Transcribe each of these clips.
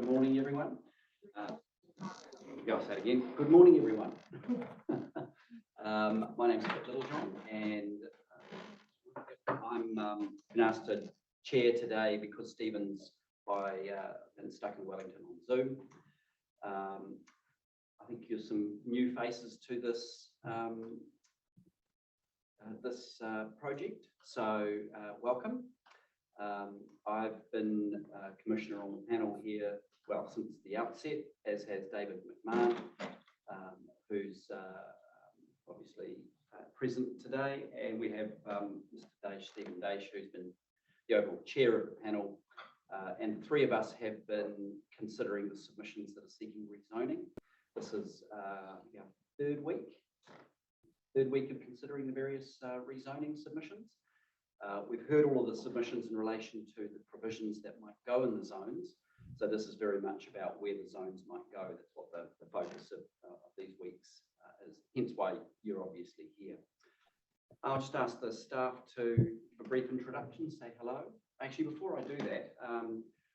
Good morning, everyone. I'll say it again. Good morning, everyone. My name's Kit Littlejohn, and I'm been asked to chair today because Stephen's been stuck in Wellington on Zoom. I think there's some new faces to this project, so welcome. I've been commissioner on the panel here, well, since the outset, as has David McMahon, who's obviously present today, and we have Mr. Stephen Daish, who's been the overall chair of the panel, and three of us have been considering the submissions that are seeking rezoning. This is our third week of considering the various rezoning submissions. We've heard all of the submissions in relation to the provisions that might go in the zones. So this is very much about where the zones might go. That's what the focus of these weeks is, hence why you're obviously here. I'll just ask the staff to give a brief introduction, say hello. Actually, before I do that,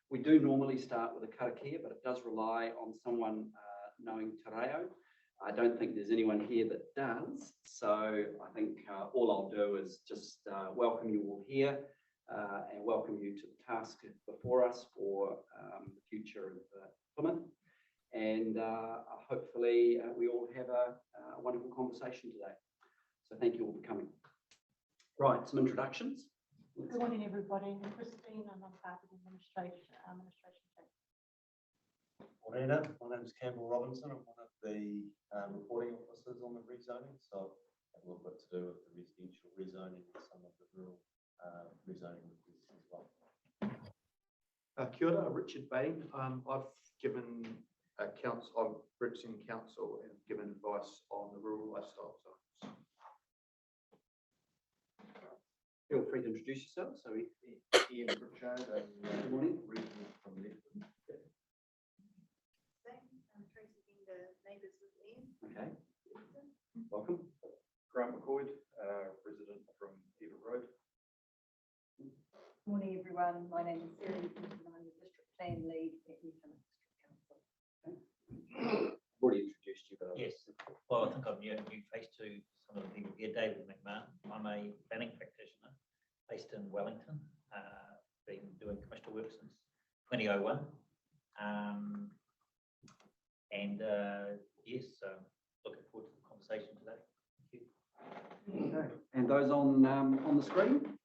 we do normally start with a karakia, but it does rely on someone knowing te reo. I don't think there's anyone here that does, so I think all I'll do is just welcome you all here and welcome you to the task before us for the future of Plymouth. And hopefully we all have a wonderful conversation today. So thank you all for coming. Right, some introductions. Good morning, everybody. I'm Christine, and I'm part of the administration team. Morena, my name is Campbell Robinson. I'm one of the reporting officers on the rezoning, so I have a little bit to do with the residential rezoning and some of the rural rezoning as well. Kia ora, Richard Bain. I've given I'm representing council and given advice on the rural lifestyle zones. Feel free to introduce yourself. So Ian Pritchard, good morning. regional from Lethbridge. Tracy being the neighbours with Ian. Okay, welcome. Grant McCoy, resident from Everett Road. Morning, everyone. My name is Sarah Nicholson. I'm the district plan lead at New Plymouth District Council. I've already introduced you, but Yes, well, I think I'm new face to some of the people here. David McMahon. I'm a planning practitioner based in Wellington. Been doing commercial work since 2001. Yes, looking forward to the conversation today. Thank you. okay. And those on the screen.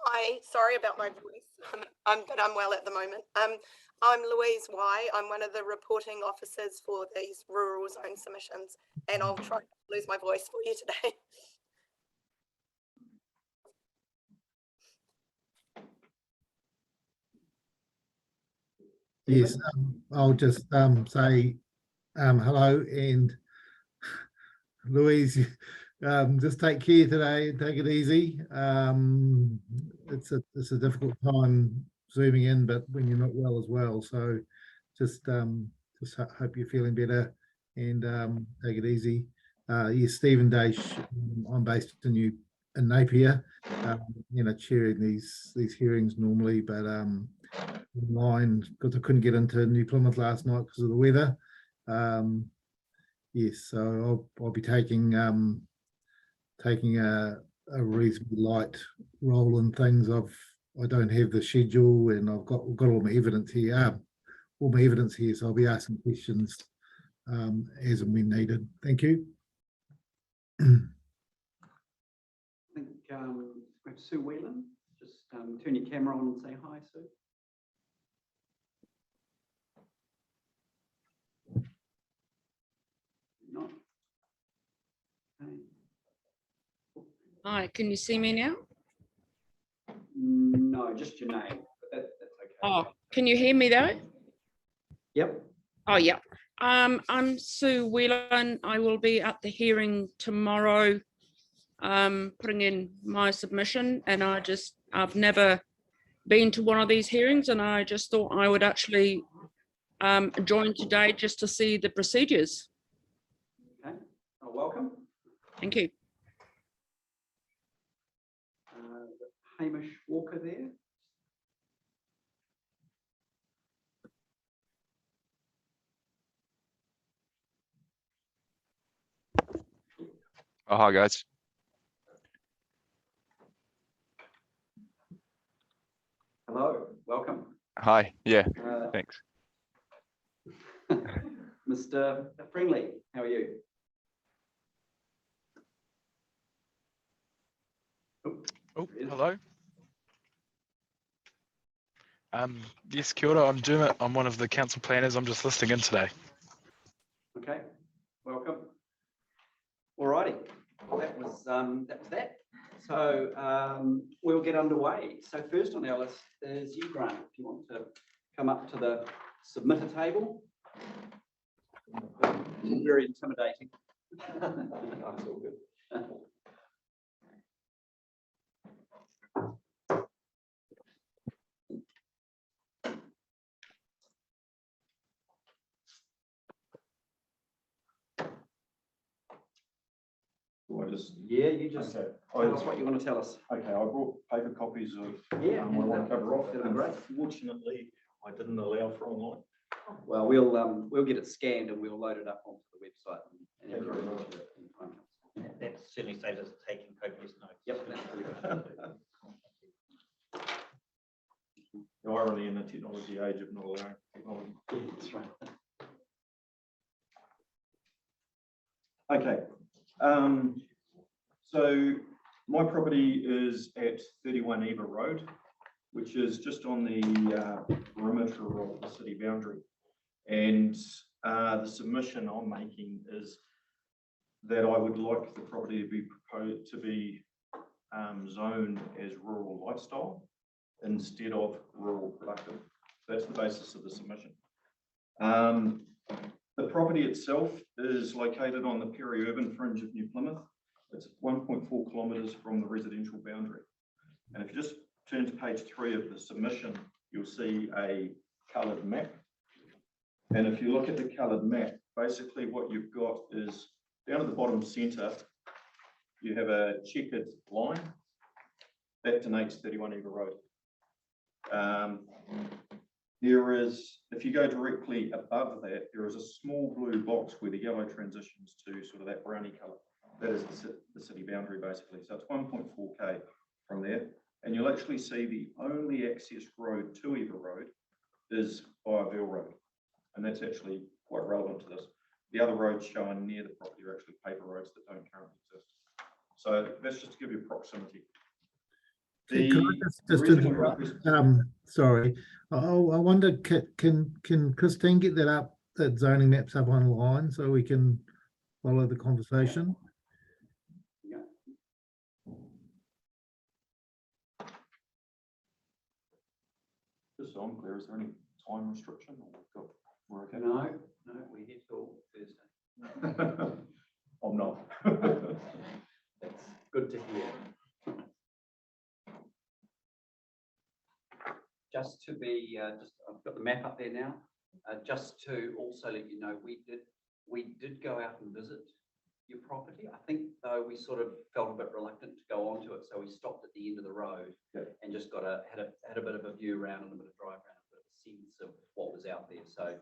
Hi, sorry about my voice, but I'm well at the moment. I'm Louise Y. I'm one of the reporting officers for these rural zone submissions, and I'll try not to lose my voice for you today. Yes, I'll just say hello, and Louise, just take care today and take it easy. It's a difficult time zooming in, but when you're not well as well, so just hope you're feeling better and take it easy. Yes, Stephen Daish. I'm based in Napier, chairing these hearings normally, but online because I couldn't get into New Plymouth last night because of the weather. Yes, so I'll be taking a reasonably light role in things. I don't have the schedule, and I've got all my evidence here. So I'll be asking questions as and when needed. Thank you. I think we have Sue Whelan. Just turn your camera on and say hi, Sue. Not. Okay. Hi, can you see me now? No, just your name. But that's okay. Oh, can you hear me though? Yep. Oh, yeah. I'm Sue Whelan. I will be at the hearing tomorrow, putting in my submission, and I've never been to one of these hearings, and I just thought I would actually join today just to see the procedures. Okay. Oh, welcome. Thank you. Hamish Walker there. Oh, hi guys. Hello, welcome. Hi. Yeah, Uh, thanks. Mr. Friendly, how are you? Oh, hello. Yes, kia ora. I'm Dermot. I'm one of the council planners. I'm just listening in today. Okay, welcome. All righty, that was that. So we'll get underway. So first on our list is you, Grant. If you want to come up to the submitter table. Very intimidating. That's all good. Yeah, you just Okay. tell us what you want to tell us. Okay, I brought paper copies of Yeah, what I want to cover off. that'd be great. Unfortunately, I didn't allow for online. Well, we'll get it scanned and we'll load it up onto the website. And Thank you very much. That certainly saves us taking copious notes. Yep, that's pretty good. The irony in the technology age of not allowing technology. That's right. Okay, so my property is at 31 Eva Road, which is just on the perimeter of the city boundary. And the submission I'm making is that I would like the property to be proposed to be zoned as rural lifestyle instead of rural productive. That's the basis of the submission. The property itself is located on the peri-urban fringe of New Plymouth. It's 1.4 kilometres from the residential boundary. And if you just turn to page 3 of the submission, you'll see a coloured map. And if you look at the coloured map, basically what you've got is down at the bottom centre, you have a checkered line that denotes 31 Eva Road. There is, if you go directly above that, there is a small blue box where the yellow transitions to sort of that browny colour. That is the city boundary basically. So it's 1.4k from there. And you'll actually see the only access road to Eva Road is via Veal Road. And that's actually quite relevant to this. The other roads shown near the property are actually paper roads that don't currently exist. So that's just to give you proximity. Can I just interrupt? Sorry, I wonder, can Christine get that zoning maps up online so we can follow the conversation? Yeah. Just so I'm clear, is there any time restriction or we're okay? No, we're here till Thursday. I'm not. That's good to hear. Just to be, I've got the map up there now. Just to also let you know, we did go out and visit your property. I think though we sort of felt a bit reluctant to go onto it, so we stopped at the end of the road and just had a bit of a view around and a bit of drive around, a bit of a sense of what was out there. So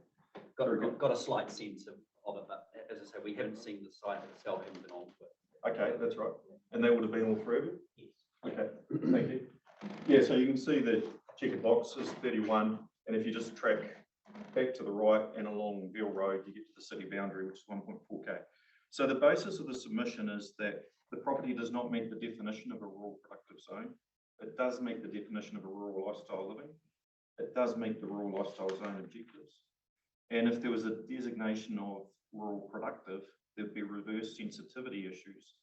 got a slight sense of it, but as I say, we haven't seen the site itself, haven't been onto it. Okay, that's right. And that would have been all 3 of you? Yes. Okay, thank you. Yeah, so you can see the checkered box is 31, and if you just track back to the right and along Veal Road, you get to the city boundary, which is 1.4k. So the basis of the submission is that the property does not meet the definition of a rural productive zone. It does meet the definition of a rural lifestyle living. It does meet the rural lifestyle zone objectives. And if there was a designation of rural productive, there'd be reverse sensitivity issues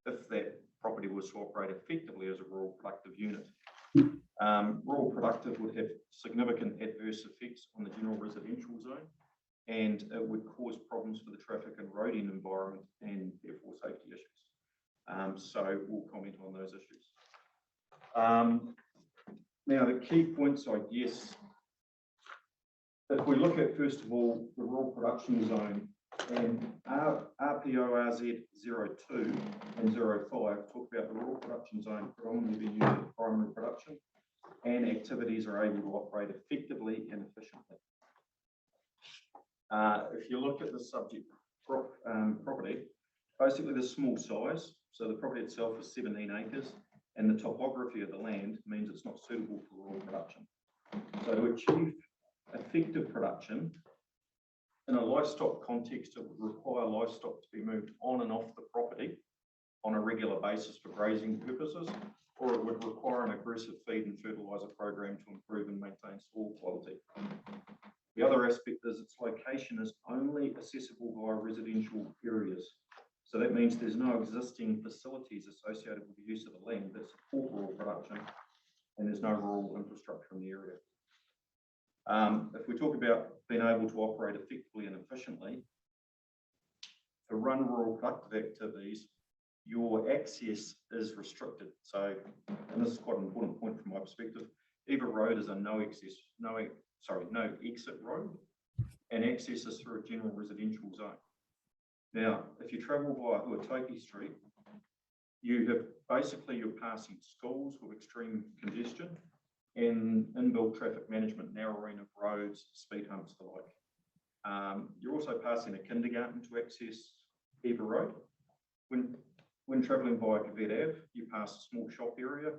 if that property was to operate effectively as a rural productive unit. Rural productive would have significant adverse effects on the general residential zone, and it would cause problems for the traffic and roading environment and therefore safety issues. So we'll comment on those issues. Now the key points, I guess, if we look at first of all the rural production zone, and RPORZ 02 and 05 talk about the rural production zone predominantly being used for primary production and activities are able to operate effectively and efficiently. If you look at the subject property, Basically, the small size, so the property itself is 17 acres, and the topography of the land means it's not suitable for rural production. So to achieve effective production, in a livestock context, it would require livestock to be moved on and off the property on a regular basis for grazing purposes, or it would require an aggressive feed and fertiliser program to improve and maintain soil quality. The other aspect is its location is only accessible via residential areas. So that means there's no existing facilities associated with the use of the land that support rural production, and there's no rural infrastructure in the area. If we talk about being able to operate effectively and efficiently, to run rural productive activities, your access is restricted. So, and this is quite an important point from my perspective, Eva Road is a no exit road, and access is through a general residential zone. Now, if you travel via Huatoki Street, you're passing schools with extreme congestion and inbuilt traffic management, narrowing of roads, speed humps, the like. You're also passing a kindergarten to access Eva Road. When travelling via Gavette Ave, you pass a small shop area,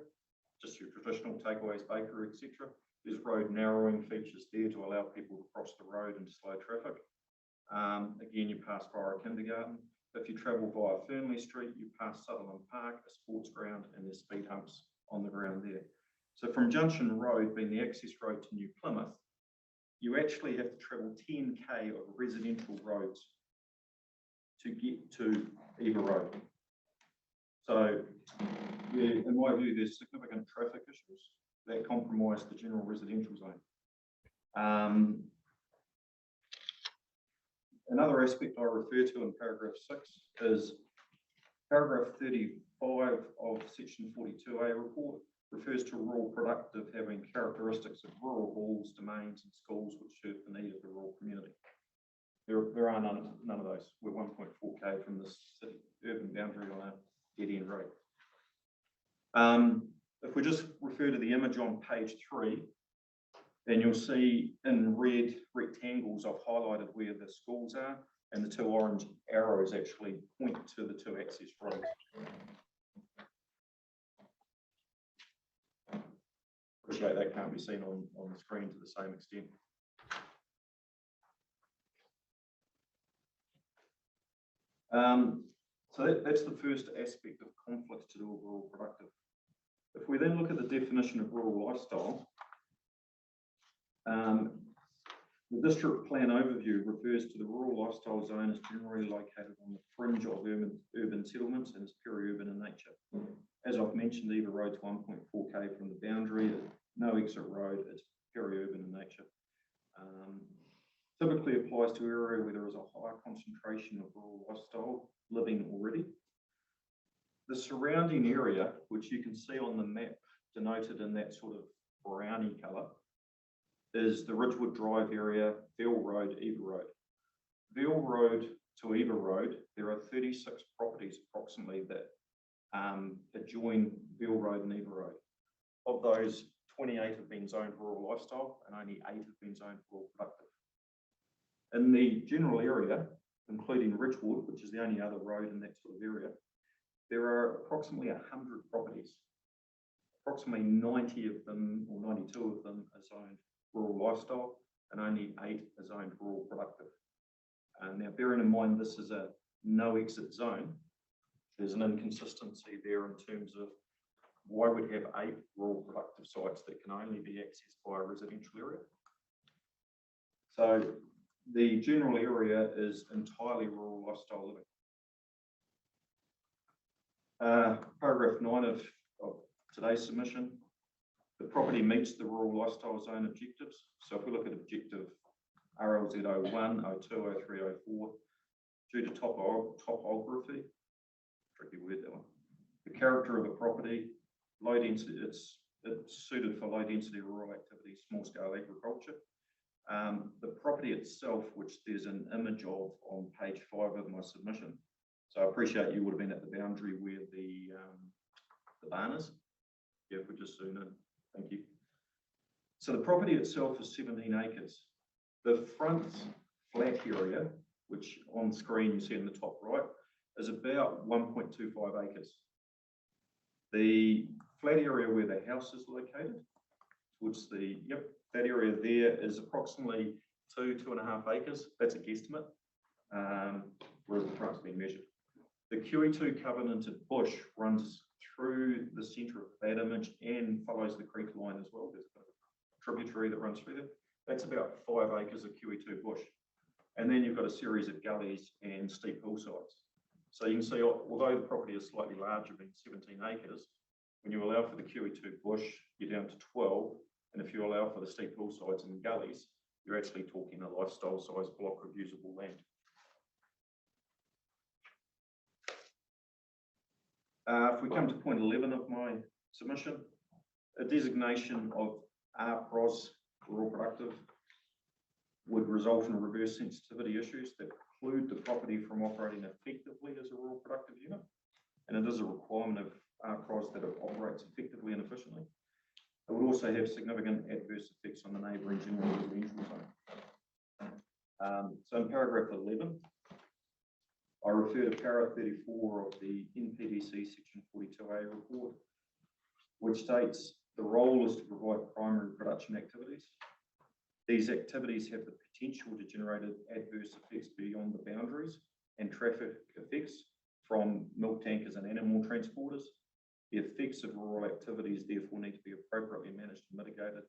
just your traditional takeaways, bakery, etc. There's road narrowing features there to allow people to cross the road and slow traffic. Again, you pass via a kindergarten. If you travel via Fernley Street, you pass Sutherland Park, a sports ground, and there's speed humps on the ground there. So from Junction Road being the access road to New Plymouth, you actually have to travel 10k of residential roads to get to Eva Road. So yeah, in my view, there's significant traffic issues that compromise the general residential zone. Another aspect I refer to in paragraph 6 is paragraph 35 of section 42A report refers to rural productive having characteristics of rural halls, domains and schools which serve the need of the rural community. There are none of those. We're 1.4k from the city urban boundary on a dead-end road. If we just refer to the image on page 3, then you'll see in red rectangles I've highlighted where the schools are, and the 2 orange arrows actually point to the 2 access roads. Appreciate that can't be seen on the screen to the same extent. So that's the first aspect of conflict to do with rural productive. If we then look at the definition of rural lifestyle, the district plan overview refers to the rural lifestyle zone as generally located on the fringe of urban settlements and is peri-urban in nature. As I've mentioned, Eva Road's 1.4k from the boundary, no exit road, it's peri-urban in nature. Typically applies to an area where there is a higher concentration of rural lifestyle living already. The surrounding area, which you can see on the map denoted in that sort of browny colour, is the Ridgewood Drive area, Veal Road, Eva Road. Veal Road to Eva Road, there are 36 properties approximately that adjoin Veal Road and Eva Road. Of those, 28 have been zoned rural lifestyle and only 8 have been zoned rural productive. In the general area, including Ridgewood, which is the only other road in that sort of area, there are approximately 100 properties. Approximately 90 of them, or 92 of them, are zoned rural lifestyle, and only 8 are zoned rural productive. Now, bearing in mind this is a no exit zone, there's an inconsistency there in terms of why would have 8 rural productive sites that can only be accessed by a residential area. So the general area is entirely rural lifestyle living. Paragraph 9 of today's submission, the property meets the rural lifestyle zone objectives. So if we look at objective RLZ 01, 02, 03, 04, due to topography, tricky word that one, the character of the property, low density, it's suited for low density rural activities, small scale agriculture. The property itself, which there's an image of on page 5 of my submission. So I appreciate you would have been at the boundary where the barn is. Yeah, if we just zoom in, thank you. So the property itself is 17 acres. The front flat area, which on screen you see in the top right, is about 1.25 acres. The flat area where the house is located, towards the, that area there is approximately 2.5 acres. That's a guesstimate, whereas the front's been measured. The QE2 covenanted bush runs through the centre of that image and follows the creek line as well. There's a tributary that runs through there. That's about 5 acres of QE2 bush. And then you've got a series of gullies and steep hillsides. So you can see, although the property is slightly larger, being 17 acres, when you allow for the QE2 bush, you're down to 12. And if you allow for the steep hillsides and gullies, you're actually talking a lifestyle size block of usable land. If we come to point 11 of my submission, a designation of RPROS, rural productive, would result in reverse sensitivity issues that preclude the property from operating effectively as a rural productive unit. And it is a requirement of RPROS that it operates effectively and efficiently. It would also have significant adverse effects on the neighbouring general residential zone. So in paragraph 11, I refer to para 34 of the NPDC section 42A report, which states the role is to provide primary production activities. These activities have the potential to generate adverse effects beyond the boundaries and traffic effects from milk tankers and animal transporters. The effects of rural activities therefore need to be appropriately managed and mitigated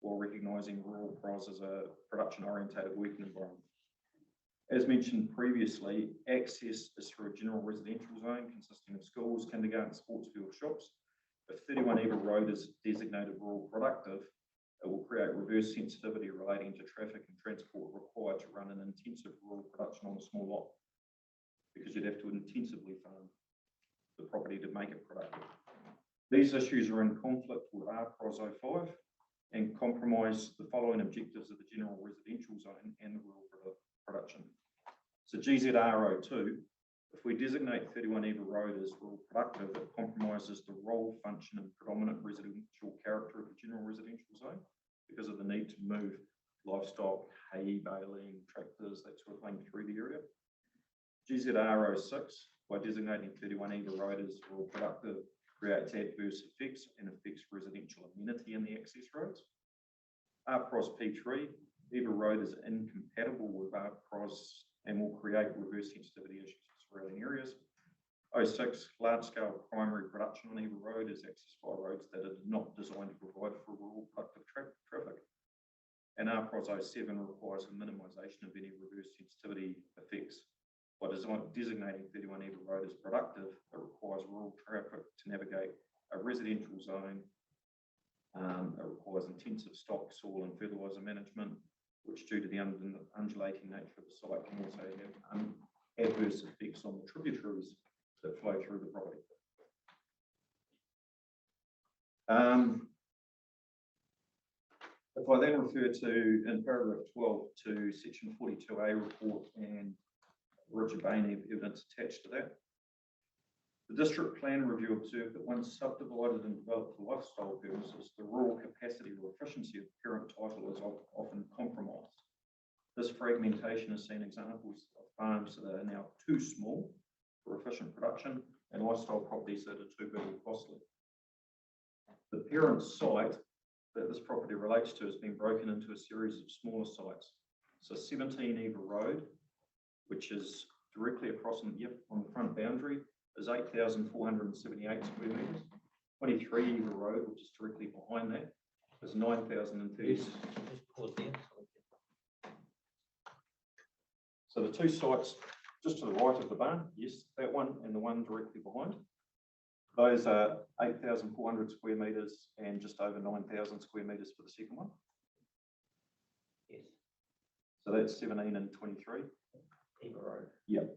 while recognising rural PROS as a production-orientated working environment. As mentioned previously, access is through a general residential zone consisting of schools, kindergarten, sports field, shops. If 31 Eva Road is designated rural productive, it will create reverse sensitivity relating to traffic and transport required to run an intensive rural production on a small lot, because you'd have to intensively farm the property to make it productive. These issues are in conflict with RPROS 05 and compromise the following objectives of the general residential zone and the rural production. So GZR 02, if we designate 31 Eva Road as rural productive, it compromises the role, function and predominant residential character of the general residential zone because of the need to move livestock, hay, baling, tractors, that sort of thing through the area. GZR 06, by designating 31 Eva Road as rural productive, creates adverse effects and affects residential amenity in the access roads. RPROS P3, Eva Road is incompatible with RPROS and will create reverse sensitivity issues in surrounding areas. 06, large-scale primary production on Eva Road is accessed by roads that are not designed to provide for rural productive traffic. And RPROS 07 requires a minimisation of any reverse sensitivity effects. By designating 31 Eva Road as productive, it requires rural traffic to navigate a residential zone. It requires intensive stock, soil and fertiliser management, which due to the undulating nature of the site can also have adverse effects on the tributaries that flow through the property. If I then refer to, in paragraph 12, to section 42A report and Richard Bainey evidence attached to that, the district plan review observed that once subdivided and developed for lifestyle purposes, the rural capacity or efficiency of parent title is often compromised. This fragmentation has seen examples of farms that are now too small for efficient production and lifestyle properties that are too big or costly. The parent site that this property relates to has been broken into a series of smaller sites. So 17 Eva Road, which is directly across on the front boundary, is 8,478 square metres. 23 Eva Road, which is directly behind that, is 9,030. Just pause there. So the two sites just to the right of the barn, yes, that one and the one directly behind, those are 8,400 square metres and just over 9,000 square metres for the second one. Yes. So that's 17 and 23. Eva Road. Yep.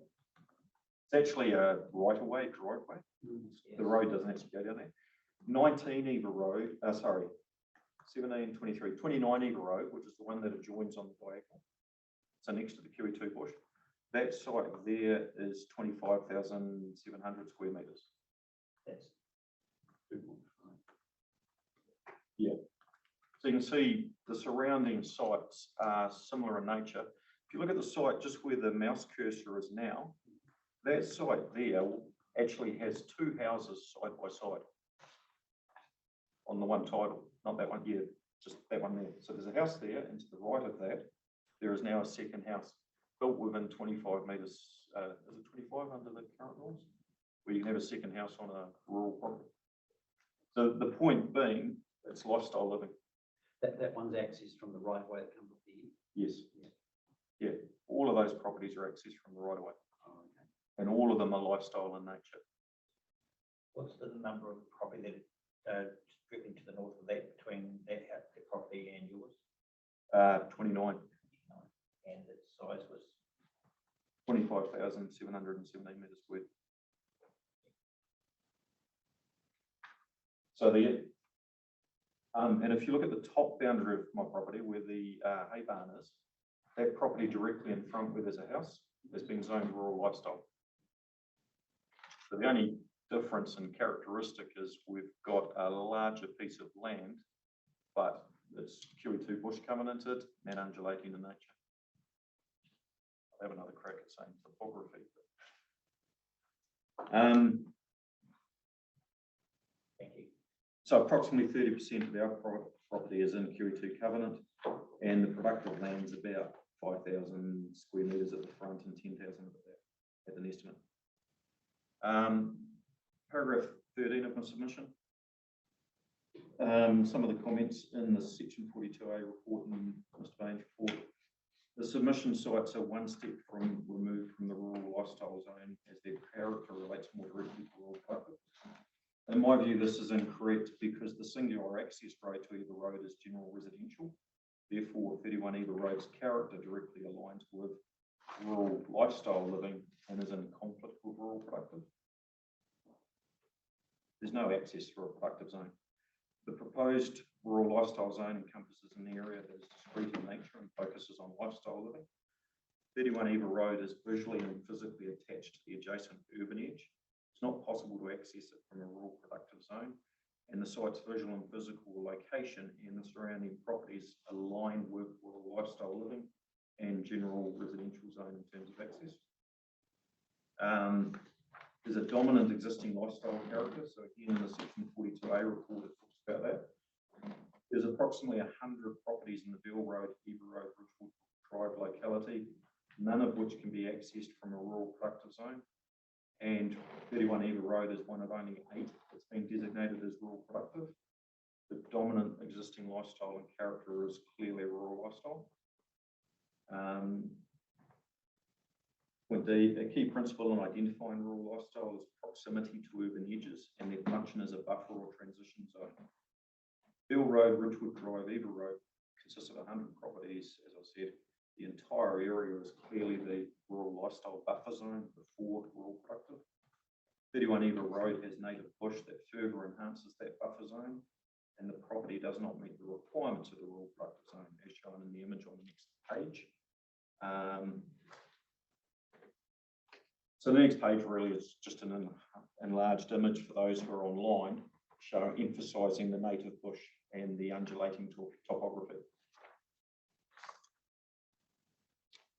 It's actually a right-of-way, driveway. Yes. The road doesn't actually go down there. 19 Eva Road, 17, 23, 29 Eva Road, which is the one that adjoins on the diagonal. So next to the QE2 bush. That site there is 25,700 square metres. That's yeah. So you can see the surrounding sites are similar in nature. If you look at the site just where the mouse cursor is now, that site there actually has two houses side by side on the one title, not that one, yeah, just that one there. So there's a house there, and to the right of that, there is now a second house built within 25 metres, is it 25 under the current rules? Where you can have a second house on a rural property. So the point being, it's lifestyle living. That one's accessed from the right way that comes up the end. Yes. Yeah, all of those properties are accessed from the right of way, Oh, okay. and all of them are lifestyle in nature. What's the number of property that directly to the north of that between that house, that property and yours? 29, And its size was 25,717 metres squared. So and if you look at the top boundary of my property where the hay barn is, that property directly in front where there's a house has been zoned rural lifestyle. So the only difference in characteristic is we've got a larger piece of land, but it's QE2 bush covenanted and undulating in nature. I'll have another crack at saying topography. thank you. So approximately 30% of our property is in QE2 covenant, and the productive land's about 5,000 square metres at the front and 10,000 at the back, at an estimate. Paragraph 13 of my submission. Some of the comments in the section 42A report and Mr. Bain's report. The submission sites are one step removed from the rural lifestyle zone as their character relates more directly to rural productive. In my view, this is incorrect because the singular access road to either road is general residential. Therefore, 31 Eva Road's character directly aligns with rural lifestyle living and is in conflict with rural productive. There's no access through a productive zone. The proposed rural lifestyle zone encompasses an area that is discrete in nature and focuses on lifestyle living. 31 Eva Road is visually and physically attached to the adjacent urban edge. It's not possible to access it from a rural productive zone, and the site's visual and physical location and the surrounding properties align with rural lifestyle living and general residential zone in terms of access. There's a dominant existing lifestyle character. So again, in the section 42A report, it talks about that. There's approximately 100 properties in the Bill Road, Eva Road, Ridgewood Drive locality, none of which can be accessed from a rural productive zone. And 31 Eva Road is one of only 8 that's been designated as rural productive. The dominant existing lifestyle and character is clearly rural lifestyle. Point D, a key principle in identifying rural lifestyle is proximity to urban edges and their function as a buffer or transition zone. Bill Road, Ridgewood Drive, Eva Road consists of 100 properties. As I said, the entire area is clearly the rural lifestyle buffer zone before rural productive. 31 Eva Road has native bush that further enhances that buffer zone, and the property does not meet the requirements of the rural productive zone as shown in the image on the next page. So the next page really is just an enlarged image for those who are online, emphasising the native bush and the undulating topography.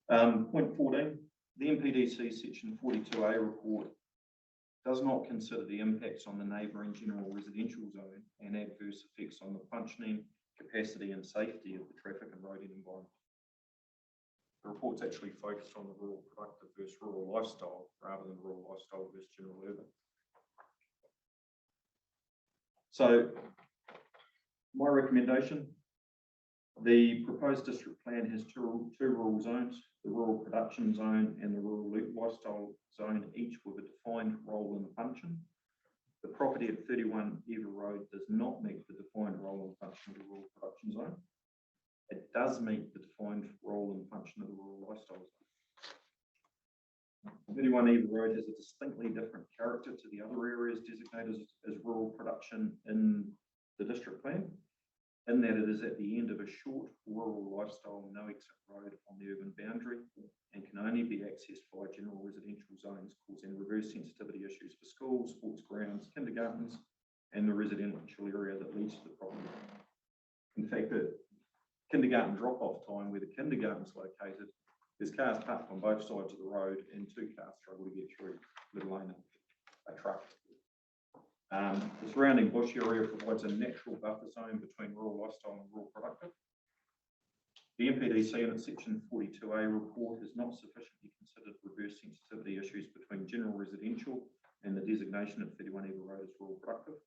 Point 14, the NPDC section 42A report does not consider the impacts on the neighbouring general residential zone and adverse effects on the functioning, capacity and safety of the traffic and roading environment. The report's actually focused on the rural productive versus rural lifestyle rather than rural lifestyle versus general urban. So my recommendation, the proposed district plan has two rural zones, the rural production zone and the rural lifestyle zone, each with a defined role and function. The property at 31 Eva Road does not meet the defined role and function of the rural production zone. It does meet the defined role and function of the rural lifestyle zone. 31 Eva Road has a distinctly different character to the other areas designated as rural production in the district plan, in that it is at the end of a short rural lifestyle no exit road on the urban boundary and can only be accessed via general residential zones, causing reverse sensitivity issues for schools, sports grounds, kindergartens, and the residential area that leads to the property. In fact, the kindergarten drop-off time where the kindergarten is located There's cars parked on both sides of the road and 2 cars struggle to get through, let alone a truck. The surrounding bush area provides a natural buffer zone between rural lifestyle and rural productive. The MPDC in its section 42A report has not sufficiently considered reverse sensitivity issues between general residential and the designation of 31 Eva Road as rural productive.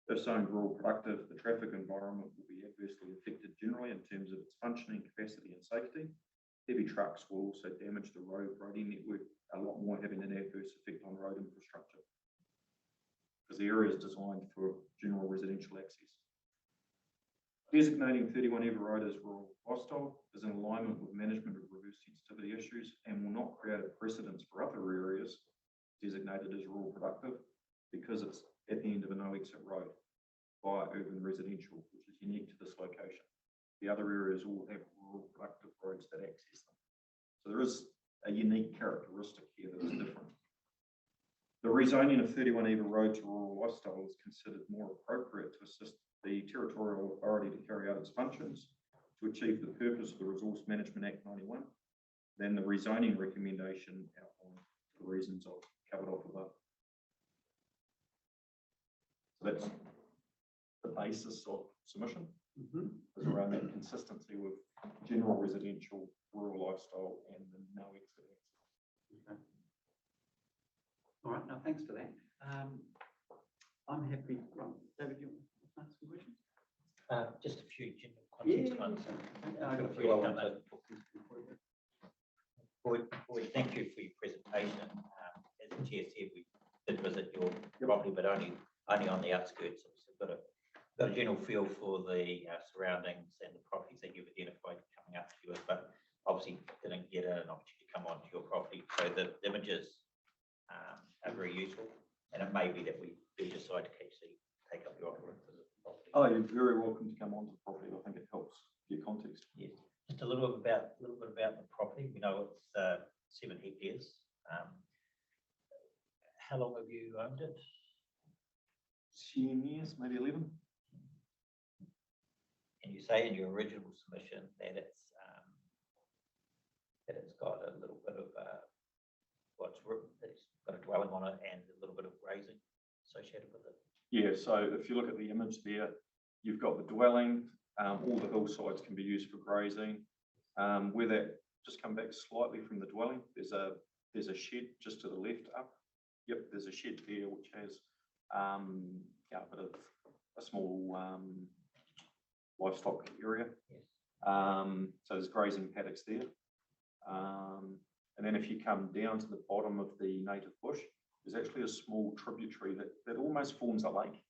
If zoned rural productive, the traffic environment will be adversely affected generally in terms of its functioning capacity and safety. Heavy trucks will also damage the roading network a lot more, having an adverse effect on road infrastructure, because the area is designed for general residential access. Designating 31 Eva Road as rural lifestyle is in alignment with management of reverse sensitivity issues and will not create a precedence for other areas designated as rural productive, because it's at the end of a no exit road via urban residential, which is unique to this location. The other areas all have rural productive roads that access them. So there is a unique characteristic here that is different. The rezoning of 31 Eva Road to rural lifestyle is considered more appropriate to assist the territorial authority to carry out its functions to achieve the purpose of the Resource Management Act 91 than the rezoning recommendation outlined for the reasons I've covered off above. So that's the basis of submission, is around that consistency with general residential, rural lifestyle, and the no exit access. Okay. All right, no, thanks for that. I'm happy. Right, David, you want to ask some questions? Just a few general context ones. I've got a few. Before you come in. Boyd, thank you for your presentation. As the chair said, we did visit your property, but only on the outskirts. So we've got a general feel for the surroundings and the properties that you've identified coming up to us, but obviously didn't get an opportunity to come onto your property. So the images are very useful, and it may be that we do decide to actually take up your offer and visit the property. Oh, you're very welcome to come onto the property. I think it helps your context. Yes, just a little bit about the property. We know it's 7 hectares. How long have you owned it? 10 years, maybe 11. And you say in your original submission that it's got a little bit of it's got a dwelling on it and a little bit of grazing associated with it. Yeah, so if you look at the image there, you've got the dwelling, all the hillsides can be used for grazing. Where that, just come back slightly from the dwelling, there's a shed just to the left up. Yep, there's a shed there which has a bit of a small livestock area. Yes. So there's grazing paddocks there. And then if you come down to the bottom of the native bush, there's actually a small tributary that almost forms a lake.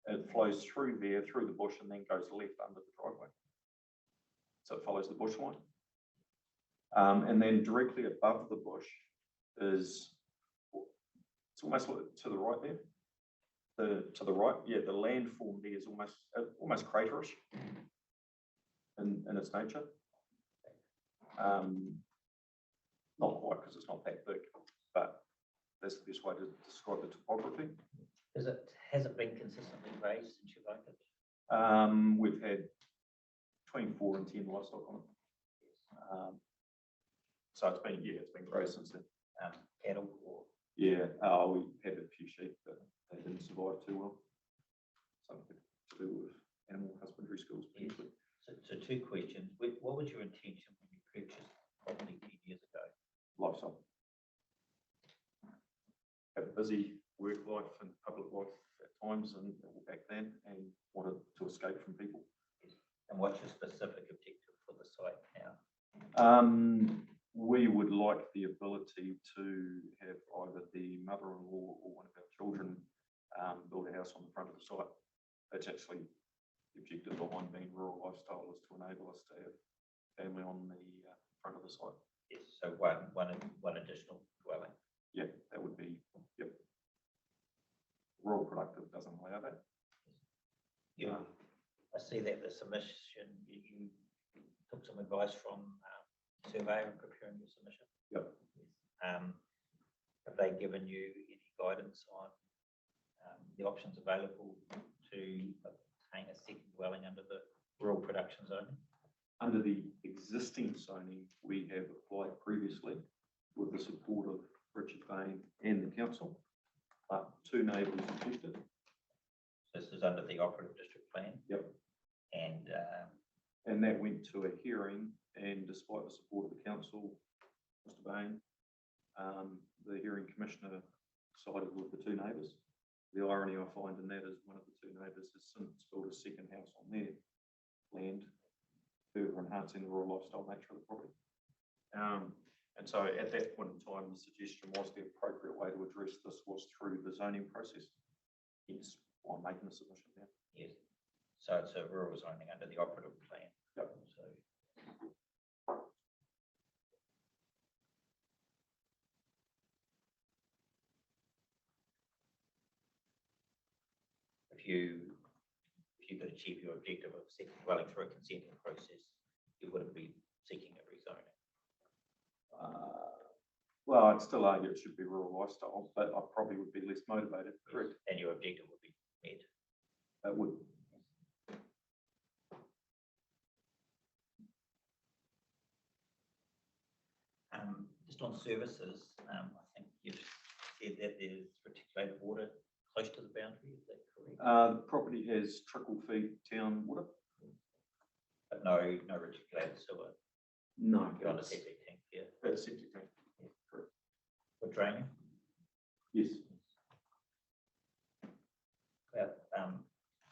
It flows through there, through the bush, and then goes left under the driveway. So it follows the bush line. And then directly above the bush is, it's almost to the right there. To the right, yeah, the landform there is almost craterish in its nature. Not quite, because it's not that big, but that's the best way to describe the topography. Has it been consistently grazed since you've owned it? We've had between 4 and 10 livestock on it. So it's been grazed since then. Cattle or? Yeah, we had a few sheep, but they didn't survive too well. Something to do with animal husbandry skills. Yes. So 2 questions. What was your intention when you purchased property 10 years ago? Lifestyle. Have a busy work life and public life at times, and back then, and wanted to escape from people. Yes. And what's your specific objective for the site now? We would like the ability to have either the mother-in-law or one of our children build a house on the front of the site. That's actually the objective behind being rural lifestyle, is to enable us to have family on the front of the site. Yes, so one additional dwelling. Yeah, that would be, yep. Rural productive doesn't allow that. Yeah, I see that the submission, you took some advice from surveyor in preparing your submission. Yep. Have they given you any guidance on the options available to obtain a second dwelling under the rural production zone? Under the existing zoning, we have applied previously with the support of Richard Bain and the council, but 2 neighbours objected. This is under the operative district plan. Yep. And And that went to a hearing, and despite the support of the council, Mr. Bain, the hearing commissioner sided with the 2 neighbours. The irony I find in that is one of the 2 neighbours has since built a second house on their land, further enhancing the rural lifestyle nature of the property. And so at that point in time, the suggestion was the appropriate way to address this was through the zoning process. Hence why I'm making the submission now. yes, so it's a rural zoning under the operative plan. Yep. So if you could achieve your objective of second dwelling through a consenting process, you wouldn't be seeking a rezoning. Well, I'd still argue it should be rural lifestyle, but I probably would be less motivated. Correct. And your objective would be met. It would. Just on services, I think you've said that there's reticulated water close to the boundary, is that correct? The property has trickle feed town water. But no reticulated sewer No. beyond a septic tank, yeah. That's septic tank. Correct. For draining? Yes. About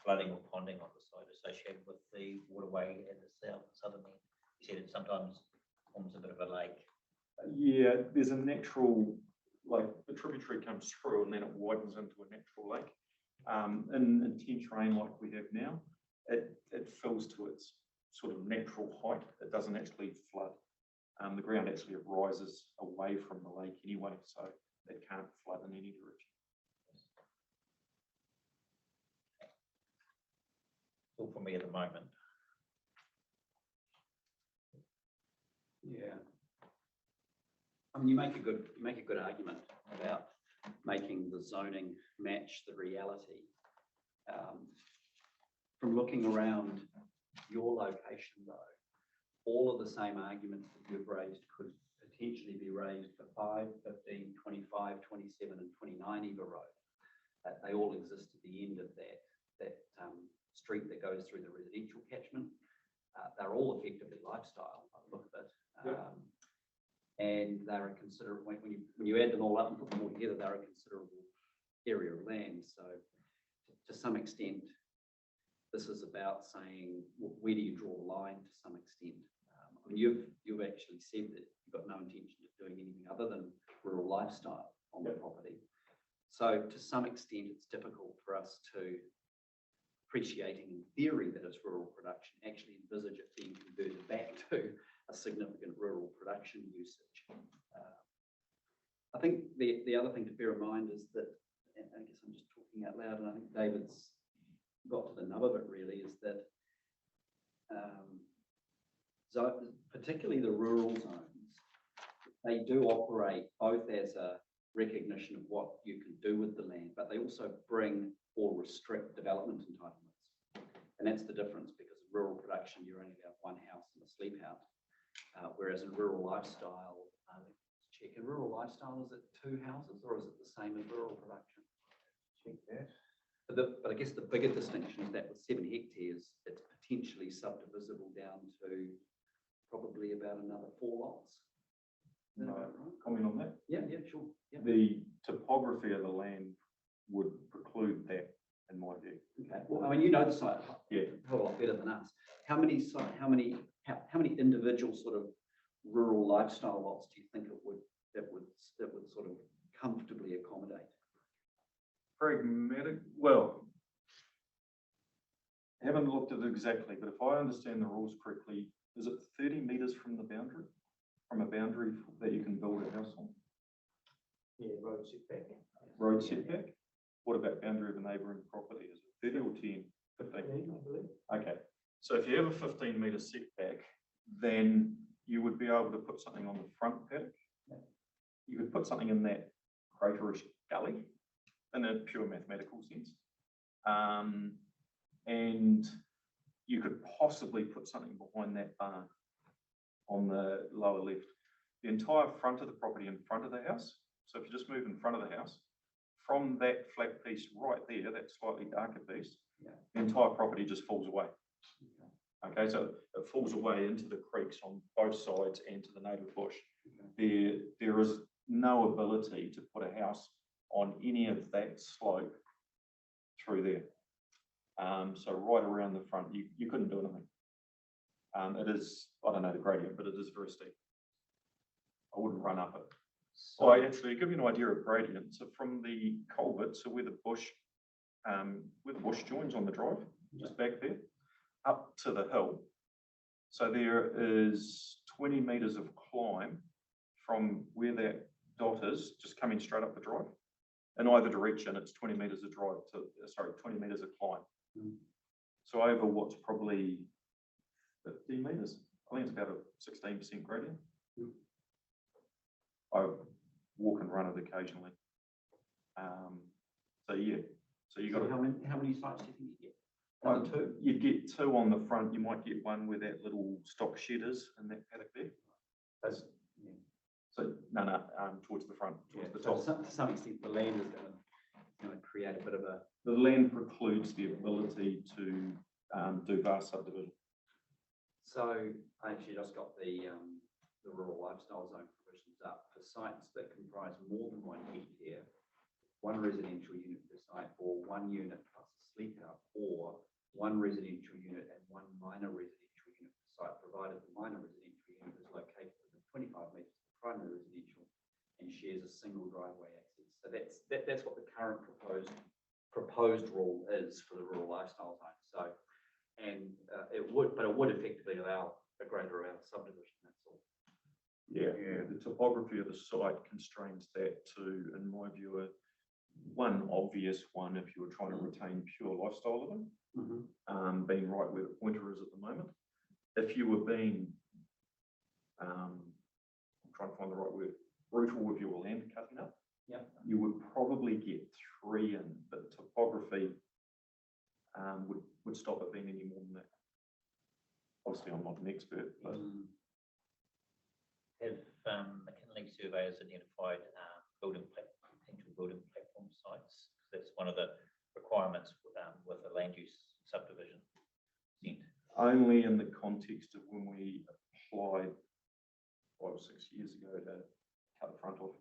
flooding or ponding on the site associated with the waterway at the southern end. You said it sometimes forms a bit of a lake. Yeah, there's a natural, like the tributary comes through and then it widens into a natural lake. In intense rain like we have now, it fills to its sort of natural height. It doesn't actually flood. The ground actually rises away from the lake anyway, so it can't flood in any direction. All for me at the moment. Yeah. I mean, you make a good argument about making the zoning match the reality. From looking around your location though, all of the same arguments that you've raised could potentially be raised for 5, 15, 25, 27 and 29 Eva Road. They all exist at the end of that street that goes through the residential catchment. They're all effectively lifestyle by the look of it. And they're a considerable, when you add them all up and put them all together, they're a considerable area of land. So to some extent, this is about saying, where do you draw the line to some extent? I mean, you've actually said that you've got no intention of doing anything other than rural lifestyle on the property. So to some extent, it's difficult for us to, appreciating in theory that it's rural production, actually envisage it being converted back to a significant rural production usage. I think the other thing to bear in mind is that, and I guess I'm just talking out loud, and I think David's got to the nub of it really, is that particularly the rural zones, they do operate both as a recognition of what you can do with the land, but they also bring or restrict development entitlements. And that's the difference, because in rural production, you're only allowed 1 house and a sleep out. Whereas in rural lifestyle, check in rural lifestyle, is it 2 houses or is it the same as rural production? Check that. But I guess the bigger distinction is that with 7 hectares, it's potentially subdivisible down to probably about another 4 lots. Is that about right? Comment on that? Yeah, sure. Yeah. The topography of the land would preclude that, in my view. Okay. Well, I mean, you know the site Yeah. a whole lot better than us. How many individual sort of rural lifestyle lots do you think it would sort of comfortably accommodate? Pragmatic, well, I haven't looked at it exactly, but if I understand the rules correctly, is it 30 meters from the boundary? From a boundary that you can build a house on? Yeah, road setback. Road setback? What about boundary of a neighbouring property? Is it 30 or 10? 15? I believe. Okay, so if you have a 15-metre setback, then you would be able to put something on the front paddock. You could put something in that craterish gully in a pure mathematical sense. And you could possibly put something behind that barn on the lower left. The entire front of the property in front of the house. So if you just move in front of the house, from that flat piece right there, that slightly darker piece, the entire property just falls away. Okay, so it falls away into the creeks on both sides and to the native bush. There is no ability to put a house on any of that slope through there. So right around the front, you couldn't do anything. It is, I don't know the gradient, but it is very steep. I wouldn't run up it. So I actually give you an idea of gradient. So from the culvert, so where the bush joins on the drive, just back there, up to the hill. So there is 20 metres of climb from where that dot is, just coming straight up the drive. In either direction, it's 20 metres of drive to, 20 metres of climb. So over what's probably 15 metres, I think it's about a 16% gradient. I walk and run it occasionally. So yeah, so you got So how many sites do you think you get? two. You'd get two on the front. You might get one where that little stock shed is in that paddock there. That's so no, towards the front, towards the top. So to some extent, the land is going to create a bit of a. The land precludes the ability to do vast subdivision. So I actually just got the rural lifestyle zone provisions up for sites that comprise more than 1 hectare, 1 residential unit per site, or 1 unit plus a sleep out, or 1 residential unit and 1 minor residential unit per site, provided the minor residential unit is located within 25 metres of the primary residential and shares a single driveway access. So that's what the current proposed rule is for the rural lifestyle zone. So, and it would effectively allow a greater amount of subdivision. That's all. Yeah, the topography of the site constrains that to, in my view, one obvious one if you were trying to retain pure lifestyle living, being right where the pointer is at the moment. If you were being, I'm trying to find the right word, brutal with your land cutting up, you would probably get 3 in, but the topography would stop it being any more than that. Obviously, I'm not an expert, but Have McKinley surveyors identified potential building platform sites? That's one of the requirements with a land use subdivision. only in the context of when we applied 5 or 6 years ago to cut the front off.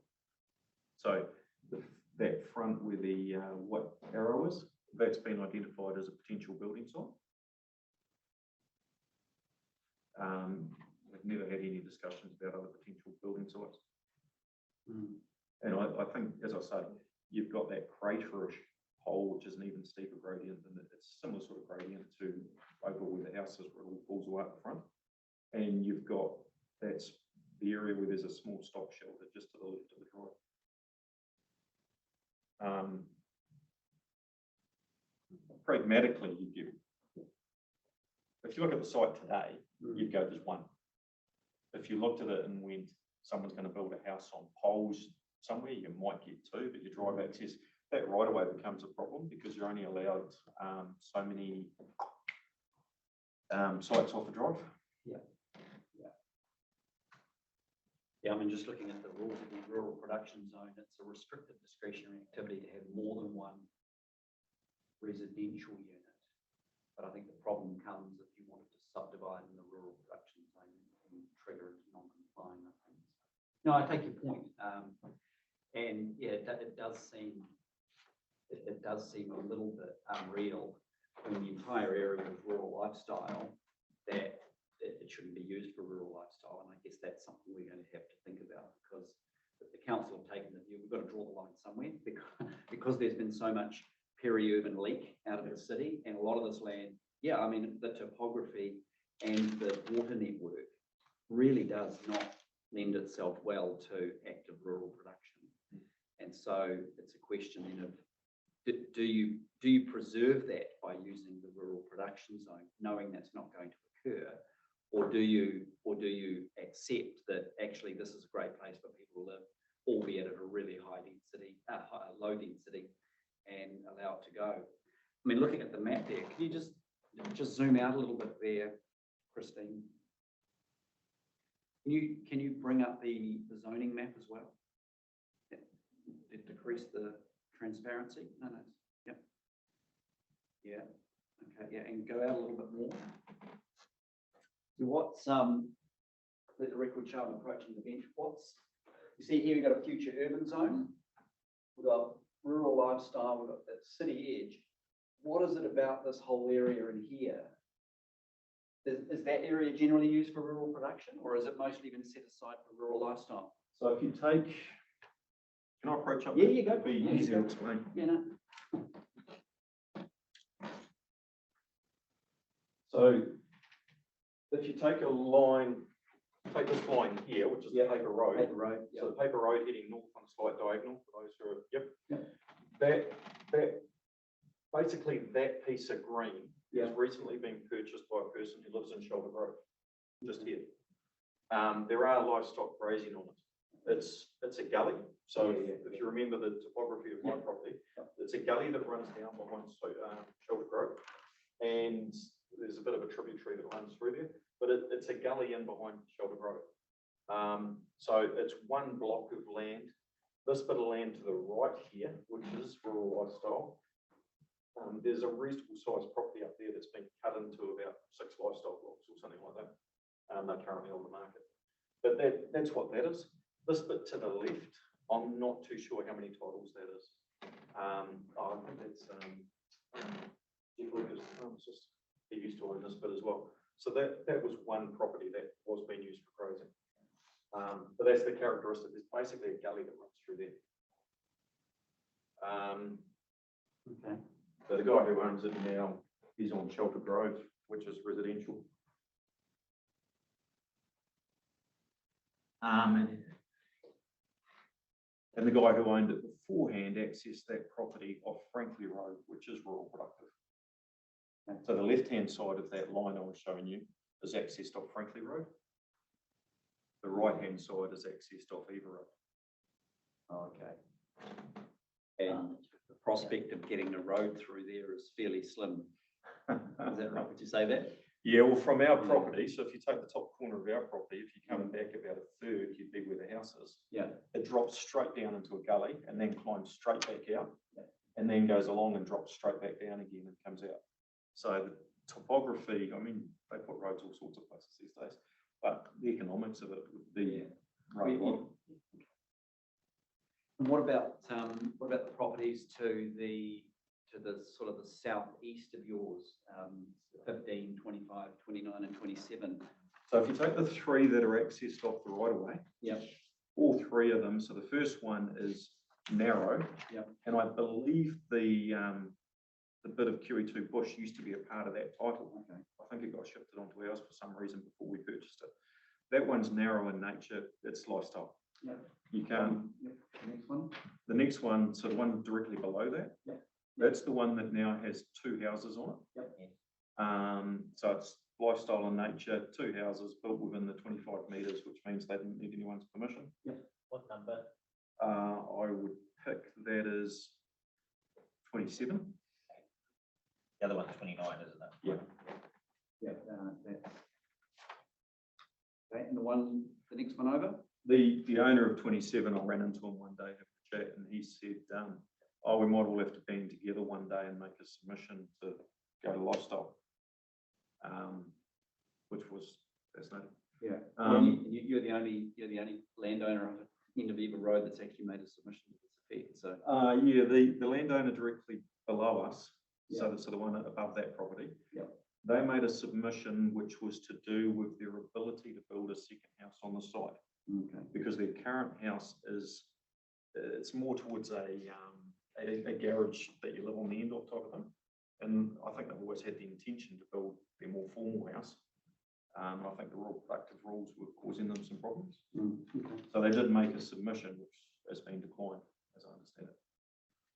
So that front where the white arrow is, that's been identified as a potential building site. We've never had any discussions about other potential building sites. And I think, as I say, you've got that craterish hole, which is an even steeper gradient, and it's similar sort of gradient to over where the house is, where it all falls away at the front. And you've got that's the area where there's a small stock shelter just to the left of the drive. Pragmatically, you give. If you look at the site today, you'd go, there's one. If you looked at it and went, someone's going to build a house on poles somewhere, you might get 2, but your drive access, that right away becomes a problem because you're only allowed so many sites off the drive. Yeah, I mean, just looking at the rules of the rural production zone, it's a restricted discretionary activity to have more than 1 residential unit. But I think the problem comes if you wanted to subdivide in the rural production zone and trigger into non-complying. No, I take your point. And yeah, it does seem a little bit unreal in the entire area of rural lifestyle that it shouldn't be used for rural lifestyle. And I guess that's something we're going to have to think about, because if the council have taken the view, we've got to draw the line somewhere, because there's been so much peri-urban leak out of the city, and a lot of this land, yeah, I mean, the topography and the water network really does not lend itself well to active rural production. And so it's a question then of, do you preserve that by using the rural production zone, knowing that's not going to occur, or do you accept that actually this is a great place for people to live, albeit at a really low density, and allow it to go? I mean, looking at the map there, can you just just zoom out a little bit there, Christine. Can you bring up the zoning map as well? Yeah. It decrease the transparency? No, no. Yep. Yeah. Okay. Yeah, and go out a little bit more. So what's let the record show I'm approaching the bench. You see here we've got a future urban zone. We've got rural lifestyle. We've got that city edge. What is it about this whole area in here? Is that area generally used for rural production, or is it mostly been set aside for rural lifestyle? So if you take, can I approach up? Yeah, you go. It'd be Yeah, you easier go. to explain. Yeah, no. So if you take a line, take this line here, which is the paper road. Paper road. So the paper road heading north on a slight diagonal for those who are, yep. Yep. That, basically that piece of green Yeah. has recently been purchased by a person who lives in Shelter Grove, just here. There are livestock grazing on it. It's a gully. So if you remember the topography of my property, it's a gully that runs down behind Shelter Grove. And there's a bit of a tributary that runs through there, but it's a gully in behind Shelter Grove. So it's one block of land. This bit of land to the right here, which is rural lifestyle. There's a reasonable sized property up there that's been cut into about 6 lifestyle blocks or something like that. They're currently on the market. But that's what that is. This bit to the left, I'm not too sure how many titles that is. I think that's Jeff Lucas, pharmacist. He used to own this bit as well. So that was one property that was being used for grazing. But that's the characteristic. There's basically a gully that runs through there. Okay. So the guy who owns it now, he's on Shelter Grove, which is residential. And the guy who owned it beforehand accessed that property off Frankley Road, which is rural productive. And so the left-hand side of that line I was showing you is accessed off Frankley Road. The right-hand side is accessed off Eva Road. Okay. And the prospect of getting a road through there is fairly slim. Is that right? Would you say that? Yeah, well, from our property, so if you take the top corner of our property, if you come back about a third, you'd be where the house is. Yeah. It drops straight down into a gully and then climbs straight back out, and then goes along and drops straight back down again and comes out. So the topography, I mean, they put roads all sorts of places these days, but the economics of it would be rather odd. And what about the properties to the sort of the southeast of yours, 15, 25, 29 and 27? So if you take the 3 that are accessed off the right of way, Yep. all 3 of them. So the first one is narrow, Yep. and I believe the bit of QE2 bush used to be a part of that title. Okay. I think it got shifted onto ours for some reason before we purchased it. That one's narrow in nature, it's lifestyle. Yep. You can't. Yep. The next one. The next one, so the one directly below that, Yep. that's the one that now has 2 houses on it. Yep. So it's lifestyle in nature, 2 houses built within the 25 metres, which means they didn't need anyone's permission. What number? I would pick that as 27. The other one's 29, isn't it? Yeah. Yeah. That's okay. And the next one over. The owner of 27, I ran into him one day, had a chat, and he said, oh, we might all have to band together one day and make a submission to go to lifestyle, which was fascinating. Yeah. You're the only landowner on the end of Eva Road that's actually made a submission to this effect. So Yeah, the landowner directly below us, so the one above that property, they made a submission which was to do with their ability to build a second house on the site. okay. Because their current house it's more towards a garage that you live on the end of type of thing. And I think they've always had the intention to build their more formal house. I think the rural productive rules were causing them some problems. Okay. So they did make a submission, which has been declined, as I understand it.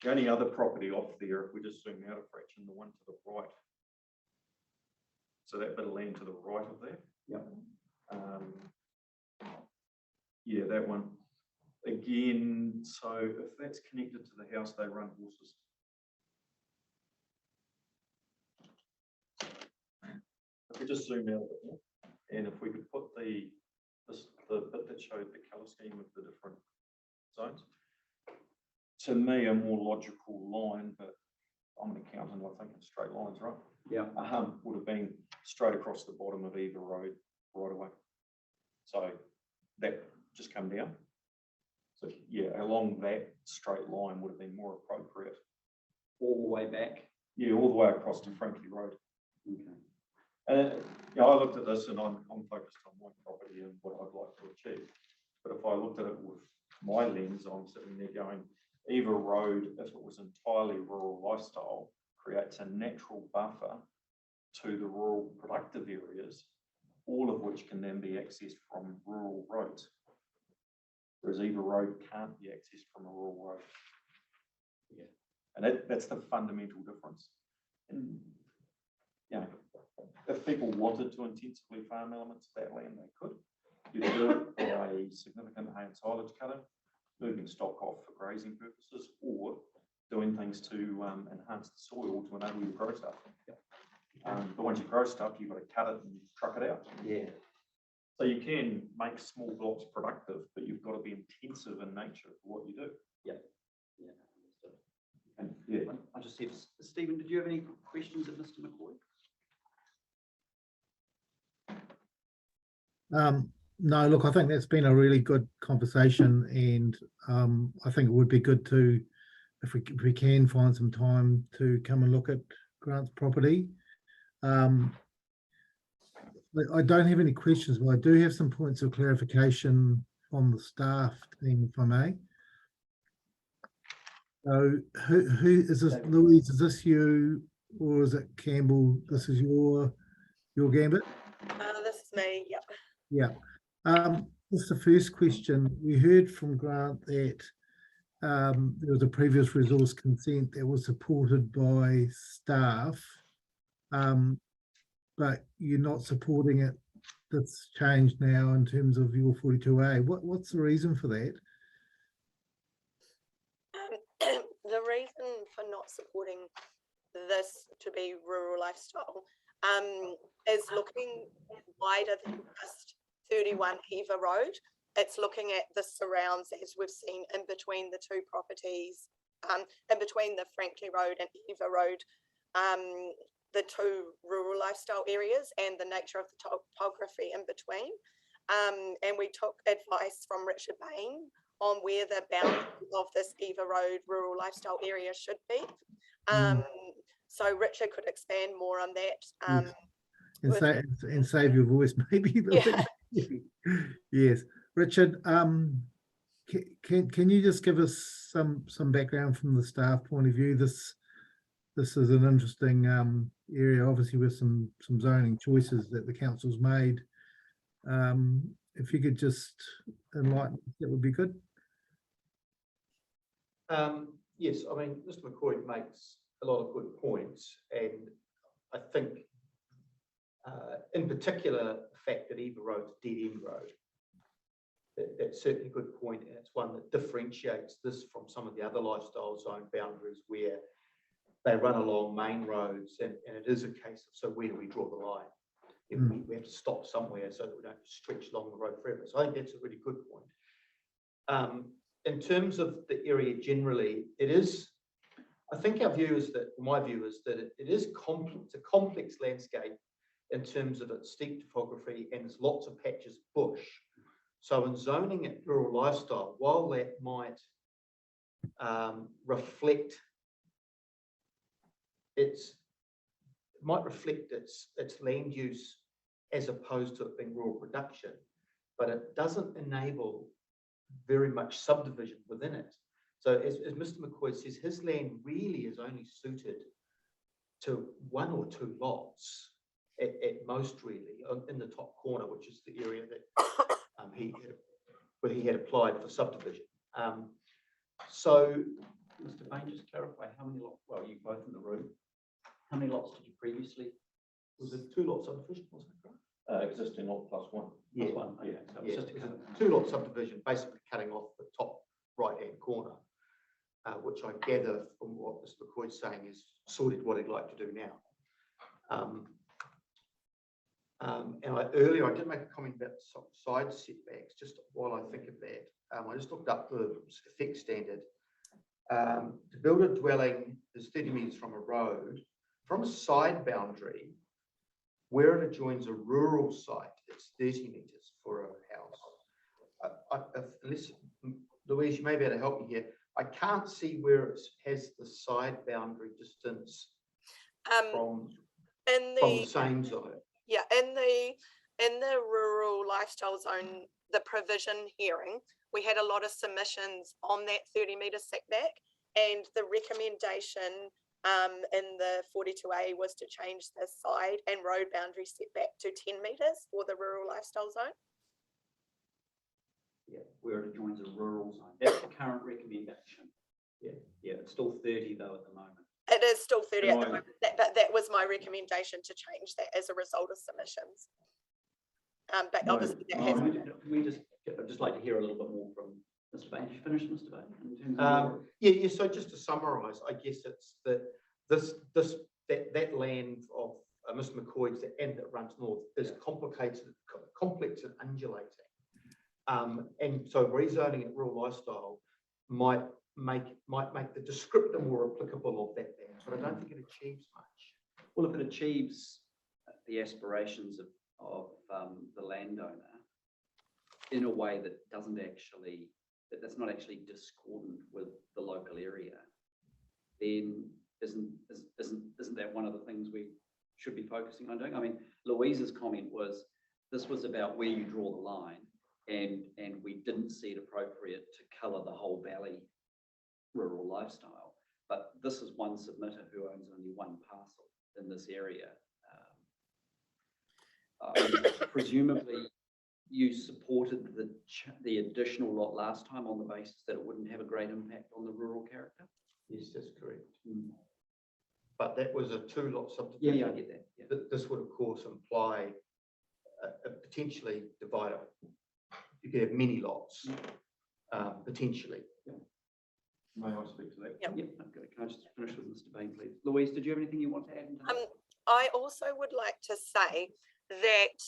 The only other property off there, if we just zoom out a fraction, the one to the right. So that bit of land to the right of that. Yep. Yeah, that one. Again, so if that's connected to the house, they run horses. we just zoom out a bit more, and if we could put the bit that showed the colour scheme of the different zones. To me, a more logical line, but I'm an accountant, I think in straight lines, right? Yeah. Would have been straight across the bottom of Eva Road right away. So that just come down. So yeah, along that straight line would have been more appropriate. All the way back. Yeah, all the way across to Frankie Road. Okay. You know, I looked at this and I'm focused on my property and what I'd like to achieve. But if I looked at it with my lens, I'm sitting there going, Eva Road, if it was entirely rural lifestyle, creates a natural buffer to the rural productive areas, all of which can then be accessed from rural roads. Whereas Eva Road can't be accessed from a rural road. Yeah. And that's the fundamental difference. And, you know, if people wanted to intensively farm elements of that land, they could. You do it by significant hay and silage cutting, moving stock off for grazing purposes, or doing things to enhance the soil to enable you to grow stuff. But once you grow stuff, you've got to cut it and truck it out. Yeah. So you can make small blocks productive, but you've got to be intensive in nature for what you do. Yeah. Yeah. Understood. And yeah, I just said, Stephen, did you have any questions of Mr. McCoy? No, look, I think that's been a really good conversation, and I think it would be good to, if we can find some time to come and look at Grant's property. I don't have any questions, but I do have some points of clarification from the staff team, if I may. So who is this? Louise, is this you, or is it Campbell? This is your gambit? This is me, yep. Yeah. This is the first question. We heard from Grant that there was a previous resource consent that was supported by staff, but you're not supporting it. That's changed now in terms of your 42A. What's the reason for that? The reason for not supporting this to be rural lifestyle is looking wider than just 31 Eva Road. It's looking at the surrounds, as we've seen, in between the two properties, in between the Franklin Road and Eva Road, the two rural lifestyle areas and the nature of the topography in between. And we took advice from Richard Bain on where the boundary of this Eva Road rural lifestyle area should be. So Richard could expand more on that. And save your voice, maybe. Yeah. Yes, Richard. Can you just give us some background from the staff point of view? This is an interesting area, obviously with some zoning choices that the council's made. If you could just enlighten, that would be good. Yes, I mean, Mr. McCoy makes a lot of good points, and I think in particular, the fact that Eva Road's a dead-end road, that's certainly a good point, and it's one that differentiates this from some of the other lifestyle zone boundaries where they run along main roads, and it is a case of, so where do we draw the line? We have to stop somewhere so that we don't stretch along the road forever. So I think that's a really good point. In terms of the area generally, it is, I think our view is that, my view is that it is it's a complex landscape in terms of its steep topography, and there's lots of patches of bush. So in zoning it rural lifestyle, while that might reflect its land use as opposed to it being rural production, but it doesn't enable very much subdivision within it. So as Mr. McCoy says, his land really is only suited to 1 or 2 lots at most, really, in the top corner, which is the area that he had applied for subdivision. So, Mr. Bain, just clarify how many lots, well, you both in the room, how many lots did you previously? Was it 2 lot subdivision, wasn't it? existing lot plus 1. Yeah. Plus 1, Okay. yeah. So Yeah, it's just it was a 2 lot subdivision, basically cutting off the top right-hand corner, which I gather from what Mr. McCoy's saying is sorted what he'd like to do now. And earlier I did make a comment about side setbacks, just while I think of that. I just looked up the effect standard. To build a dwelling is 30 metres from a road. From a side boundary, where it adjoins a rural site, it's 30 metres for a house. Unless, Louise, you may be able to help me here. I can't see where it has the side boundary distance from the same zone. Yeah, in the rural lifestyle zone, the provision hearing, we had a lot of submissions on that 30-metre setback, and the recommendation in the 42A was to change the side and road boundary setback to 10 metres for the rural lifestyle zone. Yeah, where it adjoins a rural zone. That's the current recommendation. Yeah, it's still 30 though at the moment. It is still 30 at the Right. moment, but that was my recommendation to change that as a result of submissions. But No, obviously that no, has. I'd just like to hear a little bit more from Mr. Bain. Did you finish, Mr. Bain? In terms of Yeah. So just to summarise, I guess it's that that land of Mr. McCoy's and that runs north is complicated, complex and undulating. And so rezoning it rural lifestyle might make the descriptor more applicable of that land, but I don't think it achieves much. well, if it achieves the aspirations of the landowner in a way that that's not actually discordant with the local area, then isn't that one of the things we should be focusing on doing? I mean, Louise's comment was this was about where you draw the line, and we didn't see it appropriate to colour the whole valley rural lifestyle. But this is one submitter who owns only one parcel in this area. Presumably, you supported the additional lot last time on the basis that it wouldn't have a great impact on the rural character? Yes, that's correct. But that was a 2-lot subdivision. Yeah, I get that. Yeah. This would, of course, imply a potentially divider. You could have many lots, potentially. May I speak to that? Yep. Yeah, okay. Can I just finish with Mr. Bain, please? Louise, did you have anything you want to add into that? I also would like to say that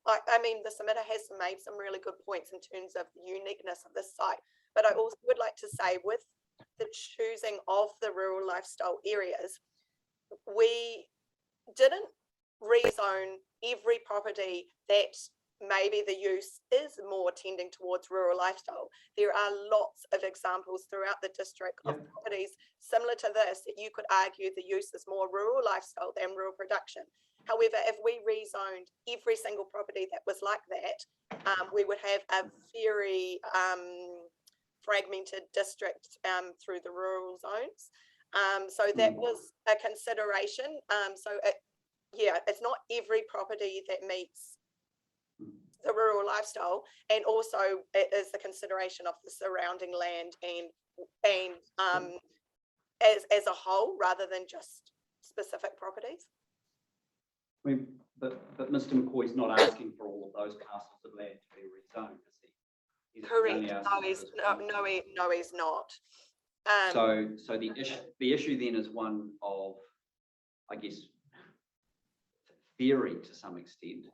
I mean, the submitter has made some really good points in terms of the uniqueness of this site, but I also would like to say with the choosing of the rural lifestyle areas, we didn't rezone every property that maybe the use is more tending towards rural lifestyle. There are lots of examples throughout the district of properties similar to this that you could argue the use is more rural lifestyle than rural production. However, if we rezoned every single property that was like that, we would have a very fragmented district through the rural zones. So that was a consideration. It's not every property that meets the rural lifestyle, and also it is the consideration of the surrounding land and as a whole rather than just specific properties. I mean, but Mr. McCoy's not asking for all of those parcels of land to be rezoned, is he? He's Correct. only asking for this one. No, he's not. So the issue then is one of, I guess, theory to some extent.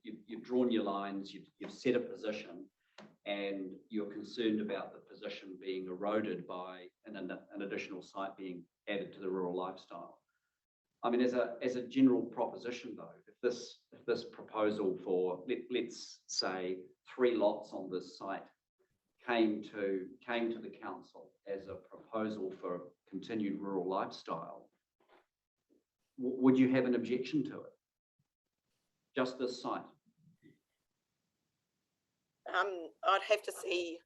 You've drawn your lines, you've set a position, and you're concerned about the position being eroded by an additional site being added to the rural lifestyle. I mean, as a general proposition, though, if this proposal for let's say 3 lots on this site came to the council as a proposal for continued rural lifestyle, would you have an objection to it? Just this site? I'd have to see.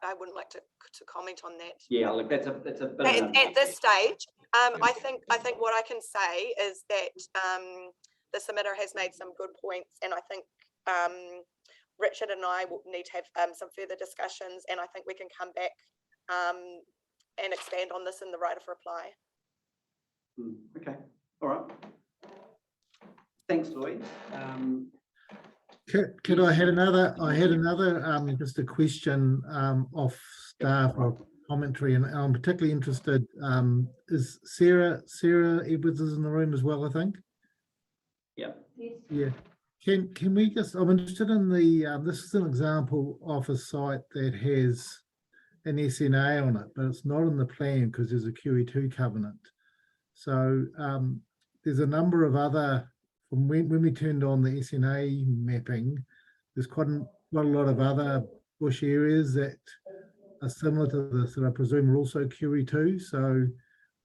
I wouldn't like to comment on that. Yeah, look, that's a bit of an at this stage. I think what I can say is that the submitter has made some good points, and I think Richard and I will need to have some further discussions, and I think we can come back and expand on this in the right of reply. Okay, all right. Thanks, Lloyd. Could I had another? I had another just a question off staff or commentary, and I'm particularly interested. Is Sarah Edwards is in the room as well? I think. Yeah. Yes. Yeah. Can we just, I'm interested in the, this is an example of a site that has an SNA on it, but it's not in the plan because there's a QE2 covenant. So there's a number of other, from when we turned on the SNA mapping, there's quite a lot of other bush areas that are similar to this that I presume are also QE2. So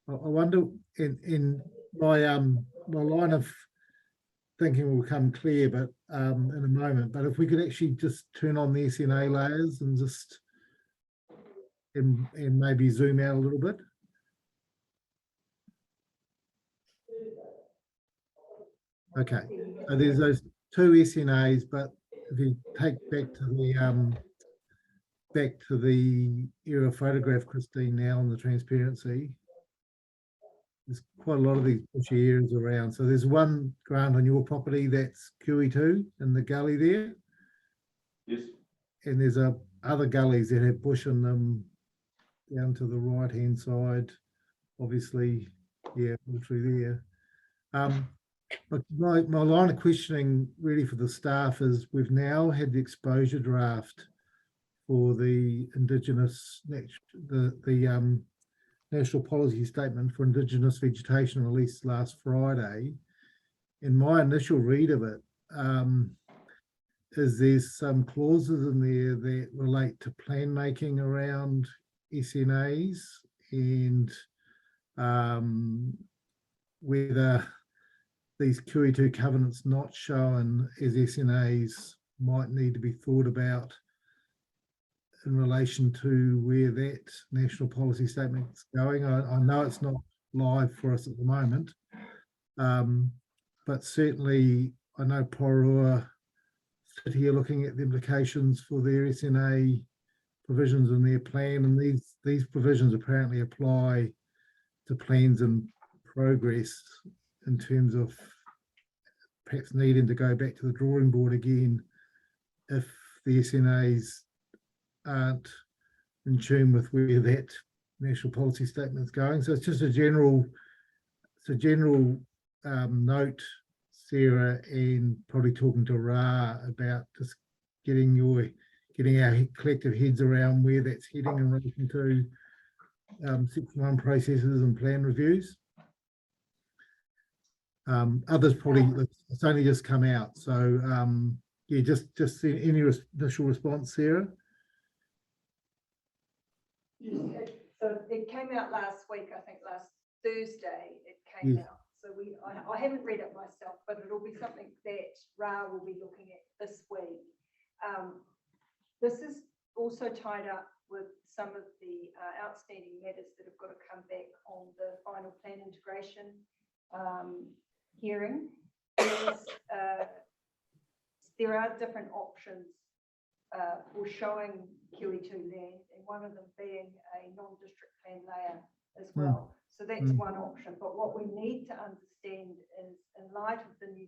I wonder, in my my line of thinking will come clear, but in a moment. But if we could actually just turn on the SNA layers and just and maybe zoom out a little bit. Okay, so there's those two SNAs, but if you take back to the aerial photograph, Christine, now on the transparency, there's quite a lot of these bushy areas around. So there's one grant on your property that's QE2 in the gully there. Yes. And there's other gullies that have bush in them down to the right-hand side, obviously, yeah, all through there. But my line of questioning really for the staff is we've now had the exposure draft for the Indigenous, the National Policy Statement for Indigenous Vegetation released last Friday. And my initial read of it is there's some clauses in there that relate to plan making around SNAs and whether these QE2 covenants not shown as SNAs might need to be thought about in relation to where that national policy statement is going. I know it's not live for us at the moment, but certainly I know Porua sit here looking at the implications for their SNA provisions in their plan, and these provisions apparently apply to plans in progress in terms of perhaps needing to go back to the drawing board again if the SNAs aren't in tune with where that national policy statement is going. So it's just a general note, Sarah, and probably talking to Ra about just getting our collective heads around where that's heading in relation to Section 1 processes and plan reviews. Others probably, it's only just come out. So yeah, just any initial response, Sarah? So it came out last week, I think last Thursday it came out. So I haven't read it myself, but it'll be something that Ra will be looking at this week. This is also tied up with some of the outstanding matters that have got to come back on the final plan integration hearing. There are different options for showing QE2 land, and one of them being a non-district plan layer as well. So that's one option. But what we need to understand is, in light of the new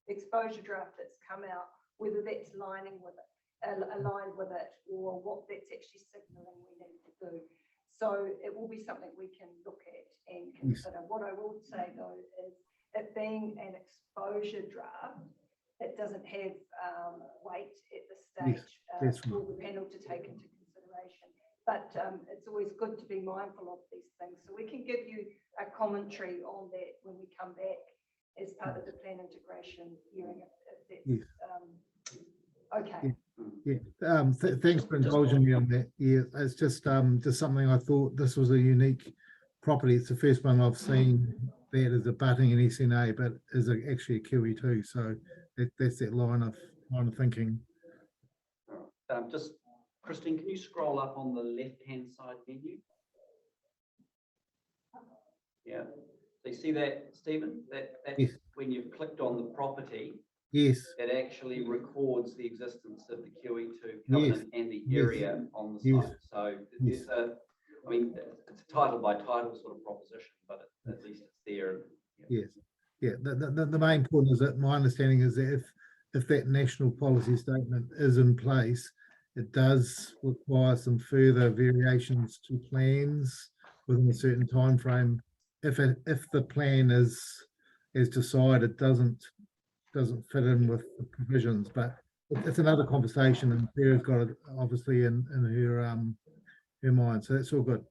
exposure draft that's come out, whether that's aligned with it, or what that's actually signalling we need to do. So it will be something we can look at and consider. What I will say though is, it being an exposure draft, it doesn't have weight at this stage for the panel to take into consideration. But it's always good to be mindful of these things. So we can give you a commentary on that when we come back as part of the plan integration hearing, if that's okay. Yeah, thanks for indulging me on that. Yeah, it's just something I thought this was a unique property. It's the first one I've seen that is abutting an SNA, but is actually a QE2. So that's that line of thinking. Just Christine, can you scroll up on the left-hand side menu? Yeah. So you see that, Stephen? That's yes. When you've clicked on the property. Yes. It actually records the existence of the QE2 covenant and the area on the site. So there's I mean, it's a title by title sort of proposition, but at least it's there. Yes. Yeah. The main point is that my understanding is that if that national policy statement is in place, it does require some further variations to plans within a certain time frame. If the plan is decided doesn't doesn't fit in with the provisions, but it's another conversation, and Sarah's got it obviously in her mind, so that's all good.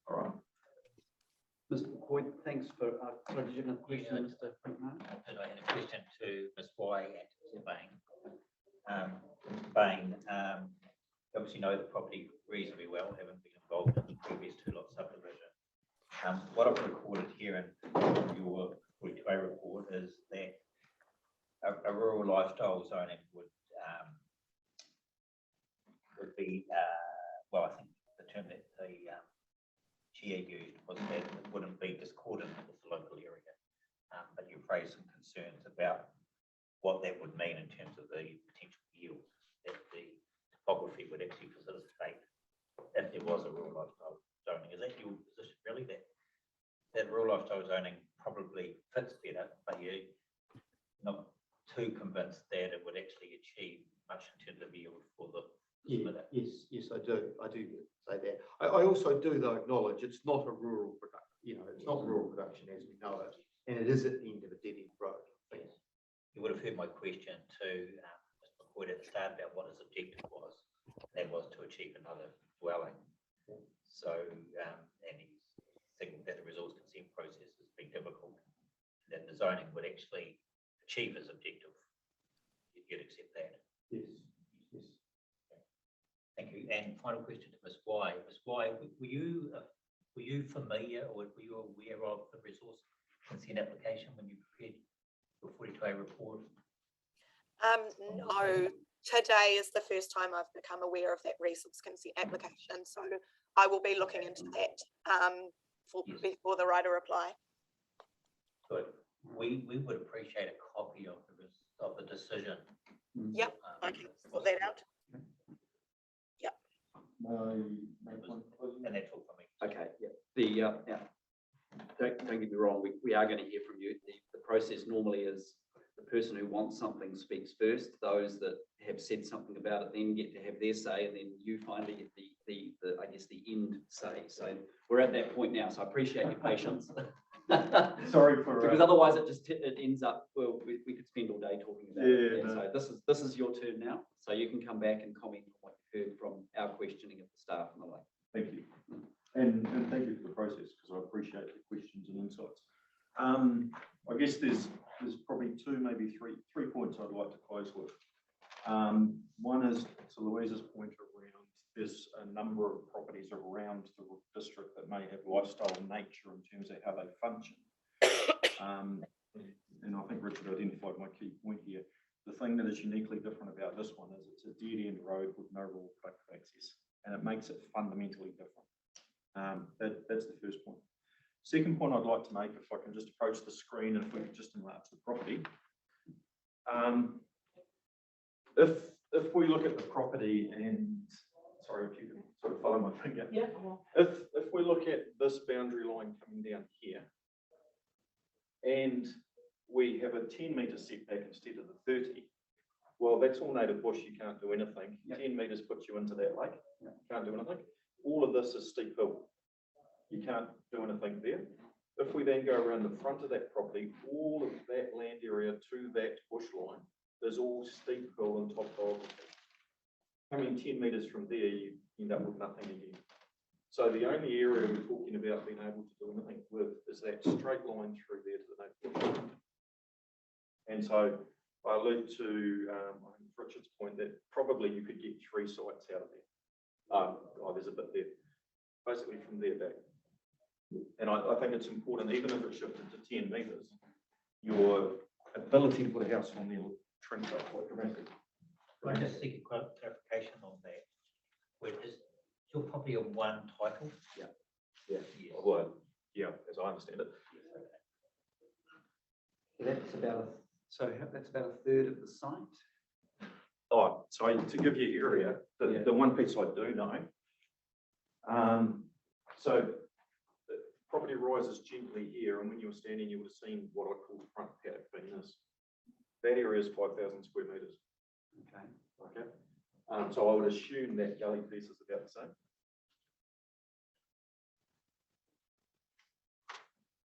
All right. Mr. McCoy, thanks for, sorry, did you have another question, Mr. McMahon? And I had a question to Ms. Y and Mr. Bain. Bain, obviously know the property reasonably well, having been involved in the previous 2-lot subdivision. What I've recorded here in your 42A report is that a rural lifestyle zoning would be, well, I think the term that the chair used was that it wouldn't be discordant with the local area. But you raised some concerns about what that would mean in terms of the potential yield that the topography would actually facilitate if there was a rural lifestyle zoning. Is that your position really, that rural lifestyle zoning probably fits better, but you're not too convinced that it would actually achieve much in terms of yield for the submitter? Yes, I do say that. I also do though acknowledge it's not a rural production, it's not rural production as we know it, and it is at the end of a dead end road. Yes. You would have heard my question to Mr. McCoy at the start about what his objective was. That was to achieve another dwelling. So, and he's thinking that the resource consent process has been difficult, that the zoning would actually achieve his objective. You'd accept that? Yes. Thank you. And final question to Ms. Y. Ms. Y, were you familiar or were you aware of the resource consent application when you prepared your 42A report? No, today is the first time I've become aware of that resource consent application, so I will be looking into that before the writer reply. Good. We would appreciate a copy of the decision. Yep, I can sort that out. And that's all for me. Okay, yeah. Don't get me wrong, we are going to hear from you. The process normally is the person who wants something speaks first. Those that have said something about it then get to have their say, and then you finally get the I guess the end say. So we're at that point now. So I appreciate your patience. Sorry for because otherwise it ends up, well, we could spend all day talking about it. no. So this is your turn now. So you can come back and comment on what you heard from our questioning of the staff and the like. Thank you. And thank you for the process, because I appreciate the questions and insights. I guess there's probably two, maybe three points I'd like to close with. One is to Louise's point around, there's a number of properties around the district that may have lifestyle nature in terms of how they function. And I think Richard identified my key point here. The thing that is uniquely different about this one is it's a dead end road with no rural productive access, and it makes it fundamentally different. That's the first point. Second point I'd like to make, if I can just approach the screen and if we could just enlarge the property. If we look at the property and, sorry if you can sort of follow my finger. Yeah. If we look at this boundary line coming down here, and we have a 10-metre setback instead of the 30, well, that's all native bush, you can't do anything. Yep. 10 metres puts you into that lake, can't do anything. All of this is steep hill. You can't do anything there. If we then go around the front of that property, all of that land area to that bush line is all steep hill and topography. Coming 10 metres from there, you end up with nothing again. So the only area we're talking about being able to do anything with is that straight line through there to the native bush. And so I allude to I think Richard's point that probably you could get 3 sites out of there. Oh, there's a bit there. Basically from there back. And I think it's important, even if it's shifted to 10 metres, your ability to put a house on there will shrink up quite dramatically. Can I just seek a clarification on that? Where is your property of one title? Yeah. Yes. Well, yeah, as I understand it. That's about a third of the site. Oh, so to give you area, the one piece I do know. So the property rises gently here, and when you were standing, you would have seen what I call the front paddock being this. That area is 5,000 square metres. Okay. So I would assume that gully piece is about the same.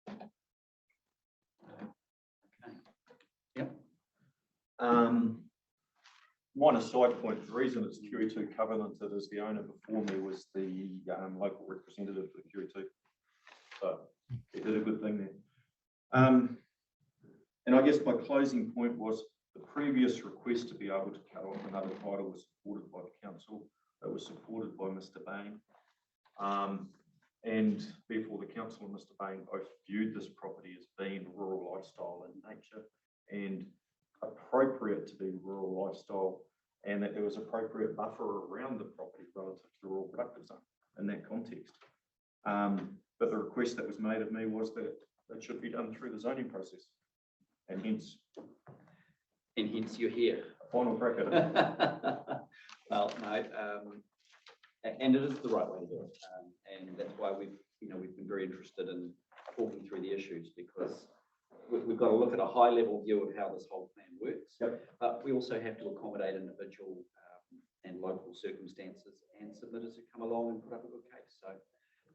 Okay. Yep. Minor side point, the reason it's QE2 covenanted as the owner before me was the local representative for QE2. So he did a good thing there. And I guess my closing point was the previous request to be able to cut off another title was supported by the council. It was supported by Mr. Bain. And therefore the council and Mr. Bain both viewed this property as being rural lifestyle in nature and appropriate to be rural lifestyle, and that there was appropriate buffer around the property relative to the rural productive zone in that context. But the request that was made of me was that it should be done through the zoning process, and hence you're here. a final crack at it. Well, no, and it is the right way to do it, and that's why we've been very interested in talking through the issues, because we've got to look at a high level view of how this whole plan works. Yep. But we also have to accommodate individual and local circumstances and submitters who come along and put up a good case. So,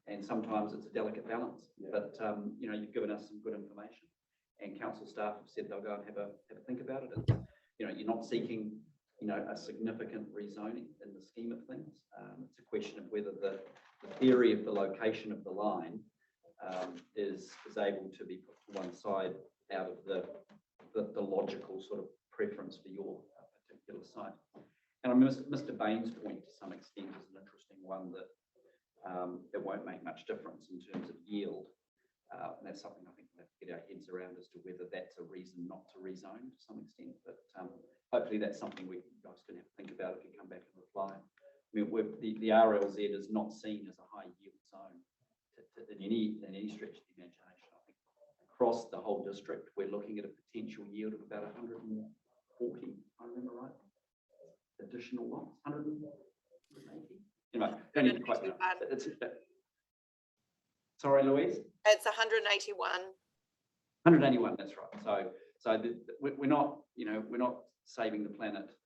and sometimes it's a delicate balance. Yeah. But you've given us some good information, and council staff have said they'll go and have a think about it. It's, you're not seeking a significant rezoning in the scheme of things. It's a question of whether the theory of the location of the line is able to be put to one side out of the logical sort of preference for your particular site. And I mean, Mr. Bain's point to some extent is an interesting one, that it won't make much difference in terms of yield. And that's something I think we'll have to get our heads around as to whether that's a reason not to rezone to some extent. But hopefully that's something you guys can have to think about if you come back and reply. I mean, the RLZ is not seen as a high yield zone in any stretch of the imagination. I think across the whole district, we're looking at a potential yield of about 140, I remember right, additional lots, 180. Anyway, don't need to quite know. Sorry, Louise? It's 181. 181, that's right. So we're not, we're not saving the planet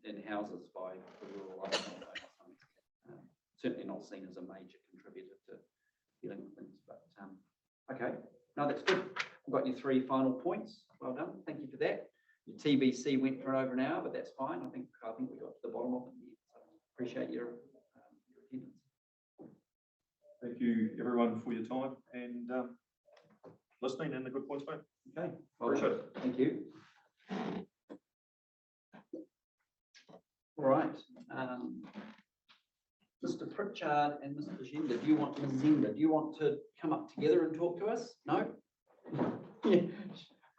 in houses by the rural lifestyle. Certainly not seen as a major contributor to dealing with things. But okay, no, that's good. I've got your 3 final points. Well done. Thank you for that. Your TBC went for over an hour, but that's fine. I think we got to the bottom of it here. So appreciate your attendance. Thank you everyone for your time and listening and the good points made. Okay, well, Appreciate it. Thank you. All right. Mr. Pritchard and Mr. Zenda, do you want to come up together and talk to us? No? Yeah.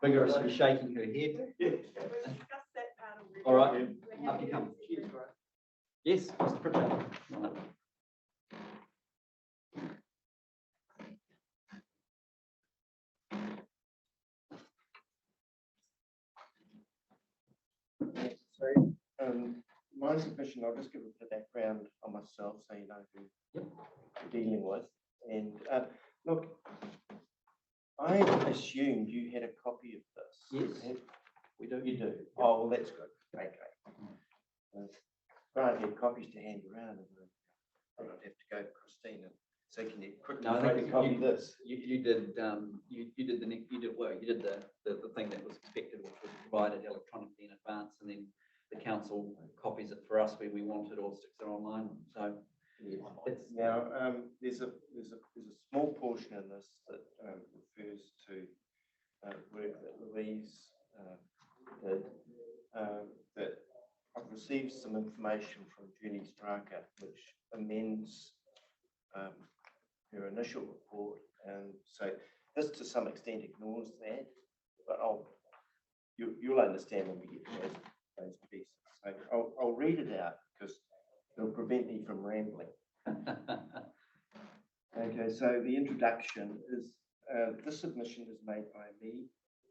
Vigorously shaking her head. All right, up you come. Yes, Mr. Pritchard. So, my submission, I'll just give a bit of background on myself so you know who you're dealing with. And look, I assumed you had a copy of this. Yes, we do. You do? Oh, well, that's good. Okay. Grant had copies to hand around, and I don't have to go to Christine and say, can you quickly No, I think copy this? You did the thing that was expected, which was provided electronically in advance, and then the council copies it for us when we want it, or sticks it online. So it's Now, there's a small portion in this that refers to work that Louise did. That I've received some information from Junie Straka, which amends her initial report, and so this to some extent ignores that. But you'll understand when we get to those pieces. So I'll read it out because it'll prevent me from rambling. Okay, so the introduction is, this submission is made by me,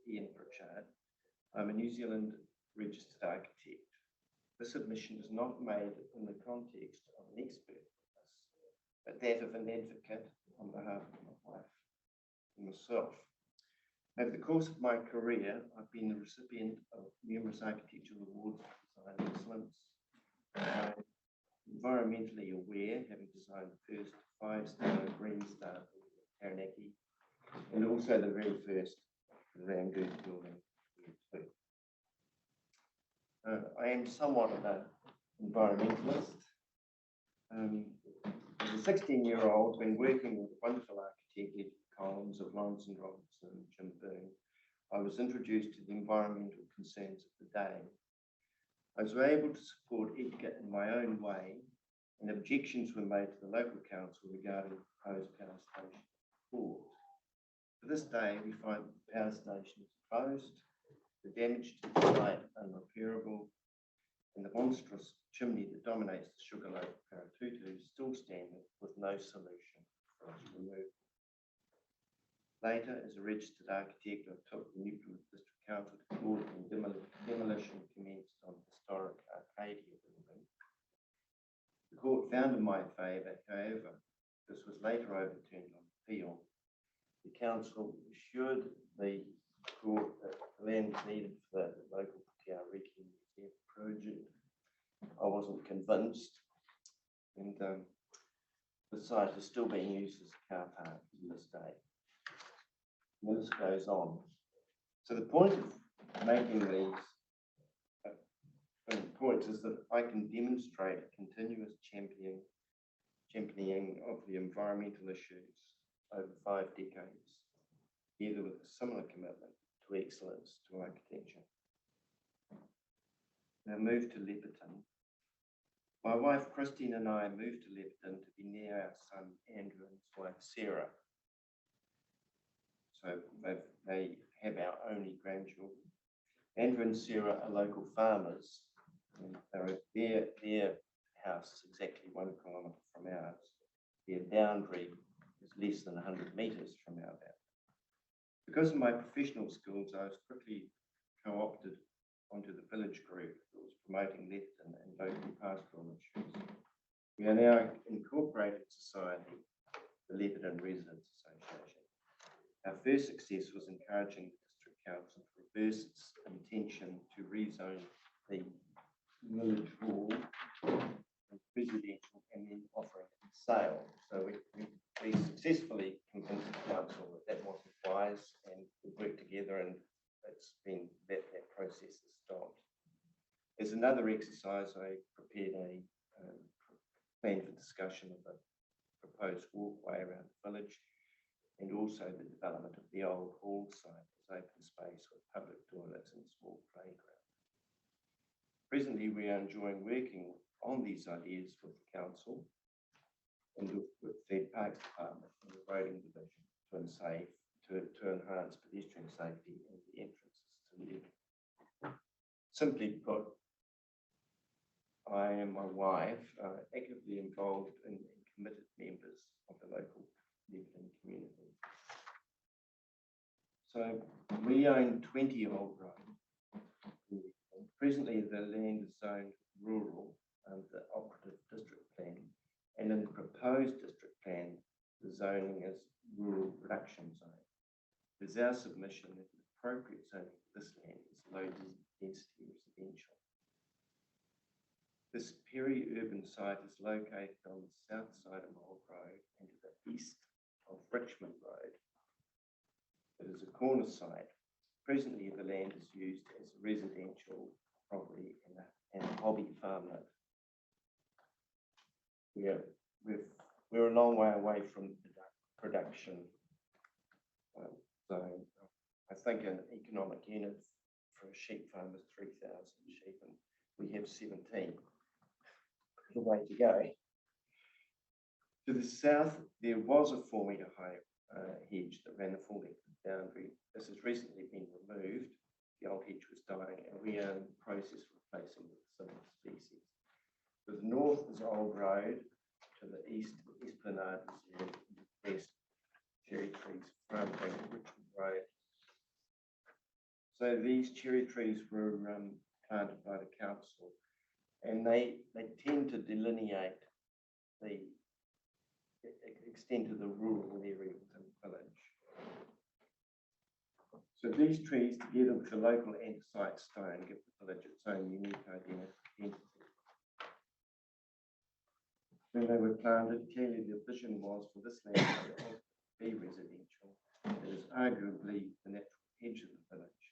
Ian Pritchard. I'm a New Zealand registered architect. This submission is not made in the context of an expert, but that of an advocate on behalf of my wife and myself. Over the course of my career, I've been the recipient of numerous architectural awards for design excellence. I'm environmentally aware, having designed the first 5-star Green Star Taranaki, and also the very first Rangoon building. I am somewhat of an environmentalist. As a 16-year-old, when working with the wonderful architect Ed Collins of Lawrence and Robinson and Jim Byrne, I was introduced to the environmental concerns of the day. I was able to support Edgar in my own way, and objections were made to the local council regarding the proposed power station port. To this day, we find the power station is closed, the damage to the site unrepairable, and the monstrous chimney that dominates the Sugarloaf Paratutu still standing with no solution for its removal. Later, as a registered architect, I took the New Plymouth District Council to court and demolition commenced on historic Arcadia building. The court found in my favour, however, this was later overturned on appeal. The council assured the court that the land was needed for the local Pukeā Reki Reserve project. I wasn't convinced, and the site is still being used as a car park to this day. And this goes on. So the point of making these points is that I can demonstrate a continuous championing of the environmental issues over 5 decades, together with a similar commitment to excellence to architecture. Now move to Leppington. My wife Christine and I moved to Leppington to be near our son Andrew and his wife Sarah. So they have our only grandchildren. Andrew and Sarah are local farmers, and their house is exactly 1 kilometre from ours. Their boundary is less than 100 metres from our boundary. Because of my professional skills, I was quickly co-opted onto the village group that was promoting Leppington and local pastoral issues. We are now incorporated society, the Leppington Residents Association. Our first success was encouraging the District Council to reverse its intention to rezone the village hall residential and then offering it for sale. So we successfully convinced the council that that wasn't wise, and we worked together, and it's been that process has stopped. As another exercise, I prepared a plan for discussion of a proposed walkway around the village, and also the development of the old hall site as open space with public toilets and small playground. Presently, we are enjoying working on these ideas with the council and with the Parks Department and the roading division to enhance pedestrian safety and the entrances to Leppington. Simply put, I and my wife are actively involved and committed members of the local Leppington community. So we own 20 Old Road. Presently, the land is zoned rural under the operative district plan, and in the proposed district plan, the zoning is rural production zone. It is our submission that the appropriate zoning for this land is low density residential. This peri-urban site is located on the south side of Old Road and to the east of Richmond Road. It is a corner site. Presently, the land is used as a residential property and a hobby farmland. We're a long way away from production. So I think an economic unit for a sheep farm is 3,000 sheep, and we have 17. The way to go. To the south, there was a 4-metre high hedge that ran the full length of the boundary. This has recently been removed. The old hedge was dying, and we are in the process of replacing it with similar species. To the north is Old Road. To the east, Esplanade Reserve. To the west, cherry trees fronting Richmond Road. So these cherry trees were planted by the council, and they tend to delineate the extent of the rural area within the village. So these trees, together with the local andesite stone, give the village its own unique identity. When they were planted, clearly the vision was for this land to be residential. It is arguably the natural edge of the village.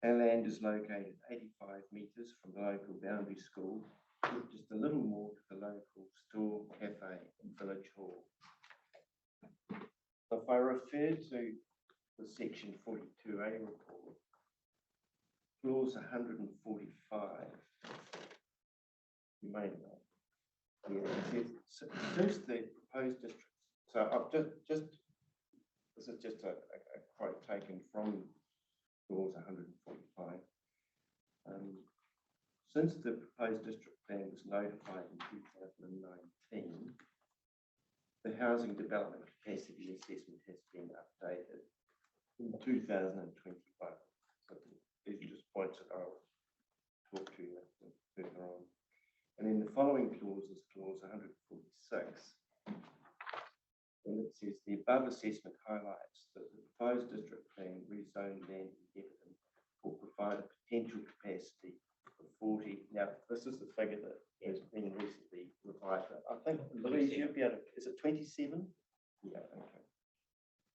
Our land is located 85 metres from the local boundary school, with just a little more to the local store, cafe and village hall. If I refer to the section 42A report, clause 145, you may know. Yeah, it says, since the proposed district, so I've just this is just a quote taken from clause 145. Since the proposed district plan was notified in 2019, the housing development capacity assessment has been updated in 2021. So these are just points that I'll talk to you further on. And then the following clause is clause 146. And it says the above assessment highlights that the proposed district plan rezone land in Everton will provide a potential capacity of 40. Now, this is the figure that has been recently revised. I think, Louise, you'd be able to, is it 27? Yeah,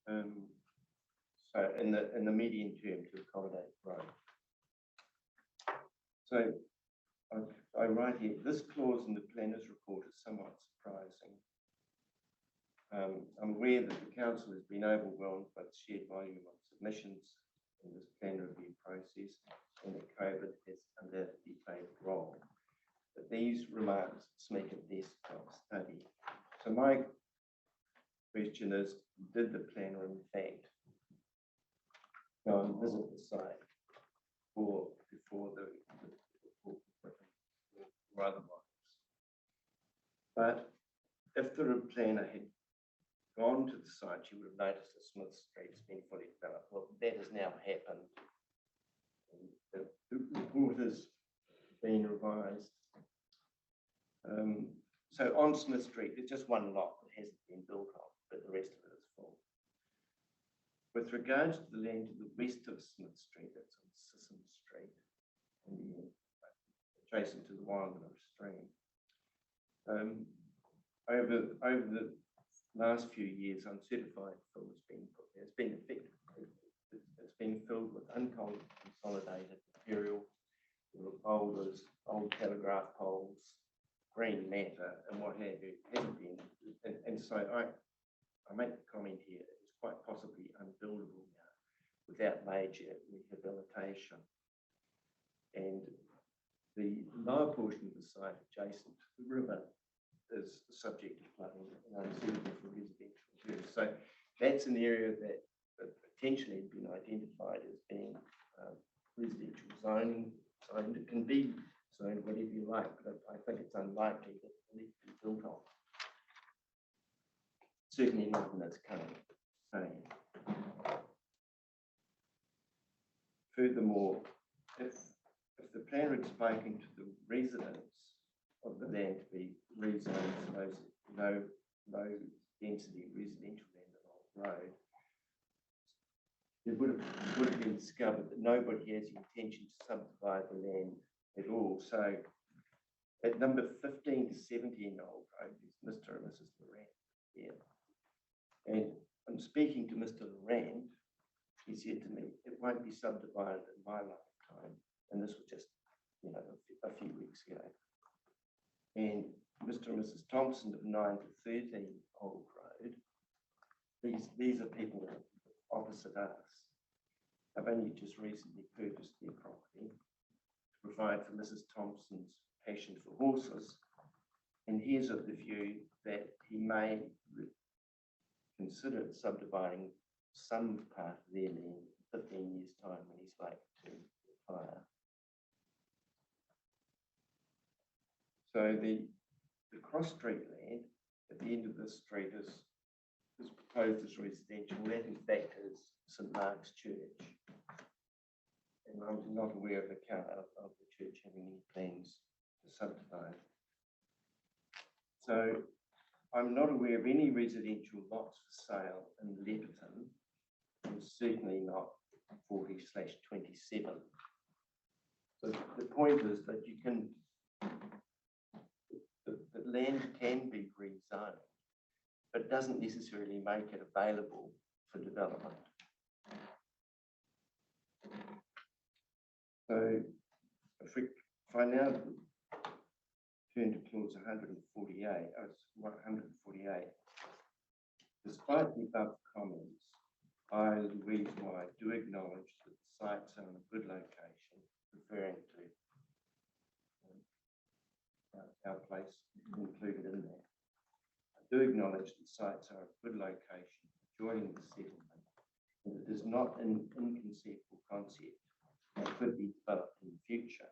okay. So in the medium term to accommodate growth. So I write here, this clause in the planner's report is somewhat surprising. I'm aware that the council has been overwhelmed by the sheer volume of submissions in this plan review process, and that COVID has undoubtedly played a role. But these remarks speak at best of study. So my question is, did the planner in fact go and visit the site before the report was written or otherwise? But if the planner had gone to the site, you would have noticed that Smith Street's been fully developed. Well, that has now happened. The report has been revised. So on Smith Street, there's just one lot that hasn't been built on, but the rest of it is full. With regards to the land to the west of Smith Street, that's on Sisson Street, and adjacent to the Wilderness Stream. Over the last few years, uncertified fill has been put there. It's been effectively, it's been filled with unconsolidated material, boulders, old telegraph poles, green matter, and what have you. It hasn't been, and so I make the comment here, it's quite possibly unbuildable now without major rehabilitation. And the lower portion of the site adjacent to the river is subject to flooding and unsuitable for residential use. So that's an area that potentially has been identified as being residential zoning. So it can be zoned whatever you like, but I think it's unlikely that it needs to be built on. Certainly not in its current frame. Furthermore, if the planner had spoken to the residents of the land to be rezoned for those low density residential land along the road, it would have been discovered that nobody has the intention to subdivide the land at all. So at number 15 to 17 Old Road, there's Mr. and Mrs. Loran here. And I'm speaking to Mr. Loran, he said to me, it won't be subdivided in my lifetime. And this was just, a few weeks ago. And Mr. and Mrs. Thompson of 9 to 13 Old Road, these are people opposite us. I've only just recently purchased their property to provide for Mrs. Thompson's passion for horses. And he is of the view that he may consider subdividing some part of their land in 15 years' time when he's like to retire. So the cross street land at the end of this street is proposed as residential. That in fact is St. Mark's Church. And I'm not aware of the church having any plans to subdivide. So I'm not aware of any residential lots for sale in Leppington, and certainly not 40/27. So the point is that you can, the land can be rezoned, but it doesn't necessarily make it available for development. So if I now turn to clause 148, it's 148. Despite the above comments, I, Louise White, do acknowledge that the sites are in a good location, referring to our place included in there. I do acknowledge that sites are a good location adjoining the settlement, and it is not an inconceivable concept that could be developed in the future.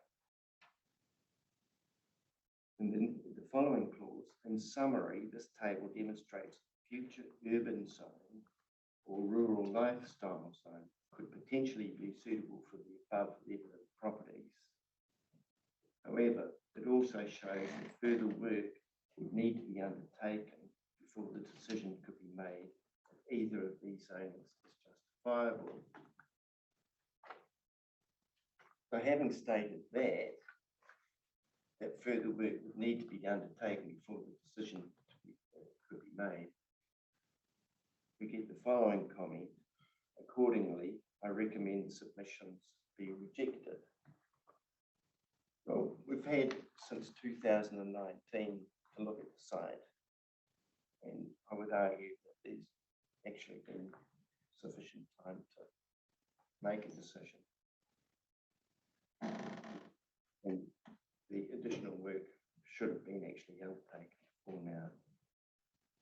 And then the following clause, in summary, this table demonstrates future urban zone or rural lifestyle zone could potentially be suitable for the above level of properties. However, it also shows that further work would need to be undertaken before the decision could be made if either of these zonings is justifiable. So having stated that further work would need to be undertaken before the decision could be made, we get the following comment. Accordingly, I recommend submissions be rejected. Well, we've had since 2019 to look at the site, and I would argue that there's actually been sufficient time to make a decision. And the additional work should have been actually undertaken before now.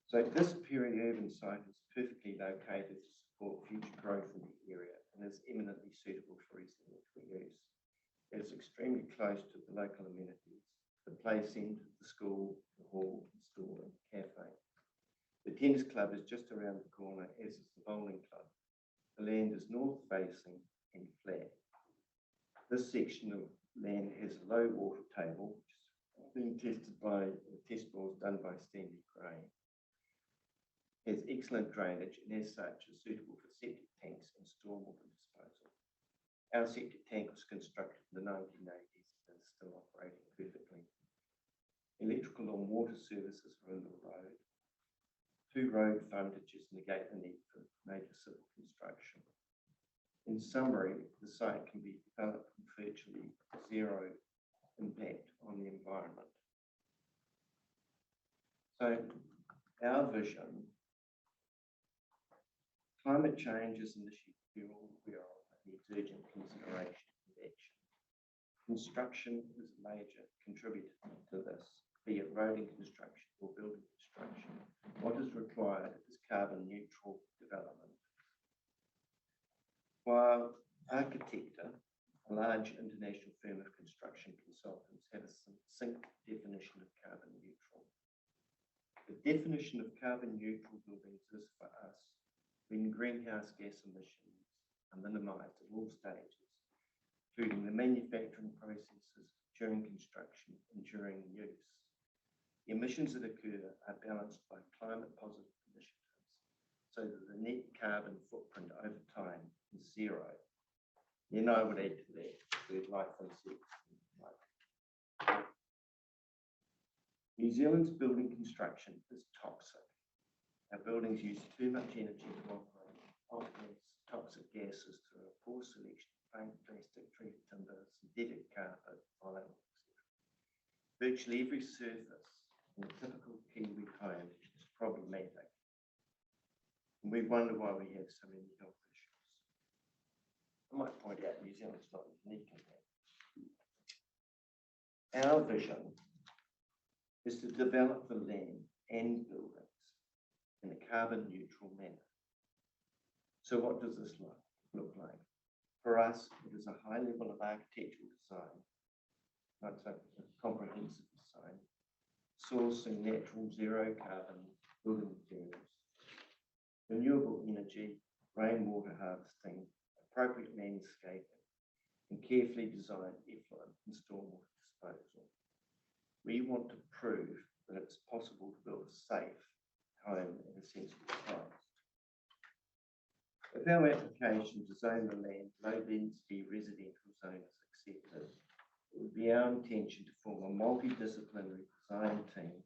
So this peri-urban site is perfectly located to support future growth in the area and is eminently suitable for residential use. It is extremely close to the local amenities, the play centre, the school, the hall, the store, and the cafe. The tennis club is just around the corner, as is the bowling club. The land is north facing and flat. This section of land has a low water table, which is being tested by test bores done by Stanley Gray. Has excellent drainage and as such is suitable for septic tanks and stormwater disposal. Our septic tank was constructed in the 1980s and is still operating perfectly. Electrical and water services are in the road. 2 road frontages negate the need for major civil construction. In summary, the site can be developed with virtually zero impact on the environment. So our vision, climate change is an issue we're all aware of and needs urgent consideration and action. Construction is a major contributor to this, be it roading construction or building construction. What is required is carbon neutral development. While Architecta, a large international firm of construction consultants, have a succinct definition of carbon neutral. The definition of carbon neutral buildings is for us when greenhouse gas emissions are minimised at all stages, including the manufacturing processes, during construction and during use. The emissions that occur are balanced by climate positive initiatives so that the net carbon footprint over time is zero. Then I would add to that, we'd like them to New Zealand's building construction is toxic. Our buildings use too much energy to operate, often toxic gases through a poor selection of paint, plastic, treated timber, synthetic carpet, vinyl, etc. Virtually every surface in a typical Kiwi home is problematic. And we wonder why we have so many health issues. I might point out New Zealand's not unique in that. Our vision is to develop the land and buildings in a carbon neutral manner. So what does this look like? For us, it is a high level of architectural design, not so comprehensive design, sourcing natural zero carbon building materials, renewable energy, rainwater harvesting, appropriate landscaping, and carefully designed effluent and stormwater disposal. We want to prove that it's possible to build a safe home at a sensible cost. If our application to zone the land low density residential zone is accepted, it would be our intention to form a multidisciplinary design team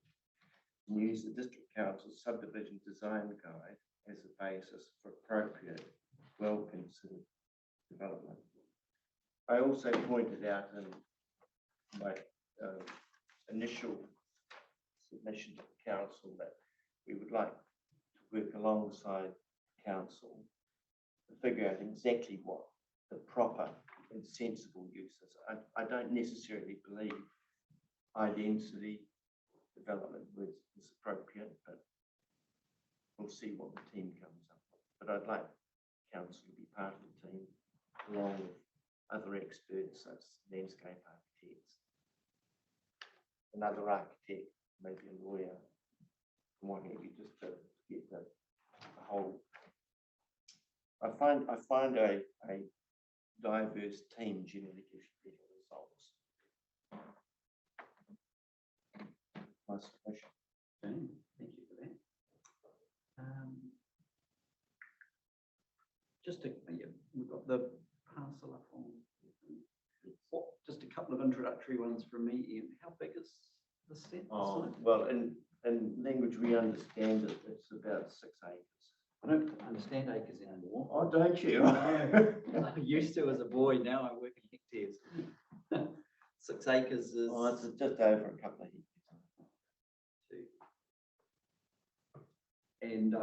and use the District Council's subdivision design guide as a basis for appropriate, well-considered development. I also pointed out in my initial submission to the council that we would like to work alongside council to figure out exactly what the proper and sensible use is. I don't necessarily believe high density development is appropriate, but we'll see what the team comes up with. But I'd like council to be part of the team along with other experts such as landscape architects, another architect, maybe a lawyer, and what have you, just to get the whole. I find a diverse team generally gives you better results. My submission. Okay, thank you for that. Just to, yeah, we've got the parcel up on. Just a couple of introductory ones from me, Ian. How big is the set? Well, in language we understand it, it's about 6 acres. I don't understand acres anymore. Oh, don't you? I used to as a boy, now I work in hectares. 6 acres is. Oh, it's just over a couple of hectares. And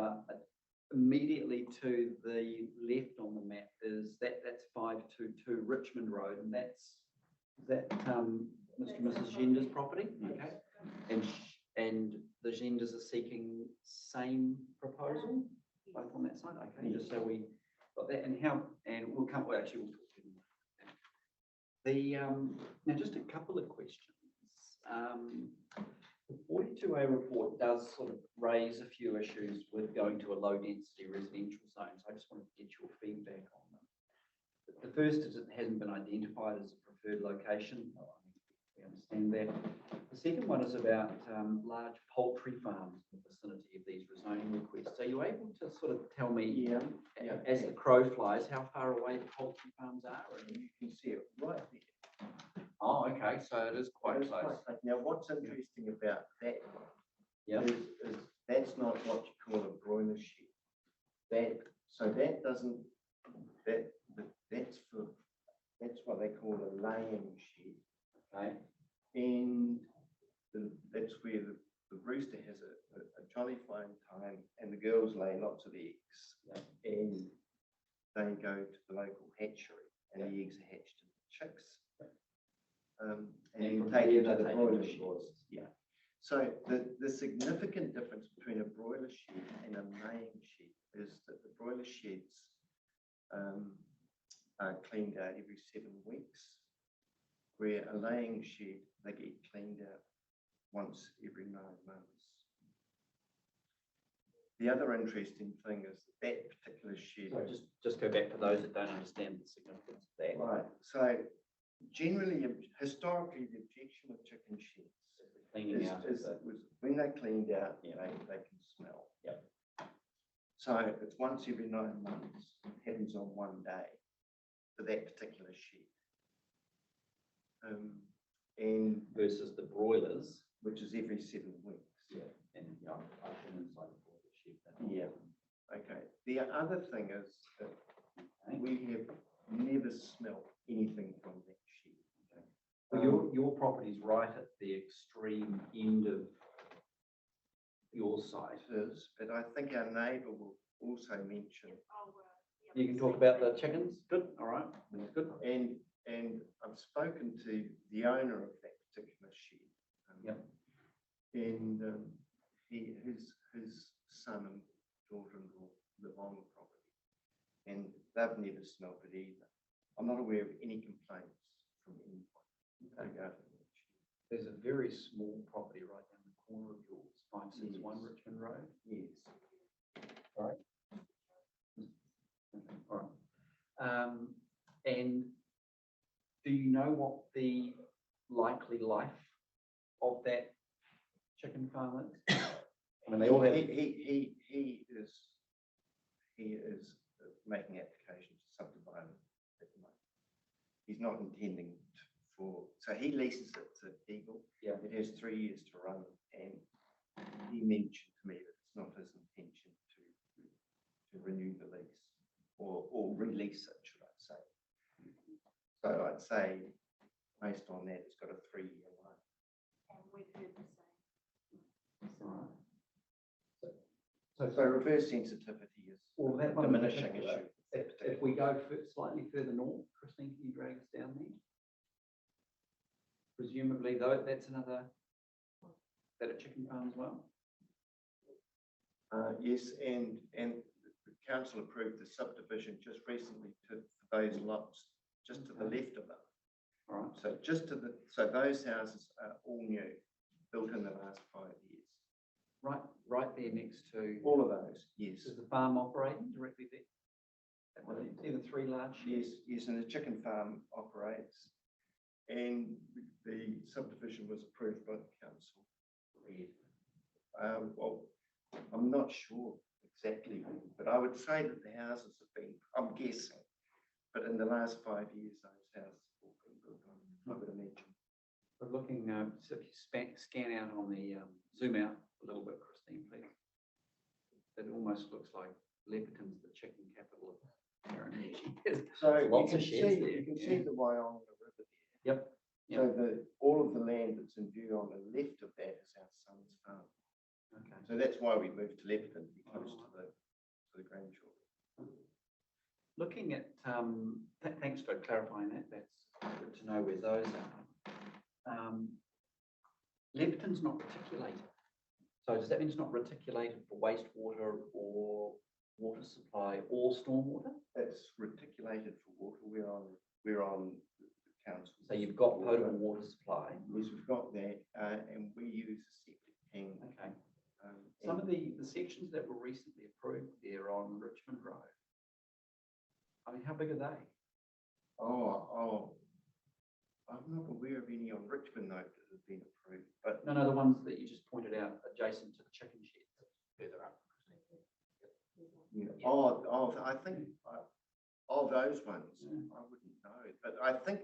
immediately to the left on the map is that's 522 Richmond Road, and that's Mr. and Mrs. Gender's property. Okay, and the Genders are seeking same proposal both on that side. Okay, just so we got that, and how, and we'll come. Well, actually, we'll talk to them. The now just a couple of questions. The 42A report does sort of raise a few issues with going to a low density residential zone. So I just wanted to get your feedback on them. The first is it hasn't been identified as a preferred location. We understand that. The second one is about large poultry farms in the vicinity of these rezoning requests. Are you able to sort of tell me, as the crow flies, how far away the poultry farms are? And You can see it right there. oh, okay, so it is quite It's close. quite close. Now, what's interesting about that one Yeah. is that's not what you call a broiler shed. That doesn't, that's what they call a laying shed. Okay. And that's where the rooster has a jolly fine time and the girls lay lots of eggs. Yeah. And they go to the local hatchery and the eggs are hatched into chicks. And from taken there to they the take broiler it to sheds. broilers. Yeah. So the significant difference between a broiler shed and a laying shed is that the broiler sheds are cleaned out every 7 weeks, where a laying shed, they get cleaned out once every 9 months. The other interesting thing is that particular shed. So just go back to those that don't understand the significance of that. Right. So generally, historically, the objection of chicken sheds Cleaning out. was when they're cleaned out, Yeah. they can smell. Yep. So it's once every 9 months, it happens on one day for that particular shed. And Versus the broilers. which is every 7 weeks. Yeah. And I've been inside the broiler shed. Yeah. Okay. The other thing is that Okay. we have never smelt anything from that shed. Well, your property's right at the extreme end of your site. It is, but I think our neighbour will also mention, You can talk about the chickens. Good. All right. That's good. and I've spoken to the owner of that particular shed. Yep. And his son and daughter-in-law live on the property, and they've never smelt it either. I'm not aware of any complaints from anyone regarding that shed. There's a very small property right down the corner of yours, 561 Yes. Richmond Road. Yes. All right. Okay, all right. And do you know what the likely life of that chicken farm is? I mean, they all have. He is making applications to subdivide it at the moment. He's not intending so he leases it to Eagle. Yeah. It has 3 years to run, and he mentioned to me that it's not his intention to renew the lease or release it, should I say. So I'd say, based on that, it's got a 3-year life. And we've heard the same. So reverse sensitivity is Well, a that one in diminishing particular, issue. If we go slightly further north, Christine, can you drag us down there? Presumably, though, that's another, that a chicken farm as well? Yes, and the council approved the subdivision just recently for those lots just to the left of them. All right. So so those houses are all new, built in the last 5 years. Right there next to, All of those, yes. is the farm operating directly there? That one, see the 3 large sheds? Yes, and the chicken farm operates. And the subdivision was approved by the council. Well, I'm not sure exactly, but I would say that the houses have been, I'm guessing, but in the last 5 years, those houses have all been built on, I would imagine. But looking, so if you scan out on the, zoom out a little bit, Christine, please. It almost looks like Leppington's the chicken capital of Karen. So Lots you of can sheds see, there, you can yeah. see the Wyonga River there. Yep. So all of the land that's in view on the left of that is our son's farm. Okay. So that's why we moved to Leppington, to be close to the grandchildren. Looking at, thanks for clarifying that. That's good to know where those are. Leppington's not reticulated. So does that mean it's not reticulated for wastewater or water supply or stormwater? It's reticulated for water. We're on the council. So you've got potable water supply. Yes, we've got that, and we use a septic tank. Okay. Some of the sections that were recently approved there on Richmond Road. I mean, how big are they? Oh, I'm not aware of any on Richmond note that have been approved, but No, the ones that you just pointed out adjacent to the chicken sheds further up. yeah. I think those ones, I wouldn't know, but I think,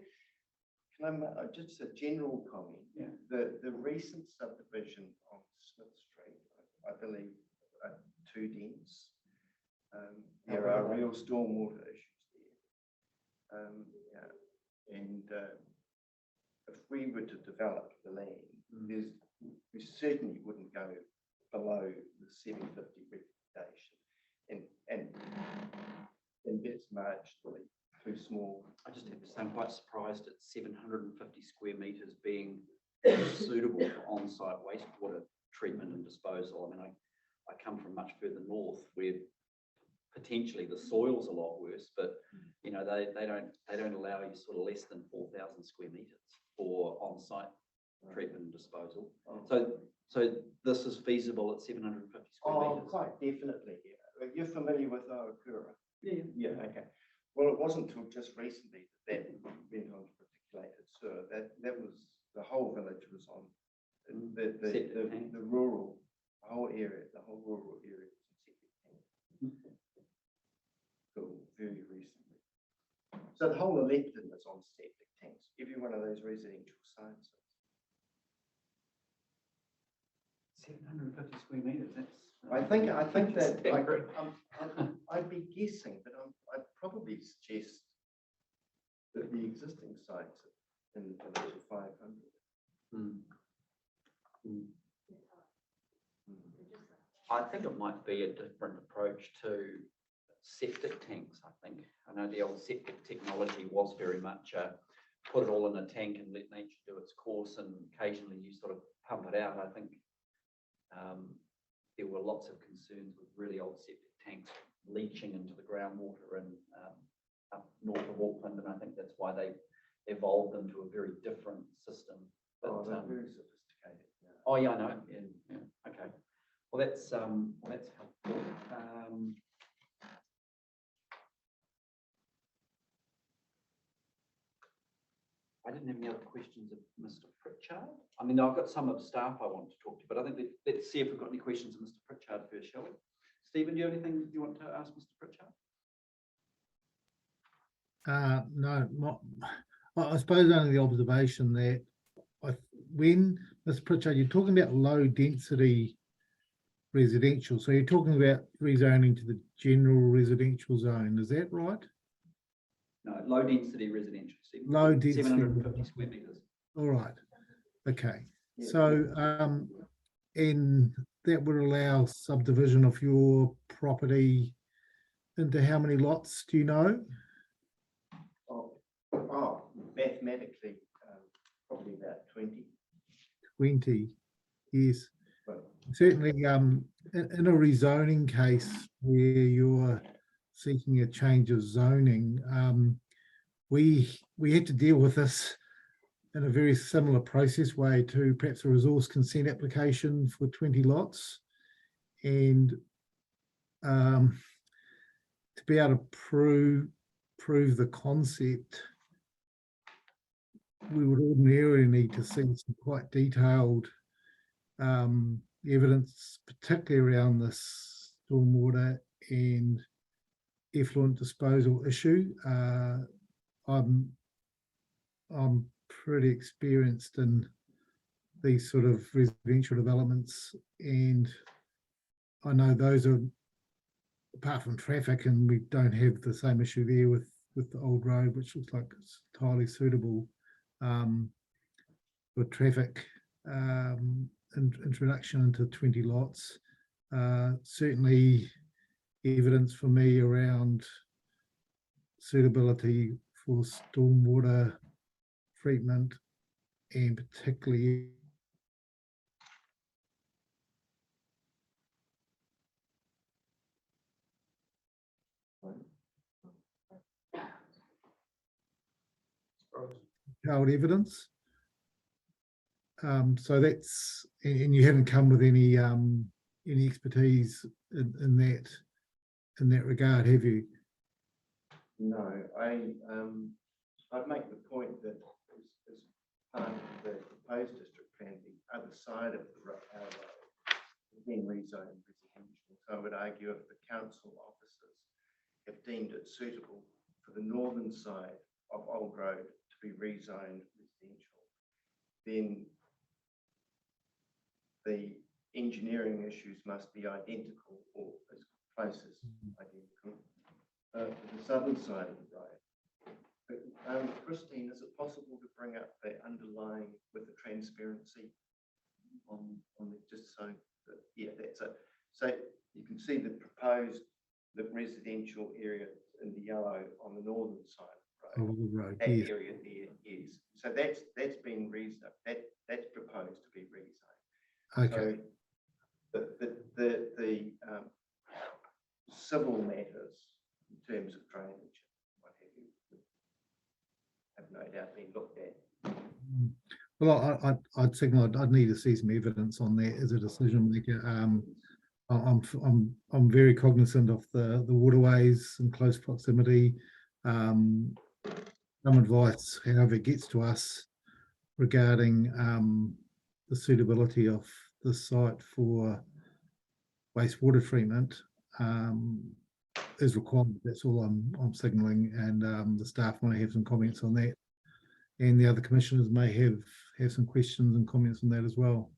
can I make just a general comment? Yeah. The recent subdivision on Smith Street, I believe, are too dense. There are real stormwater issues there. Yeah. And if we were to develop the land, we certainly wouldn't go below the 750 recommendation, and that's marginally too small. I just have to say, I'm quite surprised at 750 square metres being suitable for on-site wastewater treatment and disposal. I mean, I come from much further north where potentially the soil's a lot worse, but you know, they don't allow you sort of less than 4,000 square metres for on-site treatment and disposal. So this is feasible at 750 square metres? Quite definitely. Yeah. You're familiar with Okura? Yeah. Okay. Well, it wasn't until just recently that went on to reticulated sewer. That was, the whole village was on the rural, the whole rural area was in septic tank. Cool, very recently. So the whole of Leppington was on septic tanks. Every one of those residential sites. 750 square metres, that's... I think that staggering. I'd be guessing, but I'd probably suggest that the existing sites in the village are 500. I think it might be a different approach to septic tanks, I think. I know the old septic technology was very much put it all in a tank and let nature do its course, and occasionally you sort of pump it out. I think there were lots of concerns with really old septic tanks leaching into the groundwater and up north of Auckland, and I think that's why they evolved into a very different system. But, they're very sophisticated. Yeah. Oh yeah, I know. Yeah. Okay. Well, that's helpful. I didn't have any other questions of Mr. Pritchard. I mean, I've got some of the staff I want to talk to, but I think let's see if we've got any questions of Mr. Pritchard first, shall we? Stephen, do you have anything you want to ask Mr. Pritchard? No, I suppose only the observation that when, Mr. Pritchard, you're talking about low density residential, so you're talking about rezoning to the general residential zone, is that right? No, low density residential. Low density. 750 square meters. All right. Okay. Yeah. So, and that would allow subdivision of your property into how many lots, do you know? Mathematically, probably about 20. 20, yes. But Certainly, in a rezoning case where you're seeking a change of zoning, we had to deal with this in a very similar process way to perhaps a resource consent application for 20 lots. And to be able to prove the concept, we would ordinarily need to see some quite detailed evidence, particularly around this stormwater and effluent disposal issue. I'm pretty experienced in these sort of residential developments, and I know those are, apart from traffic, and we don't have the same issue there with the old road, which looks like it's entirely suitable for traffic introduction into 20 lots. Certainly evidence for me around suitability for stormwater treatment, and particularly detailed evidence. So that's, and you haven't come with any expertise in that regard, have you? no, I'd make the point that as part of the proposed district plan, the other side of the road has been rezoned residential. So I would argue if the council officers have deemed it suitable for the northern side of Old Road to be rezoned residential, then the engineering issues must be identical or as close as identical for the southern side of the road. But, Christine, is it possible to bring up the underlying with the transparency on the, just so that, yeah, that's it. So you can see the proposed, the residential area in the yellow on the northern side of the road. That Yes. area there is. So that's been rezoned. That's proposed to be rezoned. Okay. So the civil matters in terms of drainage, what have you, have no doubt been looked at. Well, I'd signal I'd need to see some evidence on that as a decision maker. I'm very cognizant of the waterways in close proximity. Some advice, however it gets to us, regarding the suitability of the site for wastewater treatment is required. That's all I'm signalling, and the staff want to have some comments on that, and the other commissioners may have some questions and comments on that as well.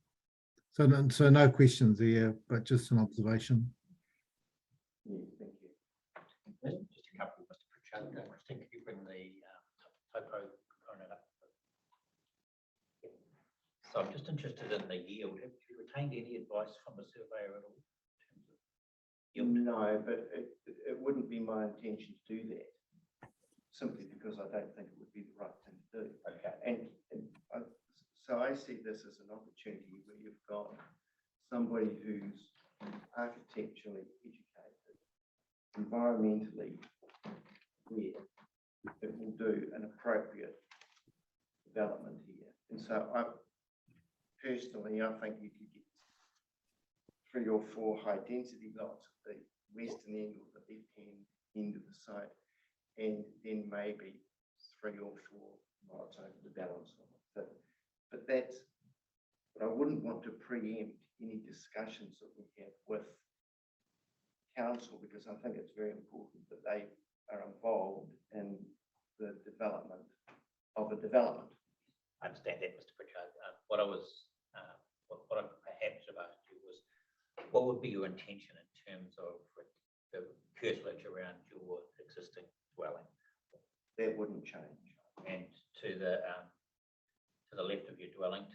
So no questions there, but just an observation. Yeah, thank you. Just a couple, Mr. Pritchard. Christine, could you bring the topo component up? So I'm just interested in the yield. Have you retained any advice from the surveyor at all? In terms of yield? No, but it wouldn't be my intention to do that, simply because I don't think it would be the right thing to do. Okay. So I see this as an opportunity where you've got somebody who's architecturally educated, environmentally aware, that will do an appropriate development here. And so I think you could get 3 or 4 high density lots at the western end or the left hand end of the site, and then maybe 3 or 4 lots over the balance of it. But I wouldn't want to preempt any discussions that we have with council, because I think it's very important that they are involved in the development of a development. I understand that, Mr. Pritchard. What I perhaps have asked you was, what would be your intention in terms of the curtilage around your existing dwelling? That wouldn't change. And to the left of your dwelling,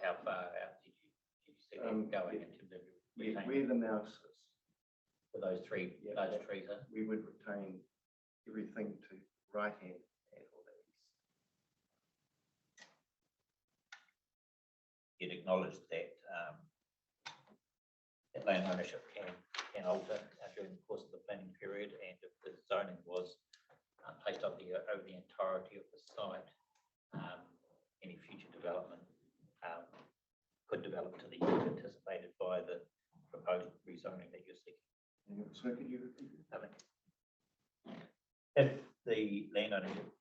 how far out did you see them going in terms of Yeah, retaining where the mouse is, for those three Yeah, large that- trees? we would retain everything to right hand and all that. You'd acknowledge that that land ownership can alter during the course of the planning period, and if the zoning was placed over the entirety of the site, any future development could develop to the use anticipated by the proposed rezoning that you're seeking. So could you repeat it? If the land ownership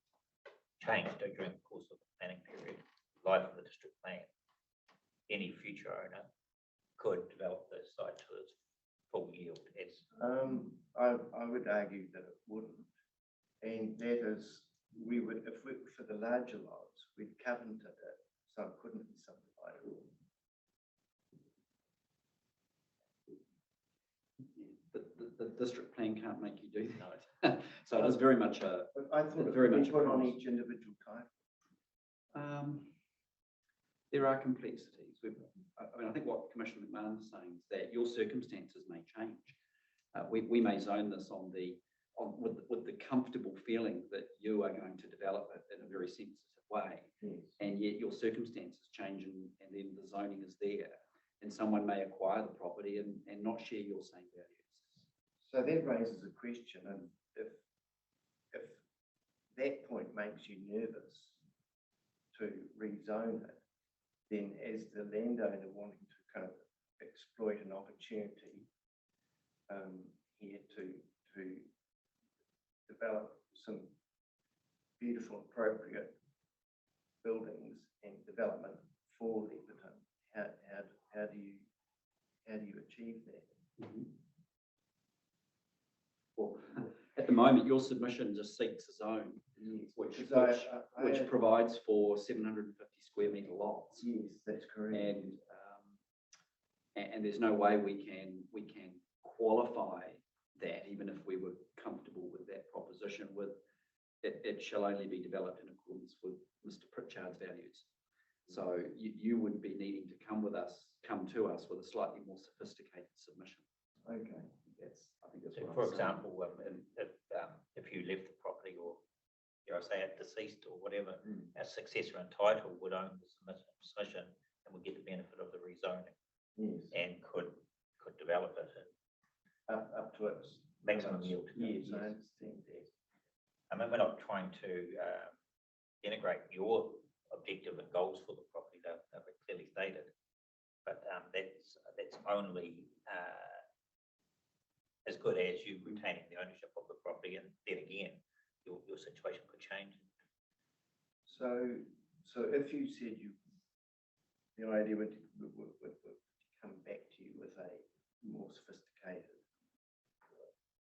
changed during the course of the planning period, life of the district plan, any future owner could develop the site to its full yield as. I would argue that it wouldn't. And that is, we would, for the larger lots, we'd covenanted it, so it couldn't be subdivided. The district plan can't make you do that. So it is very much a, But I thought it Very would much be a put on promise. each individual title. there are complexities. I mean, I think what Commissioner McMahon is saying is that your circumstances may change. We may zone this with the comfortable feeling that you are going to develop it in a very sensitive way. Yes. And yet your circumstances change and then the zoning is there. And someone may acquire the property and not share your same values. So that raises a question, and if that point makes you nervous to rezone it, then as the landowner wanting to kind of exploit an opportunity here to develop some beautiful, appropriate buildings and development for Leverton, how do you achieve that? Mhm. Well, at the moment, your submission just seeks a zone, which provides for 750 square metre lots. Yes, that's correct. And there's no way we can qualify that, even if we were comfortable with that proposition, with it shall only be developed in accordance with Mr. Pritchard's values. So you would be needing to come to us with a slightly more sophisticated submission. Okay. I think that's So what for I'm saying. example, if you left the property, or dare I say it, deceased or whatever, a successor in title would own the submission and would get the benefit of the rezoning Yes. and could develop it at Up to its maximum yield. Yes, I understand that. I mean, we're not trying to denigrate your objective and goals for the property, they're clearly stated. But that's only as good as you retaining the ownership of the property, and then again, your situation could change. So if you said the idea would come back to you with a more sophisticated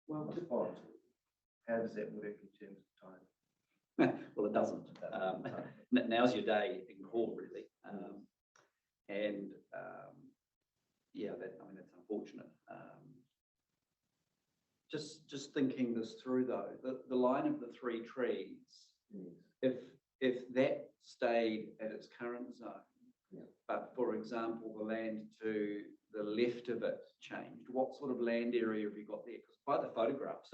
response, how does that work in terms of time? Well, it doesn't. Now's your day in court, really. Yeah, that's unfortunate. Just thinking this through though, the line of the three trees, if that stayed at its current zone, but for example, the land to the left of it changed, what sort of land area have you got there? Because by the photographs,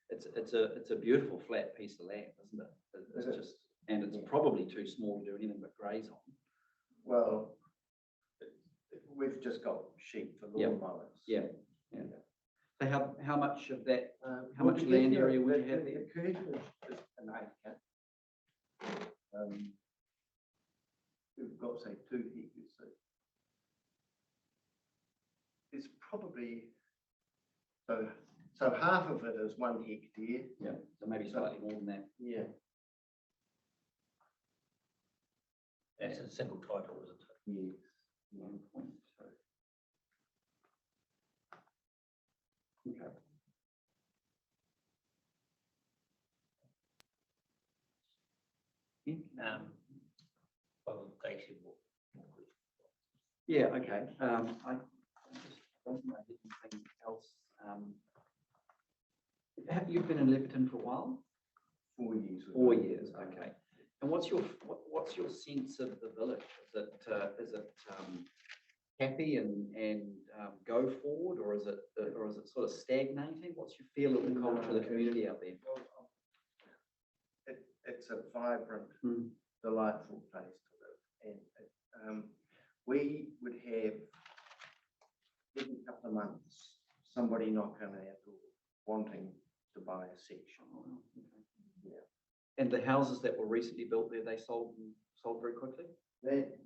it's a beautiful flat piece of land, isn't it? It's just, and it's probably too small to do anything but graze on. Well, we've just got sheep for lawn mowers. Yeah. So how much of that, how much land area would you have there? The curtain is an acre. We've got, say, 2 hectares. So it's probably, so half of it is 1 hectare. Yeah, so maybe slightly more than that. Yeah. That's a single title, isn't it? Yes. 1.2. Okay. Well, Casey, more questions. Yeah, okay. I just don't know anything else. Have you been in Leppington for a while? 4 years. 4 years, okay. And what's your sense of the village? Is it happy and go forward, or is it sort of stagnating? What's your feel of the culture of the community out there? It's a vibrant, delightful place to live, and we would have every couple of months somebody knocking on our door wanting to buy a section. Yeah. And the houses that were recently built there, they sold very quickly? That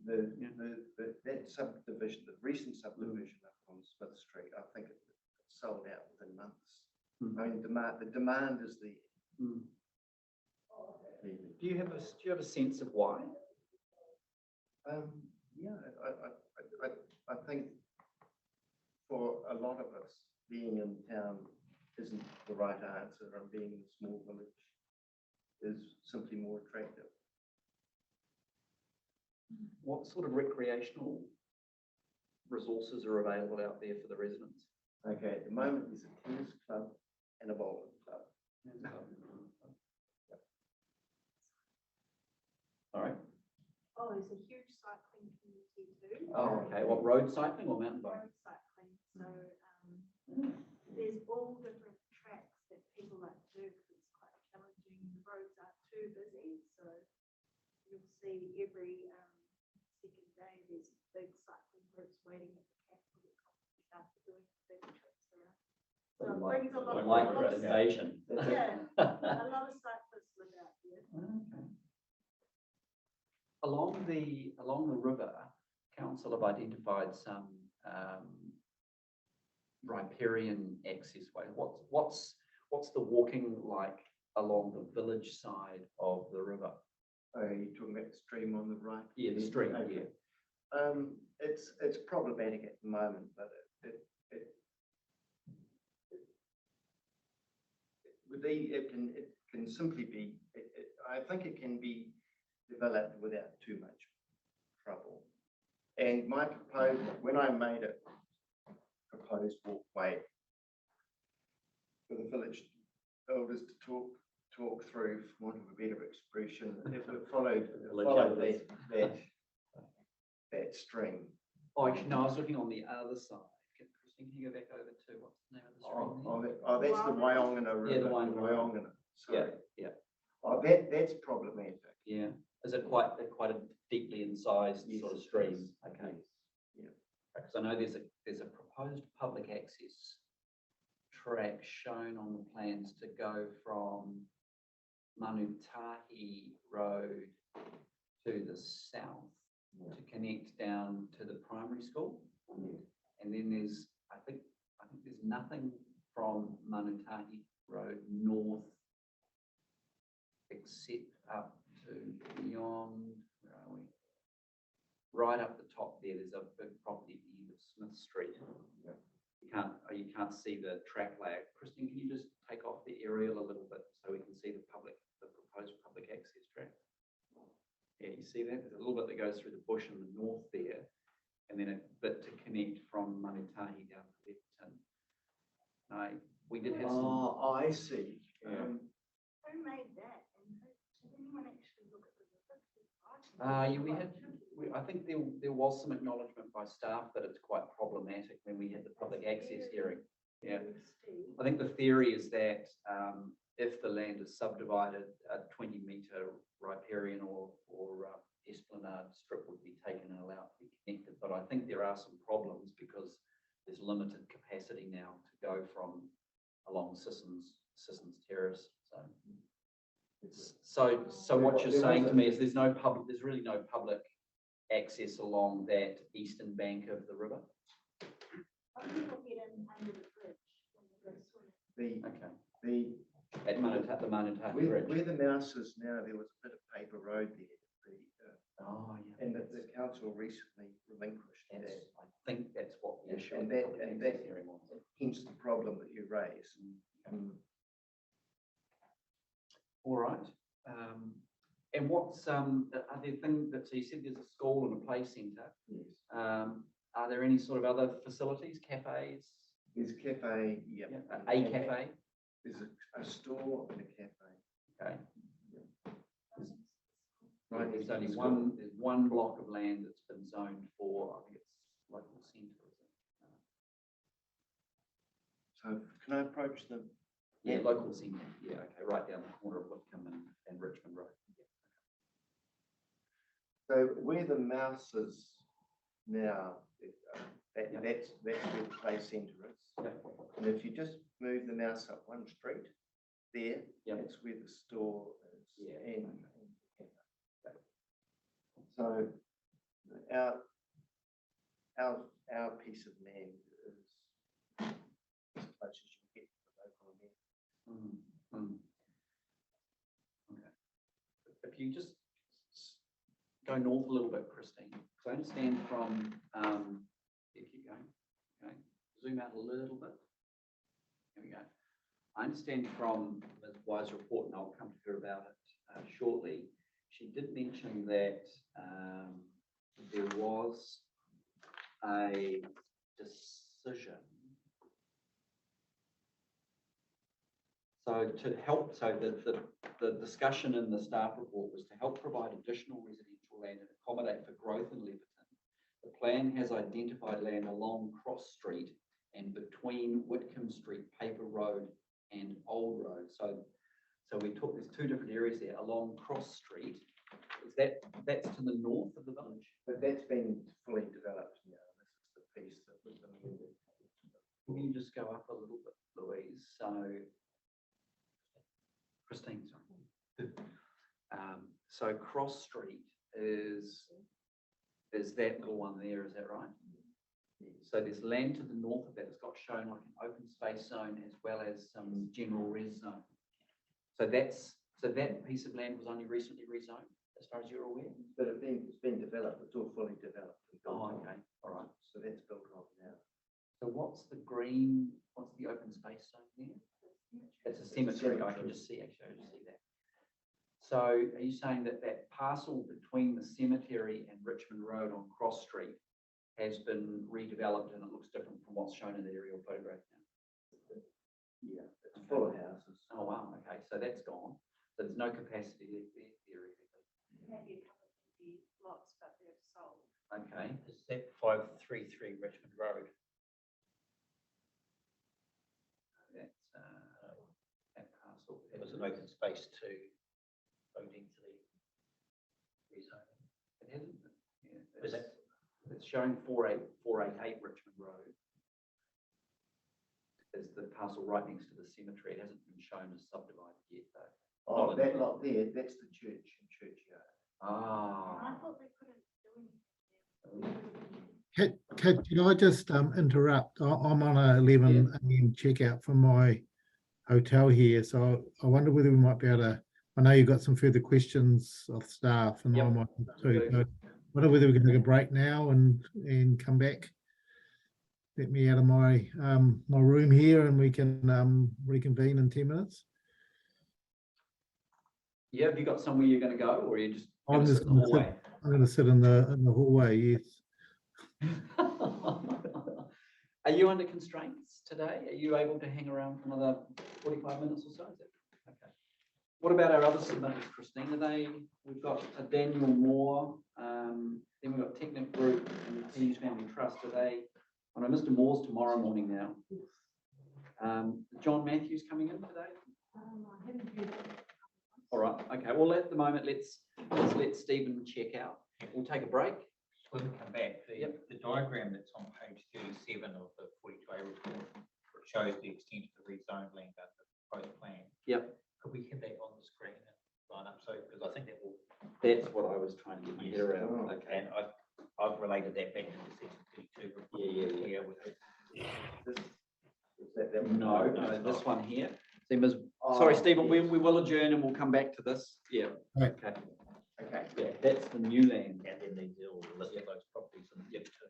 subdivision, the recent subdivision up on Smith Street, I think it sold out within months. I mean, the demand is there. Do you have a sense of why? Yeah, I think for a lot of us, being in town isn't the right answer, and being in a small village is simply more attractive. What sort of recreational resources are available out there for the residents? Okay, at the moment, there's a tennis club and a bowling club. All right. Oh, there's a huge cycling community too. Oh, okay. What, road cycling or mountain bike? Road cycling, so there's all different tracks that people like to do because it's quite challenging. The roads aren't too busy, so you'll see every second day there's big cycling groups waiting at the camp for the company after doing big trips around. So it brings a lot of invasion. yeah, a lot of cyclists live out here. Okay. Along the river, council have identified some riparian access way. What's the walking like along the village side of the river? Are you talking about the stream on the right? Yeah, the stream. Okay. Yeah. It's problematic at the moment, but it can simply be. I think it can be developed without too much trouble. And my proposal, when I made a proposed walkway for the village elders to talk through, for want of a better expression, it followed that stream. Oh, actually, no, I was looking on the other side. Christine, can you go back over to what's the name of the stream? That's the Wyongana River. Yeah, the Wyongana. Yeah, yeah. Oh, that's problematic. Yeah. Is it quite a deeply incised Yes, sort of it stream? is. Okay. Yeah. Because I know there's a proposed public access track shown on the plans to go from Manutahi Road to the south to connect down to the primary school. And then I think there's nothing from Manutahi Road north except up to beyond, where are we? Right up the top there, there's a big property at the end of Smith Street. You can't see the track layout. Christine, can you just take off the aerial a little bit so we can see the proposed public access track? Yeah, you see that? There's a little bit that goes through the bush in the north there, and then a bit to connect from Manutahi down to Leppington. We did have some. Oh, I see. Yeah. Who made that? And did anyone actually look at the I think there was some acknowledgement by staff that it's quite problematic when we had the public access hearing. Yeah, I think the theory is that if the land is subdivided, a 20-metre riparian or esplanade strip would be taken and allowed to be connected. But I think there are some problems because there's limited capacity now to go from along Sissons Terrace. So what you're saying to me is there's really no public access along that eastern bank of the river? People get in under the bridge when they go swimming. At the Manutahi Bridge. Where the mouse is now, there was a bit of paper road there. And the council recently relinquished that. I think that's what the issue And of that, the hearing was. hence the problem that you raise. All right. And what's are there things that, so you said there's a school and a play centre. Yes. Are there any sort of other facilities, cafes? There's cafe, yeah. A cafe? There's a store and a cafe. Okay. Right, There's only one block of land that's been zoned for, I think it's local centre, is it? So can I approach them? Yeah, local centre, yeah, okay, right down the corner of Whitcomb and Richmond Road. So where the mouse is now, that's where the play centre is. Yeah. And if you just move the mouse up one street, there, Yeah. that's where the store is. Yeah. And so our piece of land is as close as you can get to the local land. Okay. If you just go north a little bit, Christine, so I understand from, if you go, okay, zoom out a little bit. Here we go. I understand from Ms. Wise' report, and I'll come to her about it shortly. She did mention that there was a decision. So to help, so the discussion in the staff report was to help provide additional residential land and accommodate for growth in Leverton. The plan has identified land along Cross Street and between Whitcomb Street, Paper Road and Old Road. So we took, there's two different areas there along Cross Street. Is that's to the north of the village? But that's been fully developed now. This is the piece that was amended. Can you just go up a little bit, Louise? So, Christine, sorry. So Cross Street is that little one there, is that right? So there's land to the north of that. It's got shown like an open space zone as well as some general res zone. So that piece of land was only recently rezoned, as far as you're aware? But it's been developed, it's all fully developed. And built Oh, on. okay, all right. So that's built on now. So what's the open space zone there? It's a cemetery. I can just see, actually, I just see that. So are you saying that that parcel between the cemetery and Richmond Road on Cross Street has been redeveloped and it looks different from what's shown in the aerial photograph now? Yeah, it's full of houses. Oh, wow, okay, so that's gone. So there's no capacity there theoretically. Maybe a couple of empty lots, but they're sold. Okay, Is that 533 Richmond Road? that's that parcel. It was an open space to low density rezoning. It hasn't been, yeah. Is it? It's showing 488 Richmond Road. Is the parcel right next to the cemetery. It hasn't been shown as subdivided yet, though. Oh, that lot there, that's the church and churchyard. Ah. I thought they couldn't do anything. Kate, can I just interrupt? I'm on a 11 a.m. checkout from my hotel here, so I wonder whether we might be able to. I know you've got some further questions of staff, and I might too. But I wonder whether we can take a break now and come back. Let me out of my my room here, and we can reconvene in 10 minutes. Yeah, have you got somewhere you're going to go, or are you just I'm going to just sit in the going hallway? I'm going to sit in the hallway. Yes. Are you under constraints today? Are you able to hang around for another 45 minutes or so? Is that okay? What about our other submitters, Christine? We've got Daniel Moore, then we've got Technic Group and the Hughes Family Trust. I know Mr. Moore's tomorrow morning now. John Matthews coming in today? I haven't heard it. All right, okay. Well, at the moment, let's let Stephen check out. We'll take a break. When we come back, the diagram that's on page 37 of the 42A report shows the extent of the rezoned land under the proposed plan. Yep. Could we have that on the screen and line up? So, because I think that will. That's what I was trying to get my head around. Oh. Okay. And I've related that back to the section 32 report. Yeah. With it. That one? No, this one here. See, Ms. Sorry, Stephen, we will adjourn and we'll come back to this. Yeah. Right. Okay. Okay. Yeah, that's the new land. And then these are all the list of those properties in the tip too.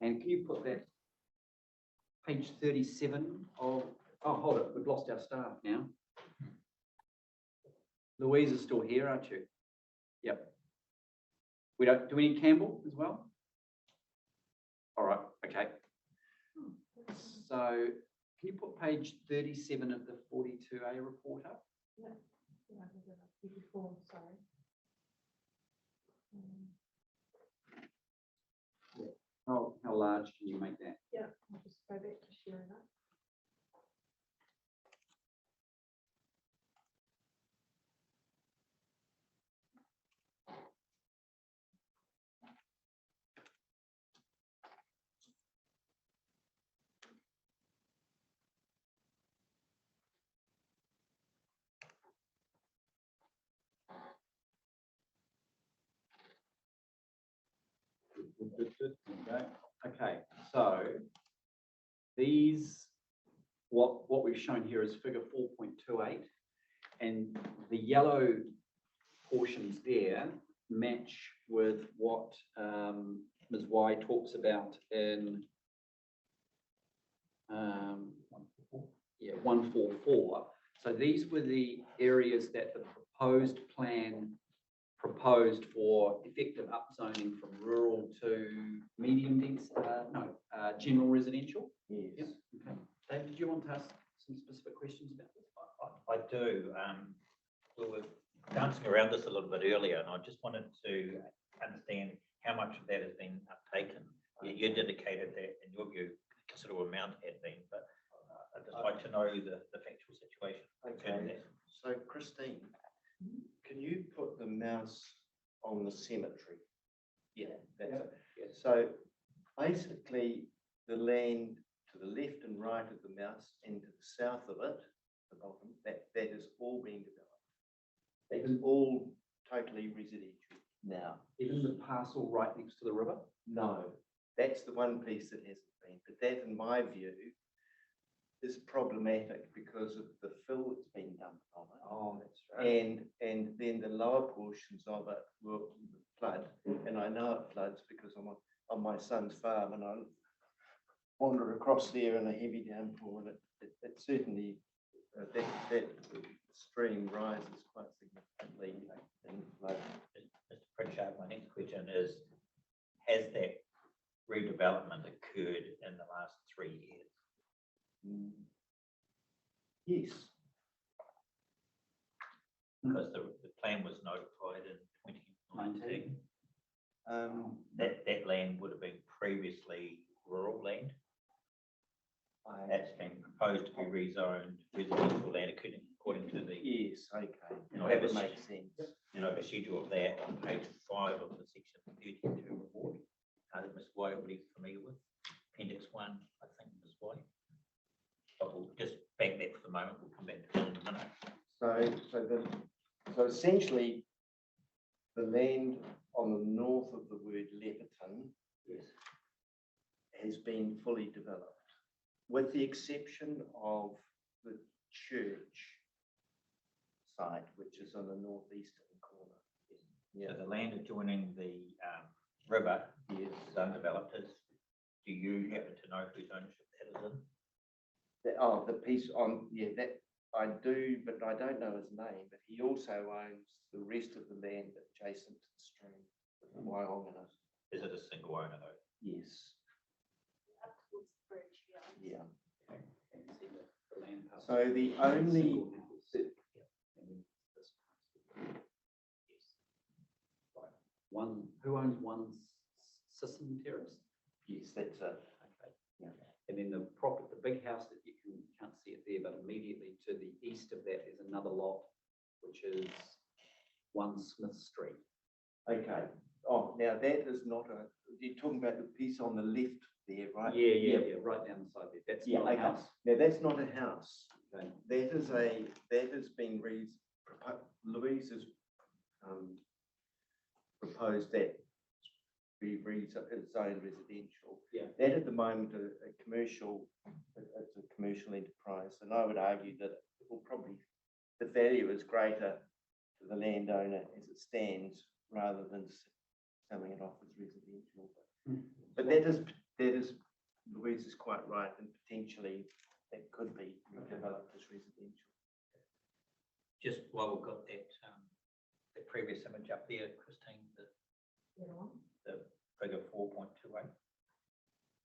And can you put that page 37 of, oh, hold it, we've lost our staff now. Louise is still here, aren't you? Yep. Do we need Campbell as well? All right, Okay. So can you put page 37 of the 42A report up? Yeah. Yeah, I think I've done it before, sorry. How large can you make that? Yeah, I'll just go back to sharing it. Good. There you go. Okay, so these, what we've shown here is figure 4.28, and the yellow portions there match with what Ms. Y talks about in 144. So these were the areas that the proposed plan proposed for effective upzoning from rural to medium dense, general residential. Yes. Yep. Okay. Dave, did you want to ask some specific questions about this? I do. We were dancing around this a little bit earlier, and I just wanted to understand how much of that has been uptaken. You indicated that in your view, a considerable amount had been, but I'd just like to know the factual situation. Okay, so Christine, can you put the mouse on the cemetery? Yeah, that's it. Yes. So basically, the land to the left and right of the mouse and to the south of it, the bottom, that has all been developed. That is all totally residential now. Even the parcel right next to the river? No, that's the one piece that hasn't been, but that, in my view, is problematic because of the fill that's been dumped on it. Oh, that's right. And then the lower portions of it will flood, and I know it floods because I'm on my son's farm, and I wander across there in a heavy downpour, and it certainly, that stream rises quite significantly in flood. Mr. Pritchard, my next question is, has that redevelopment occurred in the last 3 years? Yes. Because the plan was notified in 2019. That land would have been previously rural land. That's been proposed to be rezoned residential land according to the. Yes, okay. You know, That would make sense. You know, the schedule of that on page 5 of the section 32 report. That Ms. White will be familiar with. Appendix 1, I think, Ms. White. But we'll just bank that for the moment. We'll come back to it in a minute. So essentially, the land on the north of the word Leperton has been fully developed, with the exception of the church site, which is on the northeastern corner. So the land adjoining the river is undeveloped. Do you happen to know whose ownership that is in? The piece on, that I do, but I don't know his name, but he also owns the rest of the land adjacent to the stream with the Wyong in it. Is it a single owner though? Yes. Up towards the bridge, yeah. Yeah. Okay. And you see the land parcel. So the only, Right. Who owns one Sisson Terrace? yes, that's it. Okay. Yeah. And then the big house that can't see it there, but immediately to the east of that is another lot, which is 1 Smith Street. Okay. Oh, now that is not you're talking about the piece on the left there, right? Yeah, right down the side there. That's not a house. Now that's not a house. Okay. That has been Louise has proposed that be rezoned residential. Yeah. That at the moment it's a commercial enterprise, and I would argue that it will probably, the value is greater to the landowner as it stands rather than selling it off as residential. But that is Louise is quite right, and potentially that could be developed as residential. Just while we've got that previous image up there, Christine, the figure 4.28.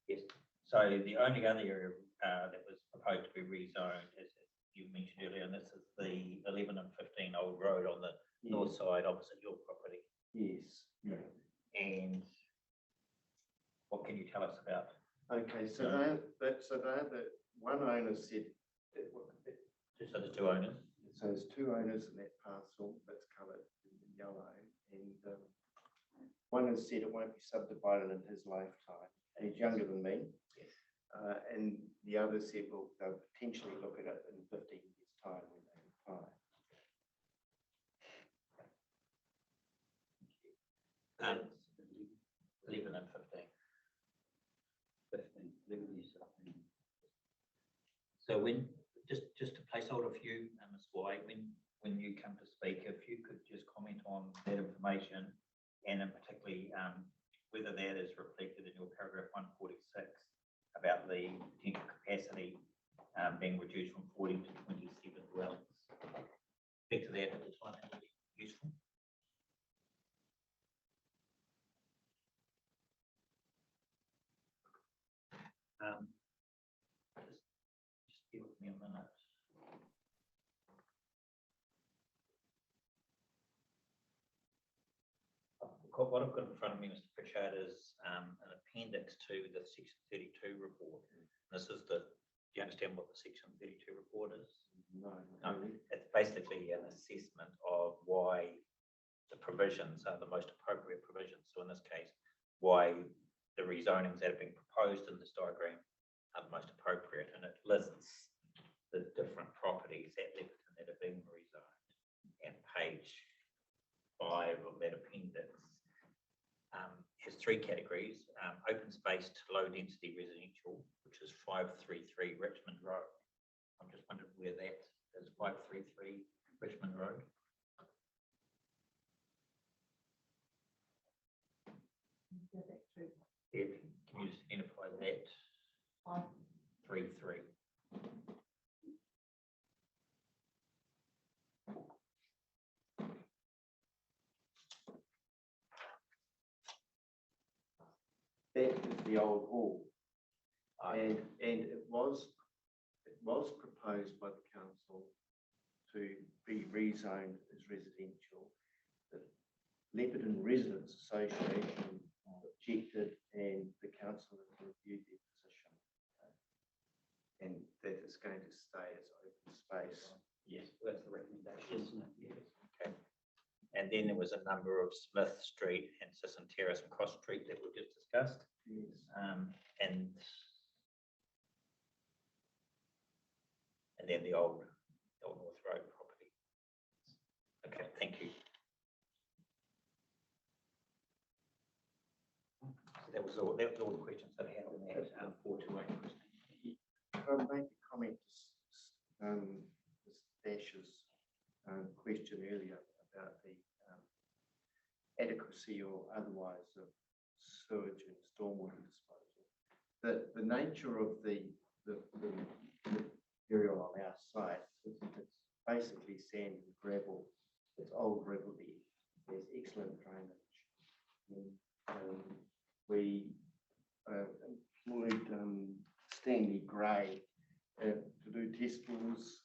Yes, so the only other area that was proposed to be rezoned, as you mentioned earlier, and this is the 11 and 15 Old Road on the north side opposite your property. Yes. Yeah. And what can you tell us about? Okay, so they're the one owner said, So there's two owners. so there's two owners in that parcel that's coloured in yellow, and one has said it won't be subdivided in his lifetime, and he's younger than me. Yes. And the other said, well, they'll potentially look at it in 15 years' time when they retire. 11 and 15. 11 years. So when, just to placeholder for you, Ms. White, when you come to speak, if you could just comment on that information, and in particularly whether that is reflected in your paragraph 146 about the potential capacity being reduced from 40 to 27 dwellings. Speak to that at the time, that would be useful. Just give me a minute. What I've got in front of me, Mr. Pritchard, is an appendix to the Section 32 report. This is do you understand what the Section 32 report is? No. It's basically an assessment of why the provisions are the most appropriate provisions. So in this case, why the rezonings that have been proposed in this diagram are the most appropriate, and it lists the different properties at Leppington that have been rezoned. And page 5 of that appendix has three categories: open space to low density residential, which is 533 Richmond Road. I'm just wondering where that is. 533 Richmond Road. Yeah, can you just identify that? 533. That is the old hall, and it was proposed by the council to be rezoned as residential. The Leppington Residents Association objected, and the council has reviewed their position, and that it's going to stay as open space. Yes, that's the recommendation, isn't it? Yes. Okay. And then there was a number of Smith Street and Sisson Terrace and Cross Street that we just discussed. Yes. And then the old North Road property. Okay, thank you. So that was all the questions that I had on that 428. I'll make a comment to Ms. Dash's question earlier about the adequacy or otherwise of sewage and stormwater disposal. The nature of the material on our site, it's basically sand and gravel. It's old gravel bed. There's excellent drainage. We employed Stanley Gray to do test bores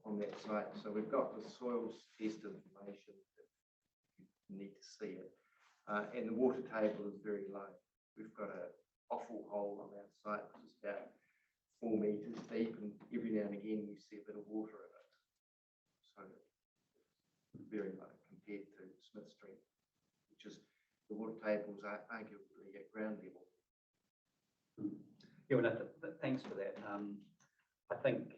on that site. So we've got the soils test information if you need to see it. And the water table is very low. We've got an offal hole on our site, which is about 4 meters deep, and every now and again you see a bit of water in it. So very low compared to Smith Street, which is the water tables are arguably at ground level. Yeah, well, no, thanks for that. I think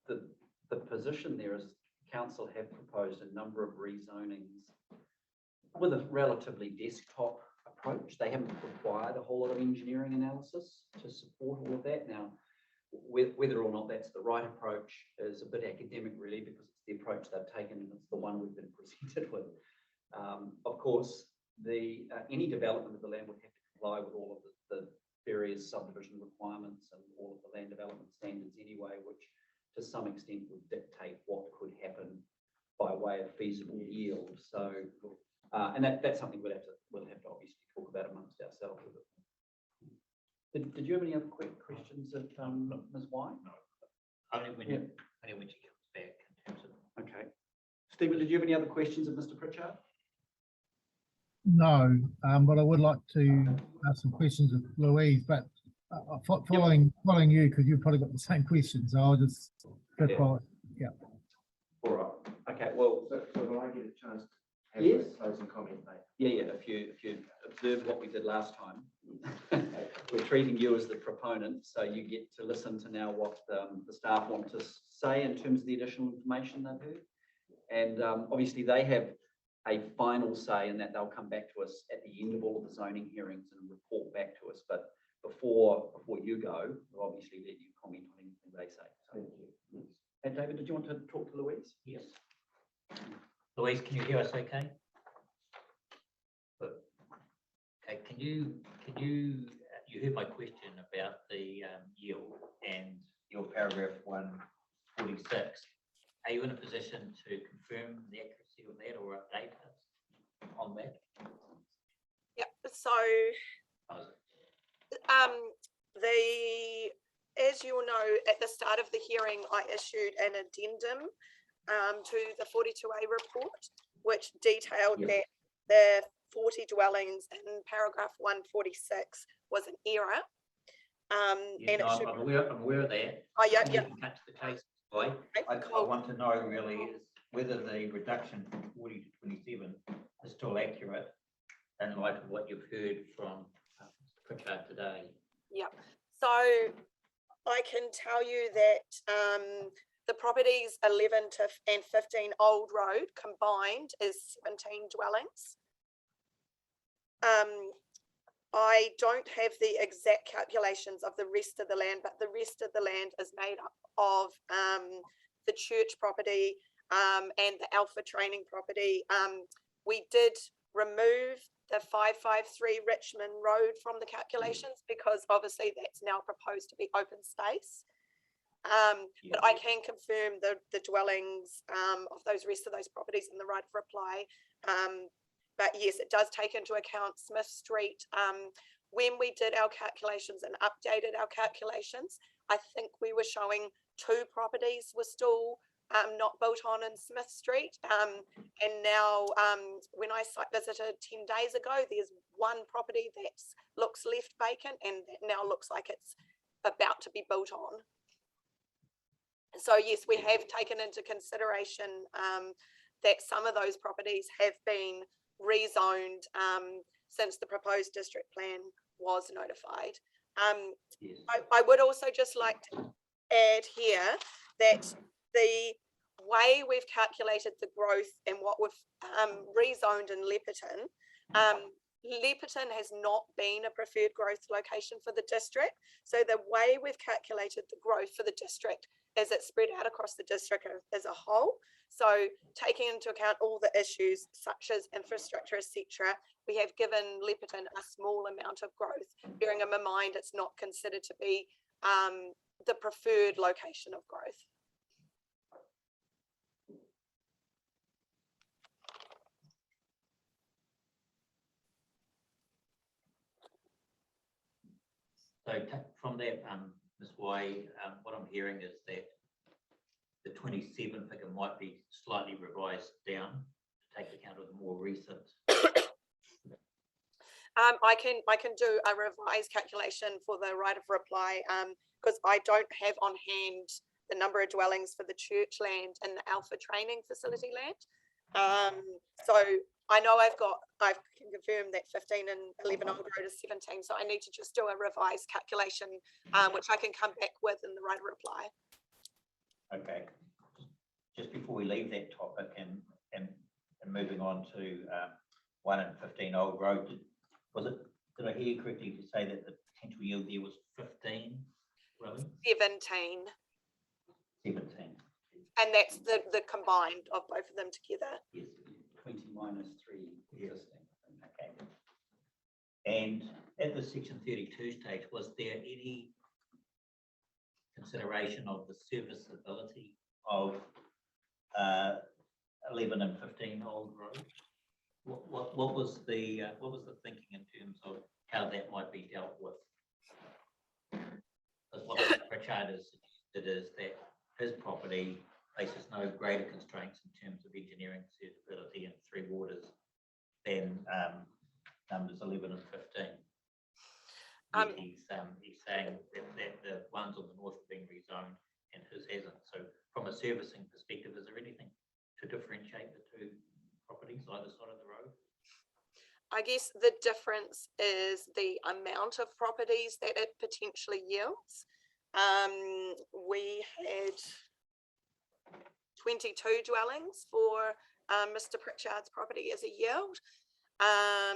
the position there is council have proposed a number of rezonings with a relatively desktop approach. They haven't required a whole lot of engineering analysis to support all of that. Now, whether or not that's the right approach is a bit academic, really, because it's the approach they've taken and it's the one we've been presented with. Of course, any development of the land would have to comply with all of the various subdivision requirements and all of the land development standards anyway, which to some extent would dictate what could happen by way of feasible yield. So, and that's something we'll have to obviously talk about amongst ourselves. Did you have any other quick questions of Ms. White? Only when, Yeah. only when she comes back in terms of. Okay. Stephen, did you have any other questions of Mr. Pritchard? No, but I would like to ask some questions of Louise, but following you, because you've probably got the same questions, so I'll just go Yeah. for it. All right. Okay. Well, So will I get a chance to have Yes. a closing comment, mate? yeah. If you observed what we did last time, we're treating you as the proponent, so you get to listen to now what the staff want to say in terms of the additional information they've heard. And obviously they have a final say in that they'll come back to us at the end of all of the zoning hearings and report back to us. But before you go, we'll obviously let you comment on anything they say. So, Thank you. and David, did you want to talk to Louise? Yes. Louise, can you hear us okay? Good. Okay, you heard my question about the yield and your paragraph 146. Are you in a position to confirm the accuracy of that or update us on that? Yep, so How's it? as you'll know, at the start of the hearing, I issued an addendum to the 42A report, which detailed that the 40 dwellings in paragraph 146 was an error. Yeah, and no, it should. I'm aware of that. Oh, yeah, We yeah. can cut to the chase, boy. I Cool. want to know really is whether the reduction from 40 to 27 is still accurate in light of what you've heard from Mr. Pritchard today. Yep. So I can tell you that the properties 11 and 15 Old Road combined is 17 dwellings. I don't have the exact calculations of the rest of the land, but the rest of the land is made up of the church property and the Alpha training property. We did remove the 553 Richmond Road from the calculations because obviously that's now proposed to be open space. But I can confirm the dwellings of those rest of those properties in the right of reply. But yes, it does take into account Smith Street. When we did our calculations and updated our calculations, I think we were showing 2 properties were still not built on in Smith Street. And now when I site visited 10 days ago, there's 1 property that looks left vacant and that now looks like it's about to be built on. So yes, we have taken into consideration that some of those properties have been rezoned since the proposed district plan was notified. I would also just like to add here that the way we've calculated the growth and what we've rezoned in Leperton, Leperton has not been a preferred growth location for the district. So the way we've calculated the growth for the district is it's spread out across the district as a whole. So taking into account all the issues such as infrastructure, etc., we have given Leperton a small amount of growth, bearing in mind it's not considered to be the preferred location of growth. So from that, Ms. Y, what I'm hearing is that the 27 figure might be slightly revised down to take account of the more recent. I can do a revised calculation for the right of reply because I don't have on hand the number of dwellings for the church land and the Alpha training facility land. So I know I can confirm that 15 and 11 Old Road is 17. So I need to just do a revised calculation, which I can come back with in the right of reply. Okay. Just before we leave that topic and moving on to 1 and 15 Old Road, did I hear you correctly to say that the potential yield there was 15 dwellings? 17. 17. And that's the combined of both of them together. Yes. 20 minus 3 existing. Okay. And at the section 32 stage, was there any consideration of the serviceability of 11 and 15 Old Road? What was the thinking in terms of how that might be dealt with? Because what Mr. Pritchard has suggested is that his property faces no greater constraints in terms of engineering suitability and three waters than numbers 11 and 15. Yet he's saying that the ones on the north are being rezoned and his hasn't. So from a servicing perspective, is there anything to differentiate the two properties either side of the road? I guess the difference is the amount of properties that it potentially yields. We had 22 dwellings for Mr. Pritchard's property as a yield. I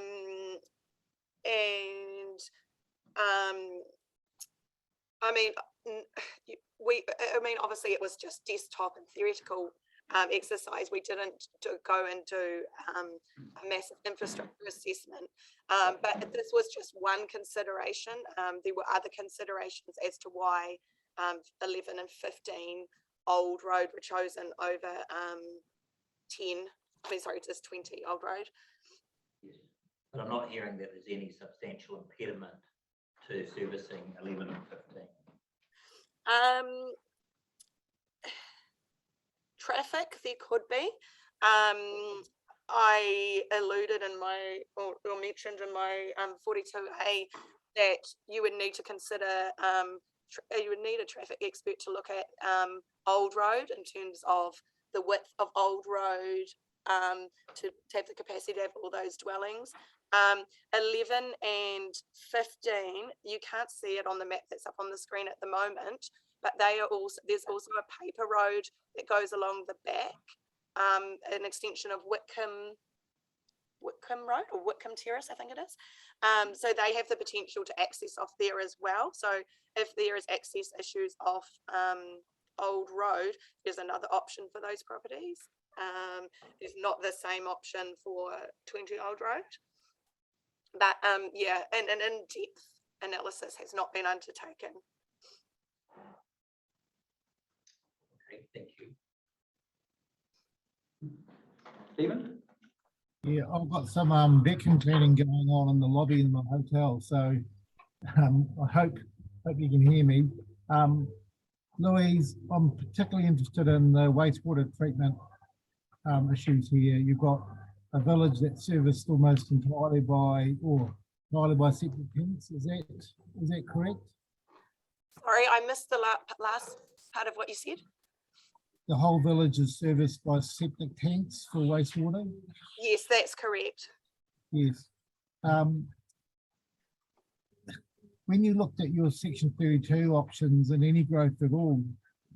mean, obviously it was just desktop and theoretical exercise. We didn't go and do a massive infrastructure assessment, but this was just one consideration. There were other considerations as to why 11 and 15 Old Road were chosen over 20 Old Road. Yes. But I'm not hearing that there's any substantial impediment to servicing 11 and 15. Traffic, there could be. I alluded in my, or mentioned in my 42A that you would need to consider, you would need a traffic expert to look at Old Road in terms of the width of Old Road to have the capacity to have all those dwellings. 11 and 15, you can't see it on the map that's up on the screen at the moment, but they are also, there's also a paper road that goes along the back, an extension of Whitcomb Road or Whitcomb Terrace, I think it is. So they have the potential to access off there as well. So if there is access issues off Old Road, there's another option for those properties. There's not the same option for 20 Old Road. But yeah, and an in-depth analysis has not been undertaken. Okay, thank you. Stephen? Yeah, I've got some vacuum cleaning going on in the lobby in my hotel, so I hope you can hear me. Louise, I'm particularly interested in the wastewater treatment issues here. You've got a village that's serviced almost entirely by septic tanks. Is that correct? Sorry, I missed the last part of what you said. The whole village is serviced by septic tanks for wastewater? Yes, that's correct. Yes. When you looked at your section 32 options and any growth at all,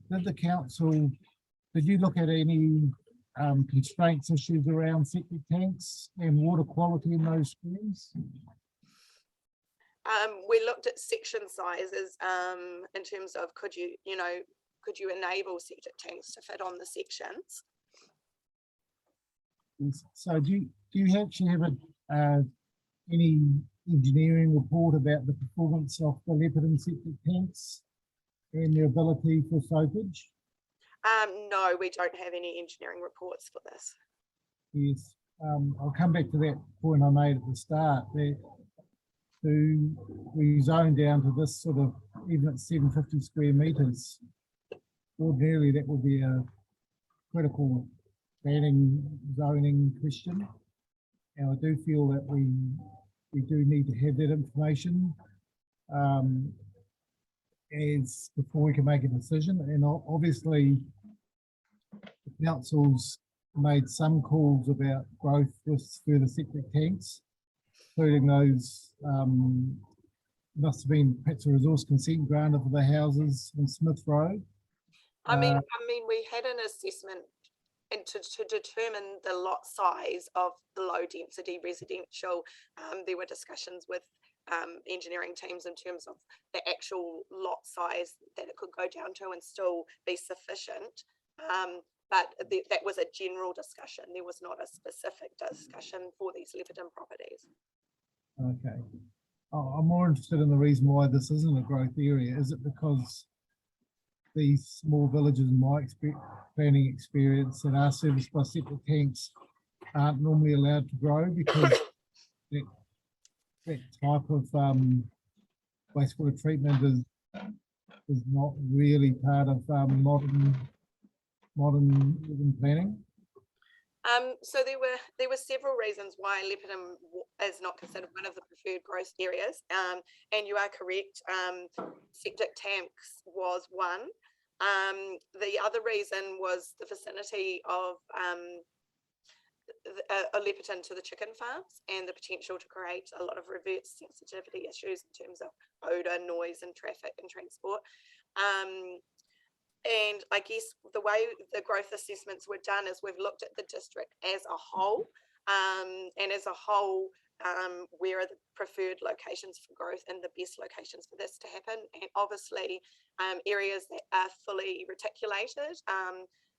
did you look at any constraints issues around septic tanks and water quality in those streams? We looked at section sizes in terms of could you enable septic tanks to fit on the sections? Yes. So do you actually have any engineering report about the performance of the Leopardon septic tanks and their ability for soakage? No, we don't have any engineering reports for this. Yes. I'll come back to that point I made at the start, that to rezone down to this sort of, even at 750 square metres, ordinarily that would be a critical planning zoning question. And I do feel that we do need to have that information as before we can make a decision. And obviously the council's made some calls about growth with further septic tanks, including those must have been perhaps a resource consent granted for the houses on Smith Road. I mean, we had an assessment and to determine the lot size of the low density residential. There were discussions with engineering teams in terms of the actual lot size that it could go down to and still be sufficient. But that was a general discussion. There was not a specific discussion for these Leopardon properties. Okay. I'm more interested in the reason why this isn't a growth area. Is it because these small villages, in my planning experience, that are serviced by septic tanks aren't normally allowed to grow because that type of wastewater treatment is is not really part of modern urban planning? So there were several reasons why Leopardon is not considered one of the preferred growth areas. And you are correct. Septic tanks was one. The other reason was the vicinity of Leopardon to the chicken farms and the potential to create a lot of reverse sensitivity issues in terms of odor, noise, and traffic and transport. And I guess the way the growth assessments were done is we've looked at the district as a whole, and as a whole, where are the preferred locations for growth and the best locations for this to happen. And obviously, areas that are fully reticulated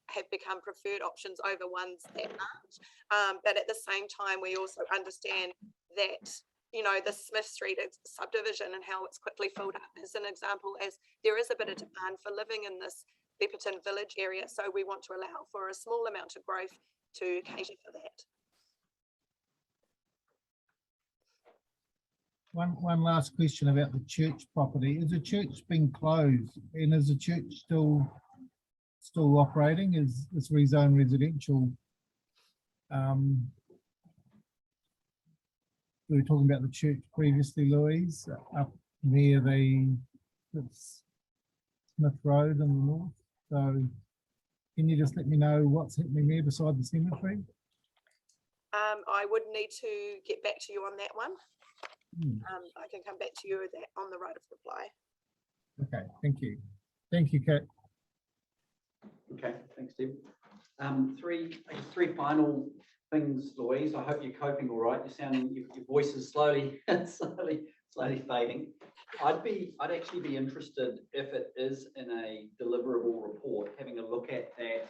have become preferred options over ones that aren't. But at the same time, we also understand that, you know, the Smith Street subdivision and how it's quickly filled up as an example, as there is a bit of demand for living in this Leopardon village area. So we want to allow for a small amount of growth to cater for that. One last question about the church property. Is the church being closed, and is the church still operating? Is this rezone residential? We were talking about the church previously, Louise, up near the Smith Road in the north. So can you just let me know what's happening there beside the cemetery? I would need to get back to you on that one. I can come back to you with that on the right of reply. Okay, thank you. Thank you, Kate. Okay, thanks, Steve. Three final things, Louise. I hope you're coping all right. You're sounding, your voice is slowly fading. I'd actually be interested, if it is in a deliverable report, having a look at that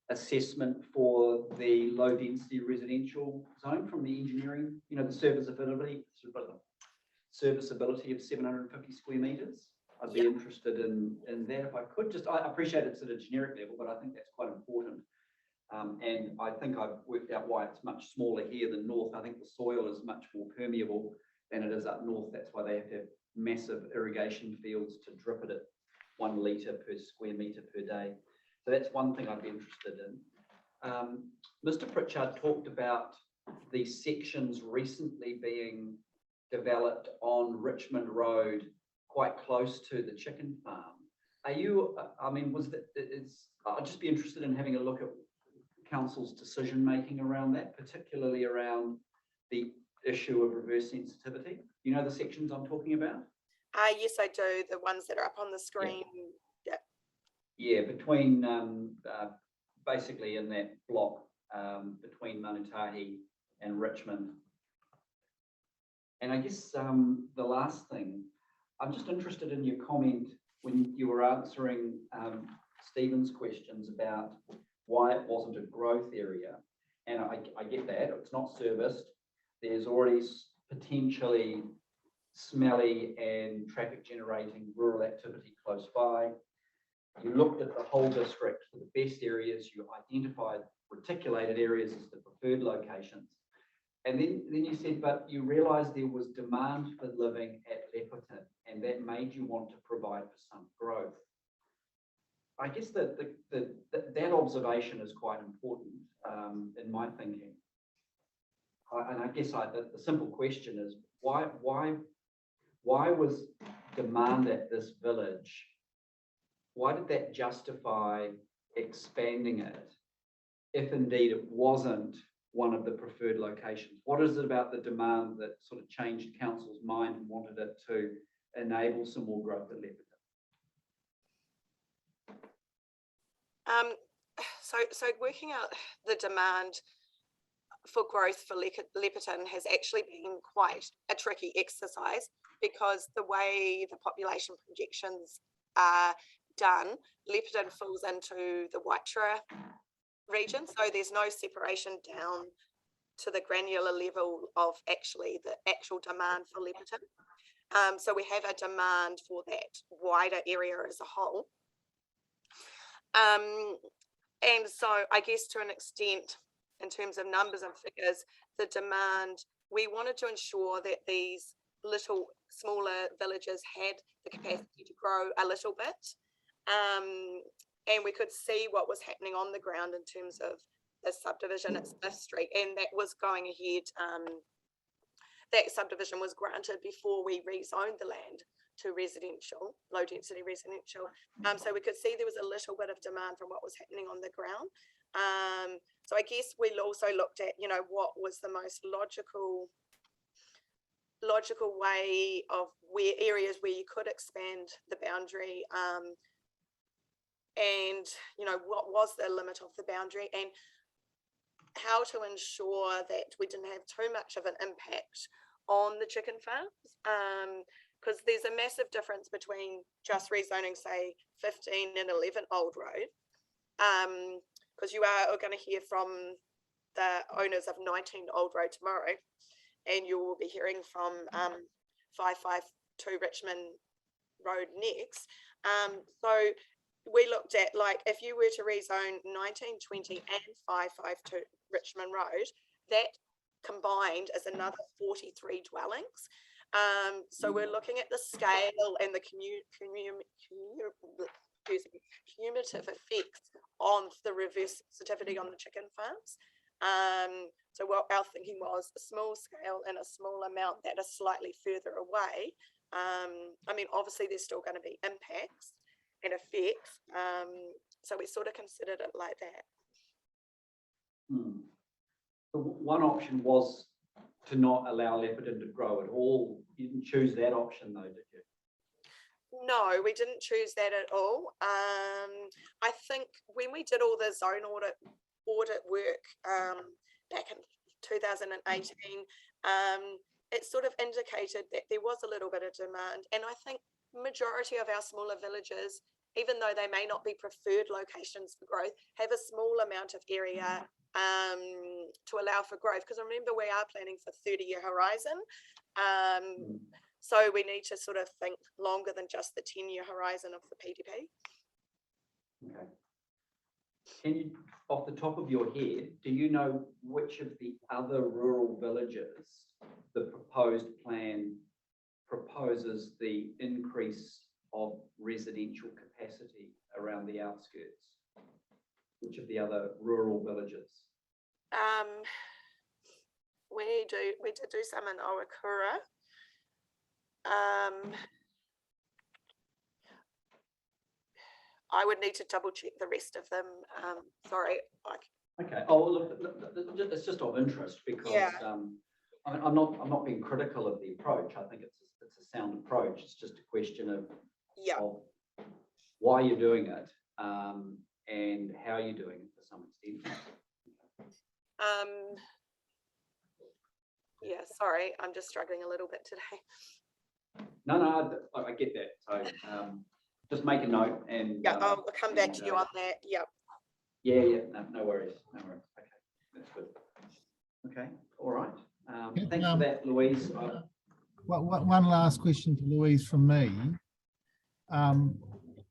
assessment for the low density residential zone from the engineering, you know, the serviceability of 750 square meters. I'd be interested in that if I could. I appreciate it's at a generic level, but I think that's quite important. And I think I've worked out why it's much smaller here than north. I think the soil is much more permeable than it is up north. That's why they have to have massive irrigation fields to drip it at 1 litre per square metre per day. So that's one thing I'd be interested in. Mr. Pritchard talked about the sections recently being developed on Richmond Road, quite close to the chicken farm. Are you, I mean, I'd just be interested in having a look at council's decision making around that, particularly around the issue of reverse sensitivity. You know the sections I'm talking about? Yes, I do. The ones that are up on the screen. Yeah, between basically in that block between Manutahi and Richmond. And I guess the last thing, I'm just interested in your comment when you were answering Stephen's questions about why it wasn't a growth area. And I get that, it's not serviced. There's already potentially smelly and traffic generating rural activity close by. You looked at the whole district for the best areas, you identified reticulated areas as the preferred locations. And then you said, but you realized there was demand for living at Leopardon, and that made you want to provide for some growth. I guess that observation is quite important in my thinking. And I guess the simple question is, why was demand at this village? Why did that justify expanding it, if indeed it wasn't one of the preferred locations? What is it about the demand that sort of changed council's mind and wanted it to enable some more growth at Leopardon? So working out the demand for growth for Leopardon has actually been quite a tricky exercise, because the way the population projections are done, Leopardon falls into the Waitara region, so there's no separation down to the granular level of actually the actual demand for Leopardon. So we have a demand for that wider area as a whole. And so I guess to an extent, in terms of numbers and figures, the demand, we wanted to ensure that these smaller villages had the capacity to grow a little bit. And we could see what was happening on the ground in terms of the subdivision at Smith Street, and that was going ahead. That subdivision was granted before we rezoned the land to residential, low density residential. So we could see there was a little bit of demand from what was happening on the ground. So I guess we also looked at, you know, what was the most logical way of where areas where you could expand the boundary, and, you know, what was the limit of the boundary, and how to ensure that we didn't have too much of an impact on the chicken farms. Because there's a massive difference between just rezoning, say, 15 and 11 Old Road. Because you are going to hear from the owners of 19 Old Road tomorrow, and you will be hearing from 552 Richmond Road next. So we looked at, like, if you were to rezone 19, 20 and 552 Richmond Road, that combined is another 43 dwellings. So we're looking at the scale and the cumulative effects on the reverse sensitivity on the chicken farms. So what our thinking was, a small scale and a small amount that are slightly further away. I mean, obviously there's still going to be impacts and effects. So we sort of considered it like that. So one option was to not allow Leopardon to grow at all. You didn't choose that option though, did you? No, we didn't choose that at all. I think when we did all the zone audit work back in 2018, it sort of indicated that there was a little bit of demand, and I think majority of our smaller villages, even though they may not be preferred locations for growth, have a small amount of area to allow for growth, because remember we are planning for 30-year horizon. So we need to sort of think longer than just the 10-year horizon of the PDP. Okay. Can you, off the top of your head, do you know which of the other rural villages the proposed plan proposes the increase of residential capacity around the outskirts? Which of the other rural villages? We did do some in Owakura. I would need to double check the rest of them. Sorry. Okay. Oh, look, it's just of interest because Yeah. I'm not being critical of the approach. I think it's a sound approach. It's just a question of, yeah, of why you're doing it and how you're doing it to some extent. Yeah, sorry, I'm just struggling a little bit today. No, I get that. So just make a note and yeah, I'll come back to you on that. Yeah. Yeah. No worries. Okay, that's good. Okay, all right. Thanks for that, Louise. One last question to Louise from me.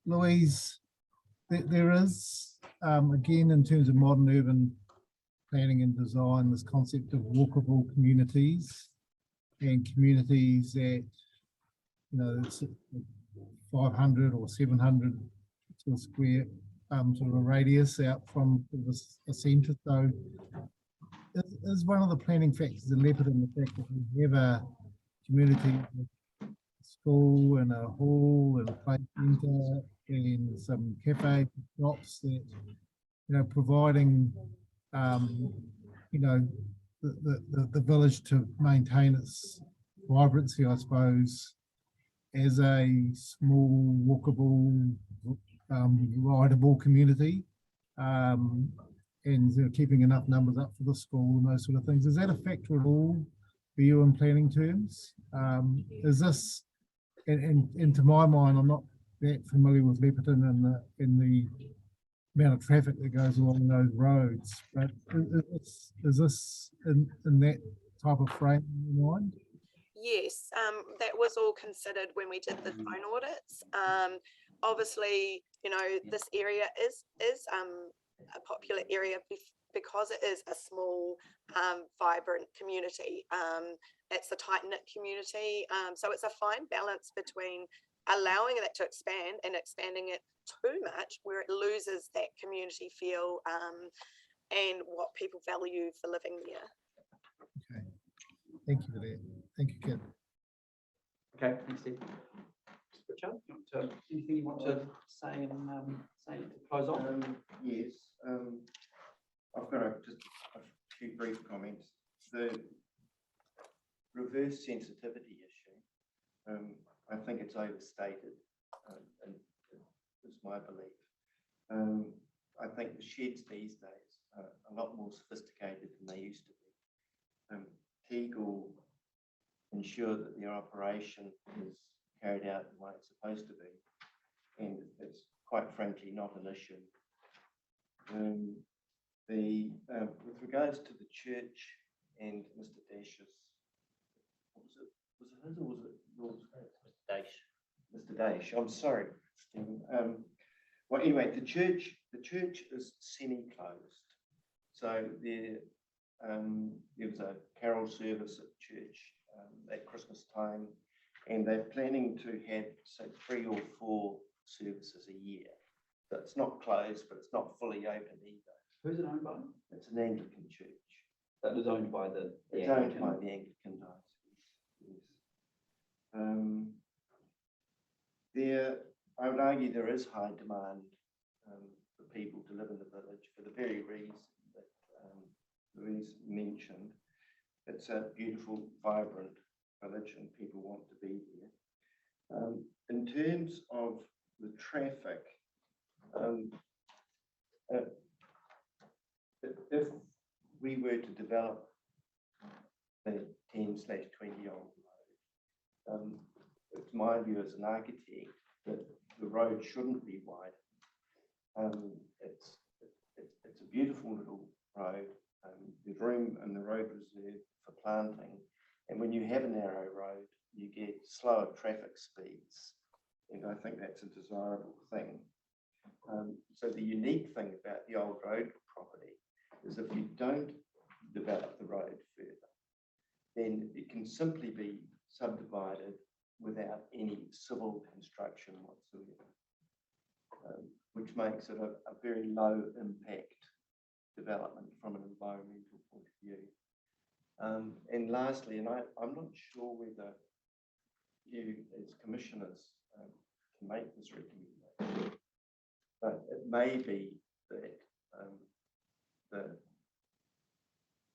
Louise, there is, again, in terms of modern urban planning and design, this concept of walkable communities and communities that, you know, it's 500 or 700 to a square sort of a radius out from a centre. So is one of the planning factors in Leopardon the fact that we have a community with a school and a hall and a play centre and some cafe shops that, you know, providing you know, the village to maintain its vibrancy, I suppose, as a small, walkable, rideable community, and you know, keeping enough numbers up for the school and those sort of things. Is that a factor at all for you in planning terms? Is this, and to my mind, I'm not that familiar with Leopardon and the amount of traffic that goes along those roads, but is this in that type of frame in mind? Yes, that was all considered when we did the zone audits. Obviously, you know, this area is a popular area because it is a small, vibrant community. It's a tight-knit community. So it's a fine balance between allowing that to expand and expanding it too much where it loses that community feel and what people value for living there. Okay. Thank you for that. Thank you, Kit. Okay, thanks, Steve. Richard, anything you want to say and say to close off? Yes, I've got just a few brief comments. The reverse sensitivity issue, I think it's overstated, and it's my belief. I think the sheds these days are a lot more sophisticated than they used to be. Tegel ensure that their operation is carried out the way it's supposed to be, and it's quite frankly not an issue. With regards to the church and Mr. Dash's, was it his or was it yours? Mr. Dash. Mr. Dash, I'm sorry, Stephen. Well, anyway, the church is semi-closed, so there was a carol service at church at Christmas time, and they're planning to have, say, 3 or 4 services a year. So it's not closed, but it's not fully open either. Who's it owned by? It's an Anglican church. That is owned by the It's owned by the Anglican diocese. Yes. I would argue there is high demand for people to live in the village for the very reason that Louise mentioned. It's a beautiful, vibrant village, and people want to be there. In terms of the traffic, if we were to develop the 10/20 old road, it's my view as an architect that the road shouldn't be wide. It's a beautiful little road. There's room in the road reserve for planting, and when you have a narrow road, you get slower traffic speeds, and I think that's a desirable thing. So the unique thing about the old road property is if you don't develop the road further, then it can simply be subdivided without any civil construction whatsoever, which makes it a very low impact development from an environmental point of view. And lastly, and I'm not sure whether you as commissioners can make this recommendation, but it may be that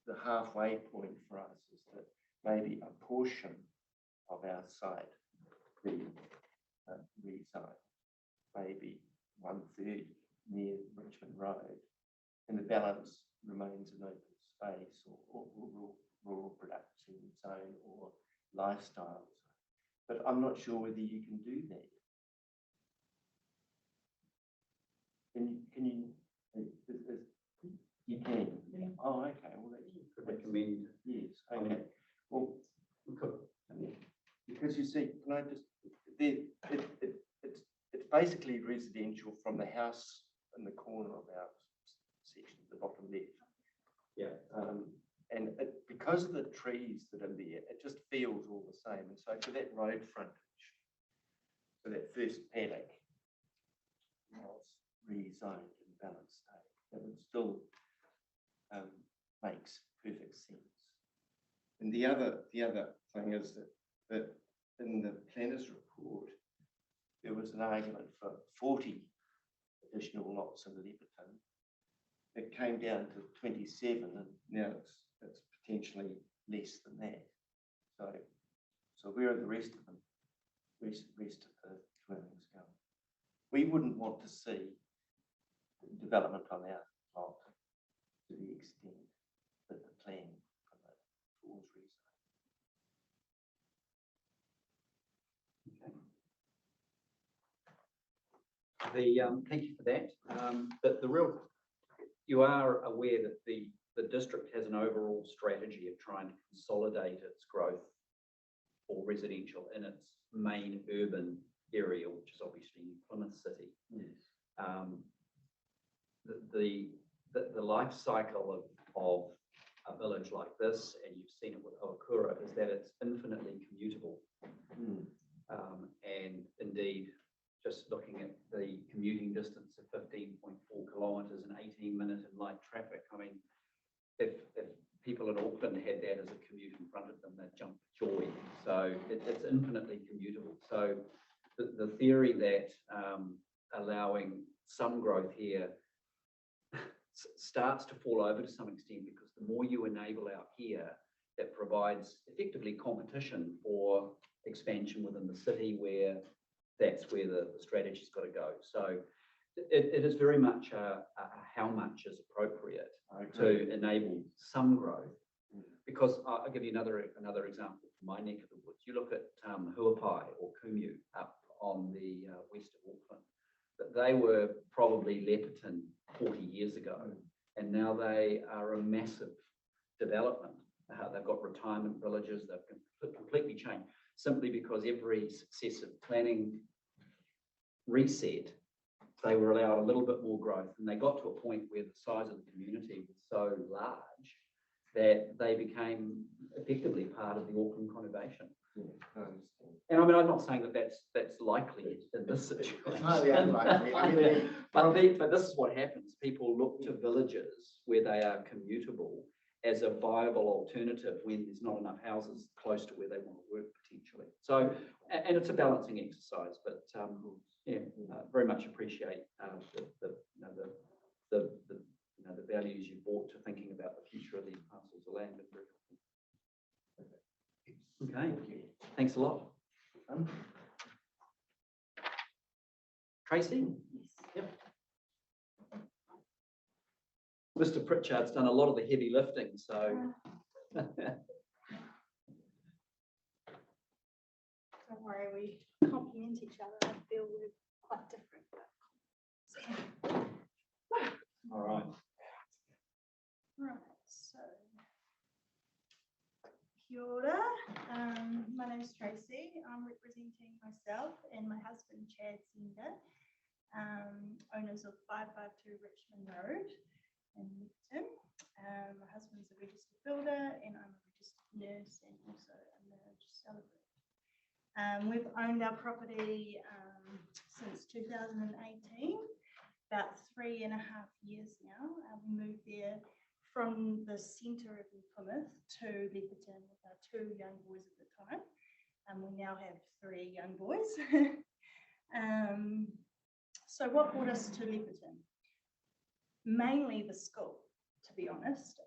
the halfway point for us is that maybe a portion of our site be rezoned, maybe 1/3 near Richmond Road, and the balance remains an open space or rural production zone or lifestyle zone. But I'm not sure whether you can do that. Can you? You can. Yeah. Oh, okay. Well, Could recommend. yes. I Okay. mean, Well, we could. because you see, can I just? It's basically residential from the house in the corner of our section, the bottom left. Yeah. And because of the trees that are there, it just feels all the same. And so for that road frontage, for that first paddock, was rezoned in balanced state, that would still makes perfect sense. And the other thing is that in the planner's report, there was an argument for 40 additional lots in Leperton. It came down to 27, and now it's potentially less than that. So where are the rest of them? Rest of the dwellings going? We wouldn't want to see development on our lot to the extent that the plan towards rezone. Thank you for that. You are aware that the district has an overall strategy of trying to consolidate its growth for residential in its main urban area, which is obviously Plymouth City. Yes. the life cycle of a village like this, and you've seen it with Ohakura, is that it's infinitely commutable. And indeed, just looking at the commuting distance of 15.4 kilometres and 18-minute in light traffic, I mean, if people in Auckland had that as a commute in front of them, they'd jump for joy. So it's infinitely commutable. So the theory that allowing some growth here starts to fall over to some extent, because the more you enable out here, that provides effectively competition for expansion within the city, where that's where the strategy's got to go. So it is very much a how much is appropriate to enable some growth. Because I'll give you another example from my neck of the woods. You look at Huapai or Kumu up on the west of Auckland. They were probably Leperton 40 years ago, and now they are a massive development. They've got retirement villages. They've completely changed, simply because every successive planning reset, they were allowed a little bit more growth, and they got to a point where the size of the community was so large that they became effectively part of the Auckland conurbation. And I mean, I'm not saying that that's likely in this situation. It's highly unlikely. I mean, but this is what happens. People look to villages where they are commutable as a viable alternative when there's not enough houses close to where they want to work potentially. So, and it's a balancing exercise, but very much appreciate the values you brought to thinking about the future of these parcels of land. Okay, thanks a lot. Tracy? Yep. Mr. Pritchard's done a lot of the heavy lifting, so. Don't worry, we complement each other. I feel we're quite different. All right. Right, so. Kia ora. My name's Tracy. I'm representing myself and my husband, Chad Sender, owners of 552 Richmond Road in Leperton. My husband's a registered builder and I'm a registered nurse and also a marriage celebrant. We've owned our property since 2018, about 3.5 years now. We moved there from the centre of Plymouth to Leperton with our 2 young boys at the time. We now have 3 young boys. So what brought us to Leperton? Mainly the school, to be honest,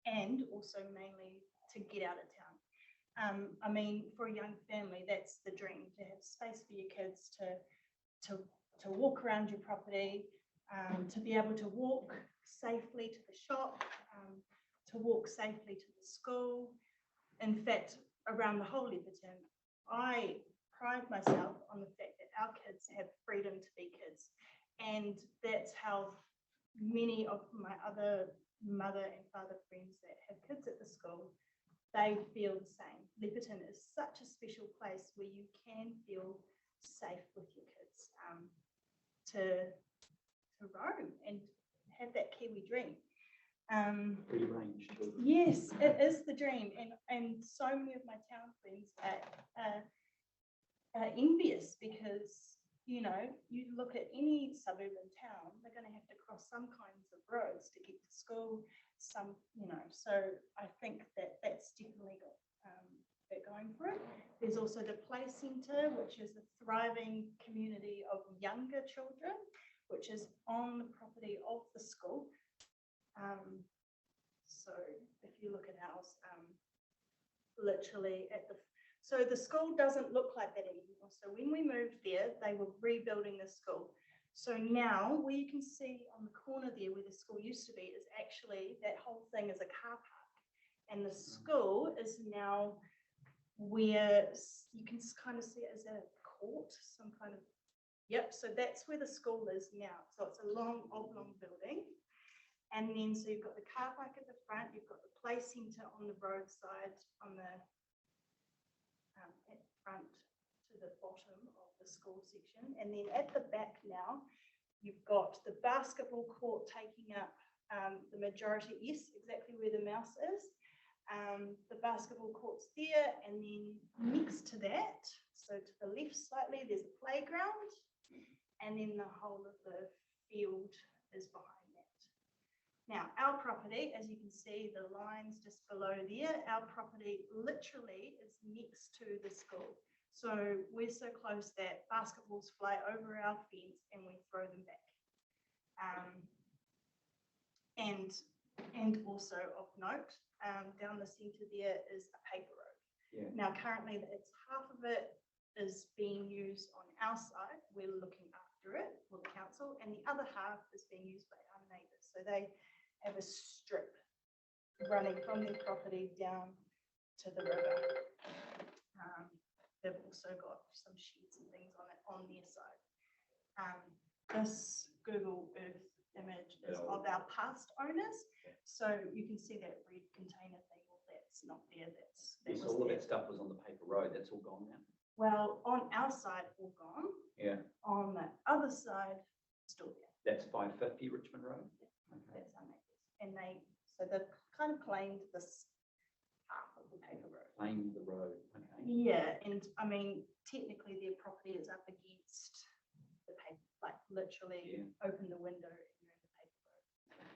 and also mainly to get out of town. I mean, for a young family, that's the dream, to have space for your kids to walk around your property, to be able to walk safely to the shop, to walk safely to the school. In fact, around the whole Leperton, I pride myself on the fact that our kids have freedom to be kids. And that's how many of my other mother and father friends that have kids at the school, they feel the same. Leperton is such a special place where you can feel safe with your kids, to roam and have that Kiwi dream. Free range. Yes, it is the dream, and so many of my town friends are envious, because you look at any suburban town, they're going to have to cross some kinds of roads to get to school. So I think that's definitely got that going for it. There's also the play centre, which is a thriving community of younger children, which is on the property of the school. So if you look at ours, literally so the school doesn't look like that anymore. So when we moved there, they were rebuilding the school. So now where you can see on the corner there where the school used to be is actually, that whole thing is a car park. And the school is now where you can kind of see it as a court, some kind of, yep. So that's where the school is now. So it's a long, oblong building. And then, so you've got the car park at the front, you've got the play centre on the roadside, on the at front to the bottom of the school section. And then at the back now, You've got the basketball court taking up the majority, yes, exactly where the mouse is. The basketball court's there, and then next to that, so to the left slightly, there's a playground, and then the whole of the field is behind that. Now, our property, as you can see, the lines just below there, our property literally is next to the school. So we're so close that basketballs fly over our fence and we throw them back. And also of note, down the centre there is a paper road. Yeah. Now, currently, it's half of it is being used on our side. We're looking after it for the council, and the other half is being used by our neighbours. So they have a strip running from their property down to the river. They've also got some sheds and things on it on their side. This Google Earth image is of our past owners. So you can see that red container thing, well, that's not there. Yes, all of that stuff was on the paper road. That's all gone now. Well, on our side, all gone. Yeah. On the other side, still there. That's 550 Richmond Road. Yeah, that's our neighbours. And so they've kind of claimed this half of the paper road. Claimed the road. Okay. Yeah, and I mean, technically their property is up against the paper, like literally open the window and you're in the paper road.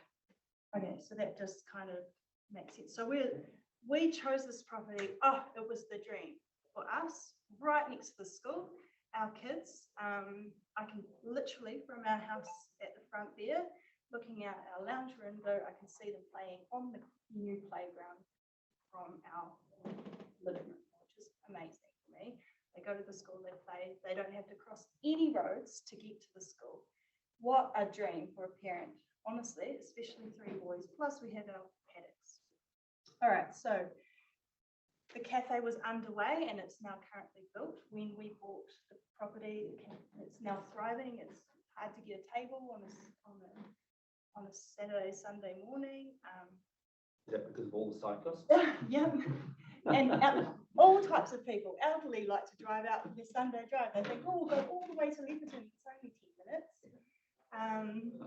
Okay, so that just kind of makes sense. So we chose this property. Oh, it was the dream for us, right next to the school. Our kids, I can literally from our house at the front there, looking out our lounge window, I can see them playing on the new playground from our living room, which is amazing for me. They go to the school, they play, they don't have to cross any roads to get to the school. What a dream for a parent, honestly, especially 3 boys, plus we have our paddocks. All right, so the cafe was underway and it's now currently built. When we bought the property, it's now thriving. It's hard to get a table on a Saturday, Sunday morning. Is that because of all the cyclists? Yeah, and all types of people. Elderly like to drive out for their Sunday drive. They think, oh, we'll go all the way to Leverton. It's only 10 minutes.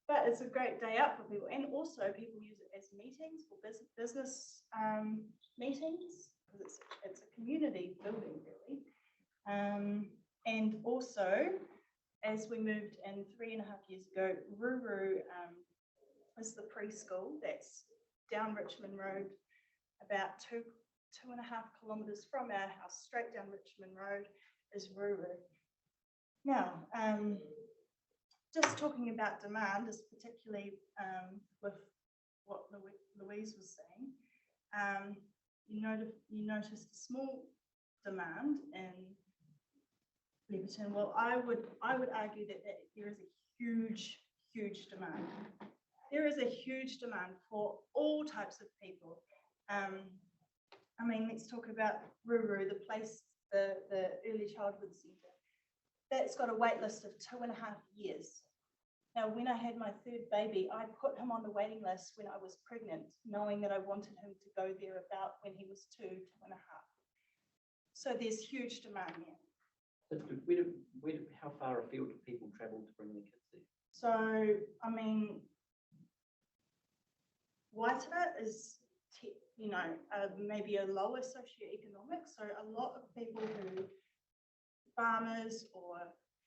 But it's a great day out for people. And also people use it as meetings for business meetings, because it's a community building really. And also, as we moved in 3.5 years ago, Ruru is the preschool that's down Richmond Road, about 2.5 kilometres from our house, straight down Richmond Road is Ruru. Now, just talking about demand, is particularly with what Louise was saying, you noticed a small demand in Leverton. Well, I would argue that there is a huge demand. There is a huge demand for all types of people. I mean, let's talk about Ruru, the place, the early childhood centre. That's got a wait list of 2.5 years. Now, when I had my 3rd baby, I put him on the waiting list when I was pregnant, knowing that I wanted him to go there about when he was 2.5. So there's huge demand there. How far afield do people travel to bring their kids there? So, I mean, Waitara is, maybe a lower socioeconomic. So a lot of people who, farmers or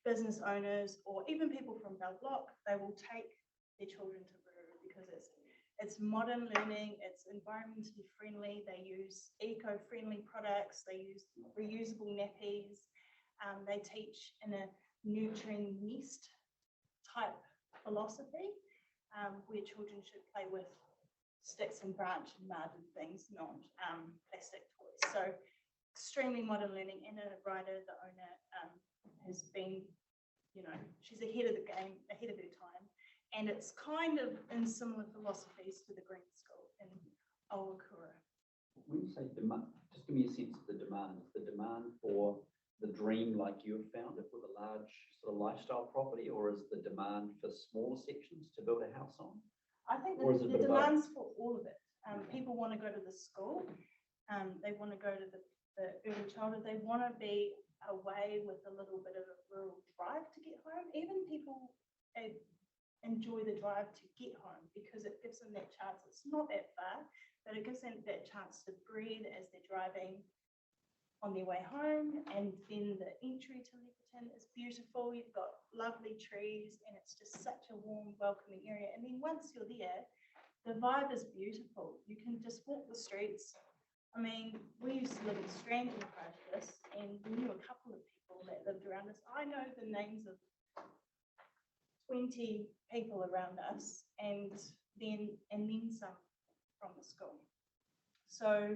business owners, or even people from Bell Block, they will take their children to Ruru because it's modern learning, it's environmentally friendly, they use eco-friendly products, they use reusable nappies, they teach in a nurturing nest type philosophy, where children should play with sticks and branch and mud and things, not plastic toys. So extremely modern learning, and a writer, the owner, has been, she's ahead of the game, ahead of her time, and it's kind of in similar philosophies to the Green School in Owakura. When you say demand, just give me a sense of the demand. The demand for the dream like you have found it with a large sort of lifestyle property, or is the demand for smaller sections to build a house on? I think Or is it the a bit of both? demands for all of it. People want to go to the school, they want to go to the the early childhood, they want to be away with a little bit of a rural drive to get home. Even people enjoy the drive to get home because it gives them that chance. It's not that far, but it gives them that chance to breathe as they're driving on their way home. And then the entry to Leperton is beautiful. You've got lovely trees and it's just such a warm, welcoming area. And then once you're there, the vibe is beautiful. You can just walk the streets. I mean, we used to live in Strandon prior to this, and we knew a couple of people that lived around us. I know the names of 20 people around us, and then some from the school. So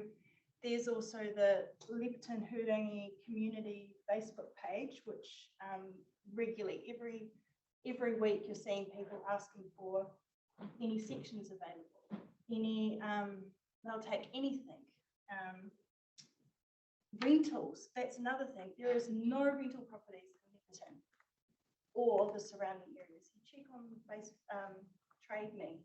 there's also the Leperton Hurangi community Facebook page, which regularly every week you're seeing people asking for any sections available, they'll take anything. Rentals, that's another thing. There is no rental properties in Leperton or the surrounding areas. You check on Trade Me,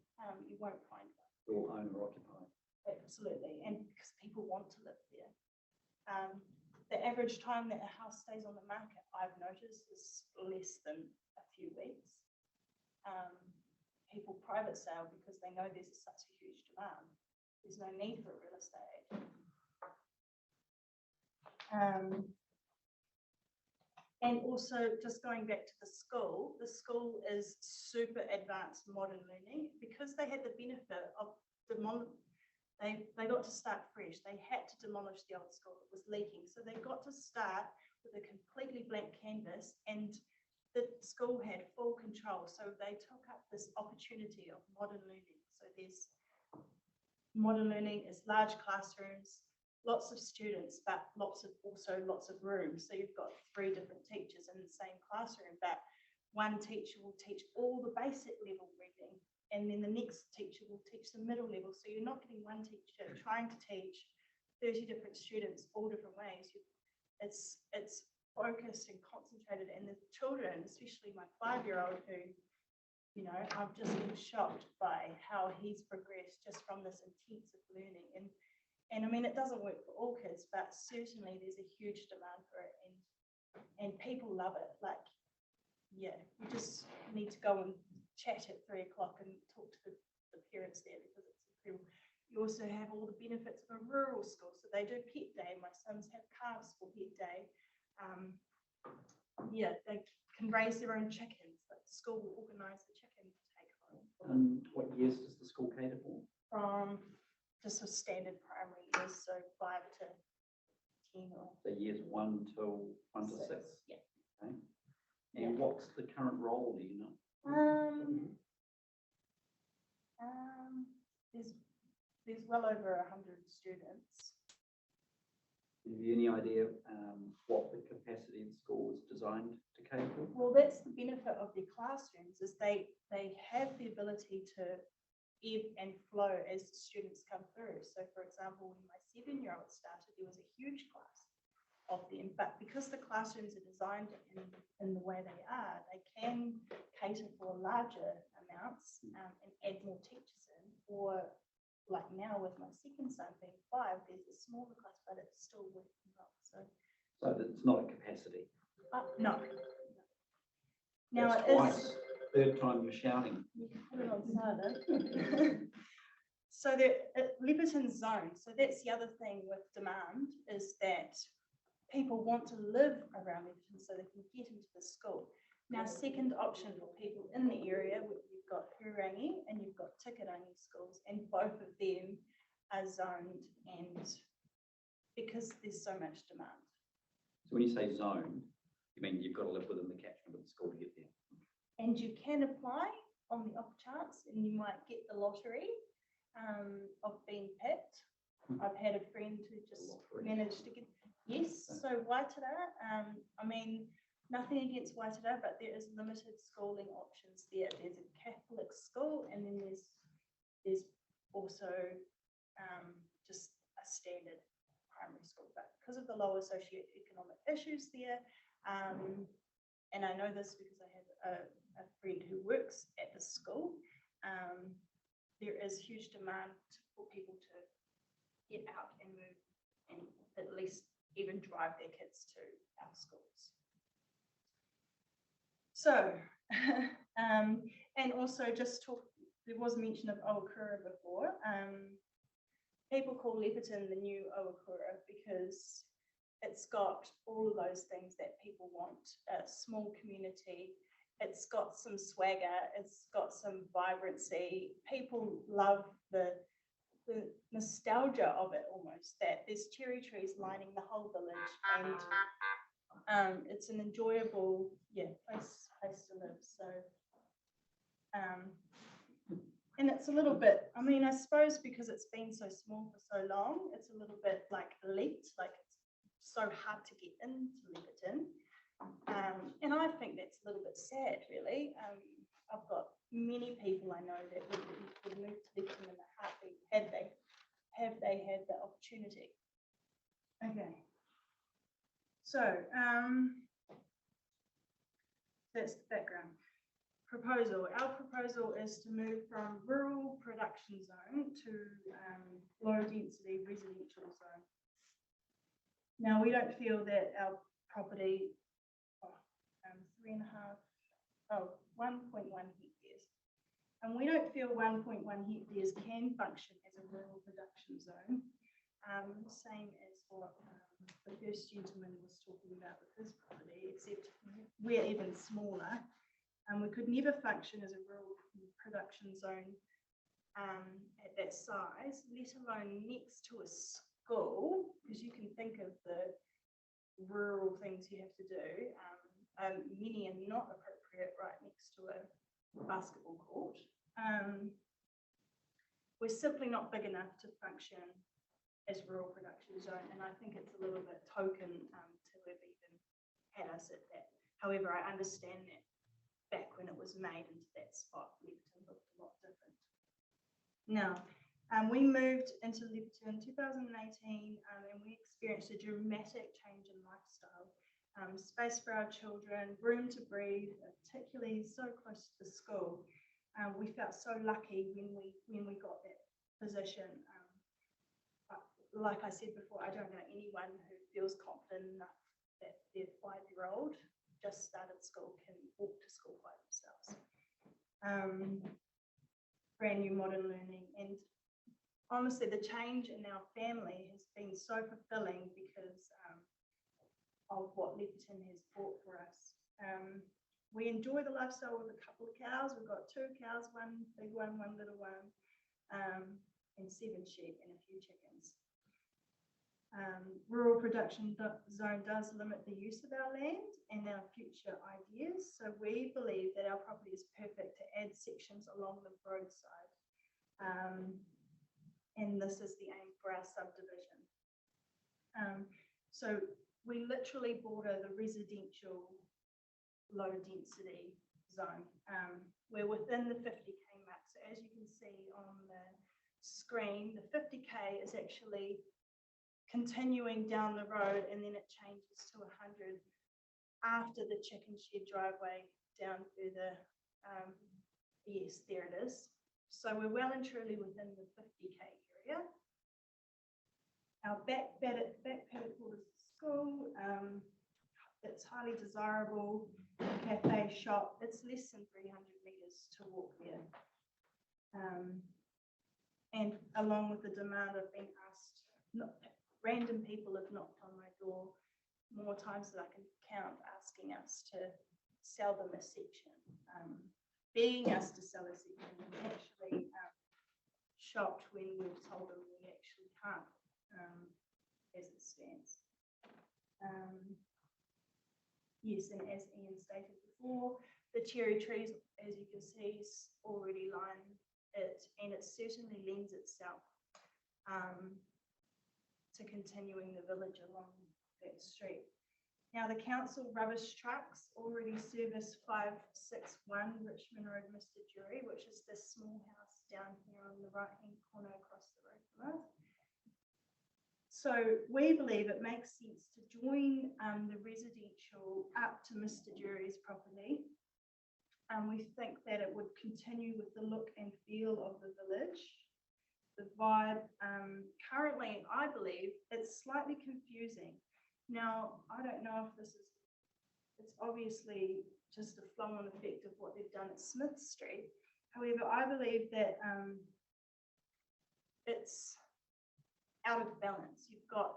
you won't find one. All owner occupied. Absolutely, and because people want to live there. The average time that a house stays on the market, I've noticed, is less than a few weeks. People private sale because they know there's such a huge demand. There's no need for a real estate agent. And also, just going back to the school is super advanced modern learning because they had the benefit of they got to start fresh. They had to demolish the old school. It was leaking. So they got to start with a completely blank canvas, and the school had full control. So they took up this opportunity of modern learning. So there's modern learning is large classrooms, lots of students, but lots of rooms. So you've got 3 different teachers in the same classroom, but one teacher will teach all the basic level reading, and then the next teacher will teach the middle level. So you're not getting one teacher trying to teach 30 different students all different ways. It's focused and concentrated, and the children, especially my 5-year-old, who, you know, I've just been shocked by how he's progressed just from this intensive learning. And I mean, it doesn't work for all kids, but certainly there's a huge demand for it, and people love it. Like, yeah, you just need to go and chat at 3 o'clock and talk to the parents there because it's incredible. You also have all the benefits of a rural school. So they do pet day. My sons have calves for pet day. Yeah, they can raise their own chickens. Like the school will organise the chicken to take home. What years does the school cater for? From just a standard primary years, so 5 to 10 or So years 1 to 6. Yeah. Okay. And what's the current role, do you know? There's well over 100 students. Have you any idea what the capacity of the school is designed to cater for? Well, that's the benefit of their classrooms, is they have the ability to ebb and flow as the students come through. So for example, when my 7-year-old started, there was a huge class of them, but because the classrooms are designed in the way they are, they can cater for larger amounts and add more teachers in. Or like now with my second son being 5, there's a smaller class, but it's still working well. So it's not a capacity. no. Now That's it twice. is. Third time you're shouting. You can put it on silent. So the Leperton zone. So that's the other thing with demand, is that people want to live around Leperton so they can get into the school. Now, second option for people in the area, you've got Hurangi and you've got Tikarangi schools, and both of them are zoned, and because there's so much demand. So when you say zone, you mean you've got to live within the catchment of the school to get there? And you can apply on the off chance, and you might get the lottery of being picked. I've had a friend who just managed to get, yes, so Waitara, I mean, nothing against Waitara, but there is limited schooling options there. There's a Catholic school, and then there's also just a standard primary school. But because of the lower socioeconomic issues there, and I know this because I have a friend who works at the school, there is huge demand for people to get out and move and at least even drive their kids to our schools. So, and also just talk, there was mention of Owakura before. People call Leppington the new Owakura because it's got all of those things that people want. A small community, it's got some swagger, it's got some vibrancy. People love the nostalgia of it almost, that there's cherry trees lining the whole village, and it's an enjoyable, place to live. So, and it's a little bit, I mean, I suppose because it's been so small for so long, it's a little bit like elite, like it's so hard to get into Leppington. And I think that's a little bit sad, really. I've got many people I know that would move to Leppington in a heartbeat had they had the opportunity. Okay. So, that's the background. Proposal. Our proposal is to move from rural production zone to low density residential zone. Now, we don't feel that our property, 1.1 hectares, and we don't feel 1.1 hectares can function as a rural production zone. Same as what the first gentleman was talking about with his property, except we're even smaller. We could never function as a rural production zone at that size, let alone next to a school, because you can think of the rural things you have to do. Many are not appropriate right next to a basketball court. We're simply not big enough to function as rural production zone, and I think it's a little bit token to have even had us at that. However, I understand that back when it was made into that spot, Leppington looked a lot different. Now, we moved into Leppington in 2018, and we experienced a dramatic change in lifestyle. Space for our children, room to breathe, particularly so close to school. We felt so lucky when we got that position. Like I said before, I don't know anyone who feels confident enough that their 5-year-old just started school can walk to school by themselves. Brand new modern learning, and honestly the change in our family has been so fulfilling because of what Leppington has brought for us. We enjoy the lifestyle with a couple of cows. We've got 2 cows, one big one, one little one, and 7 sheep and a few chickens. Rural production zone does limit the use of our land and our future ideas. So we believe that our property is perfect to add sections along the roadside. And this is the aim for our subdivision. So we literally border the residential low density zone. We're within the 50k mark. So as you can see on the screen, the 50k is actually continuing down the road, and then it changes to 100 after the chicken shed driveway down further. Yes, there it is. So we're well and truly within the 50k area. Our back paddock borders the school. It's highly desirable. Cafe, shop. It's less than 300 meters to walk there. And along with the demand, I've been asked, random people have knocked on my door more times than I can count, asking us to sell them a section, begging us to sell a section, and actually shocked when we've told them we actually can't, as it stands. Yes, and as Ian stated before, the cherry trees, as you can see, is already line it, and it certainly lends itself to continuing the village along that street. Now, the council rubbish trucks already service 561 Richmond Road, Mr. Jury, which is this small house down here on the right-hand corner across the road from us. So we believe it makes sense to join the residential up to Mr. Jury's property. We think that it would continue with the look and feel of the village. The vibe, currently, I believe it's slightly confusing Now, I don't know if this is, it's obviously just a flow-on effect of what they've done at Smith Street. However, I believe that it's out of balance. You've got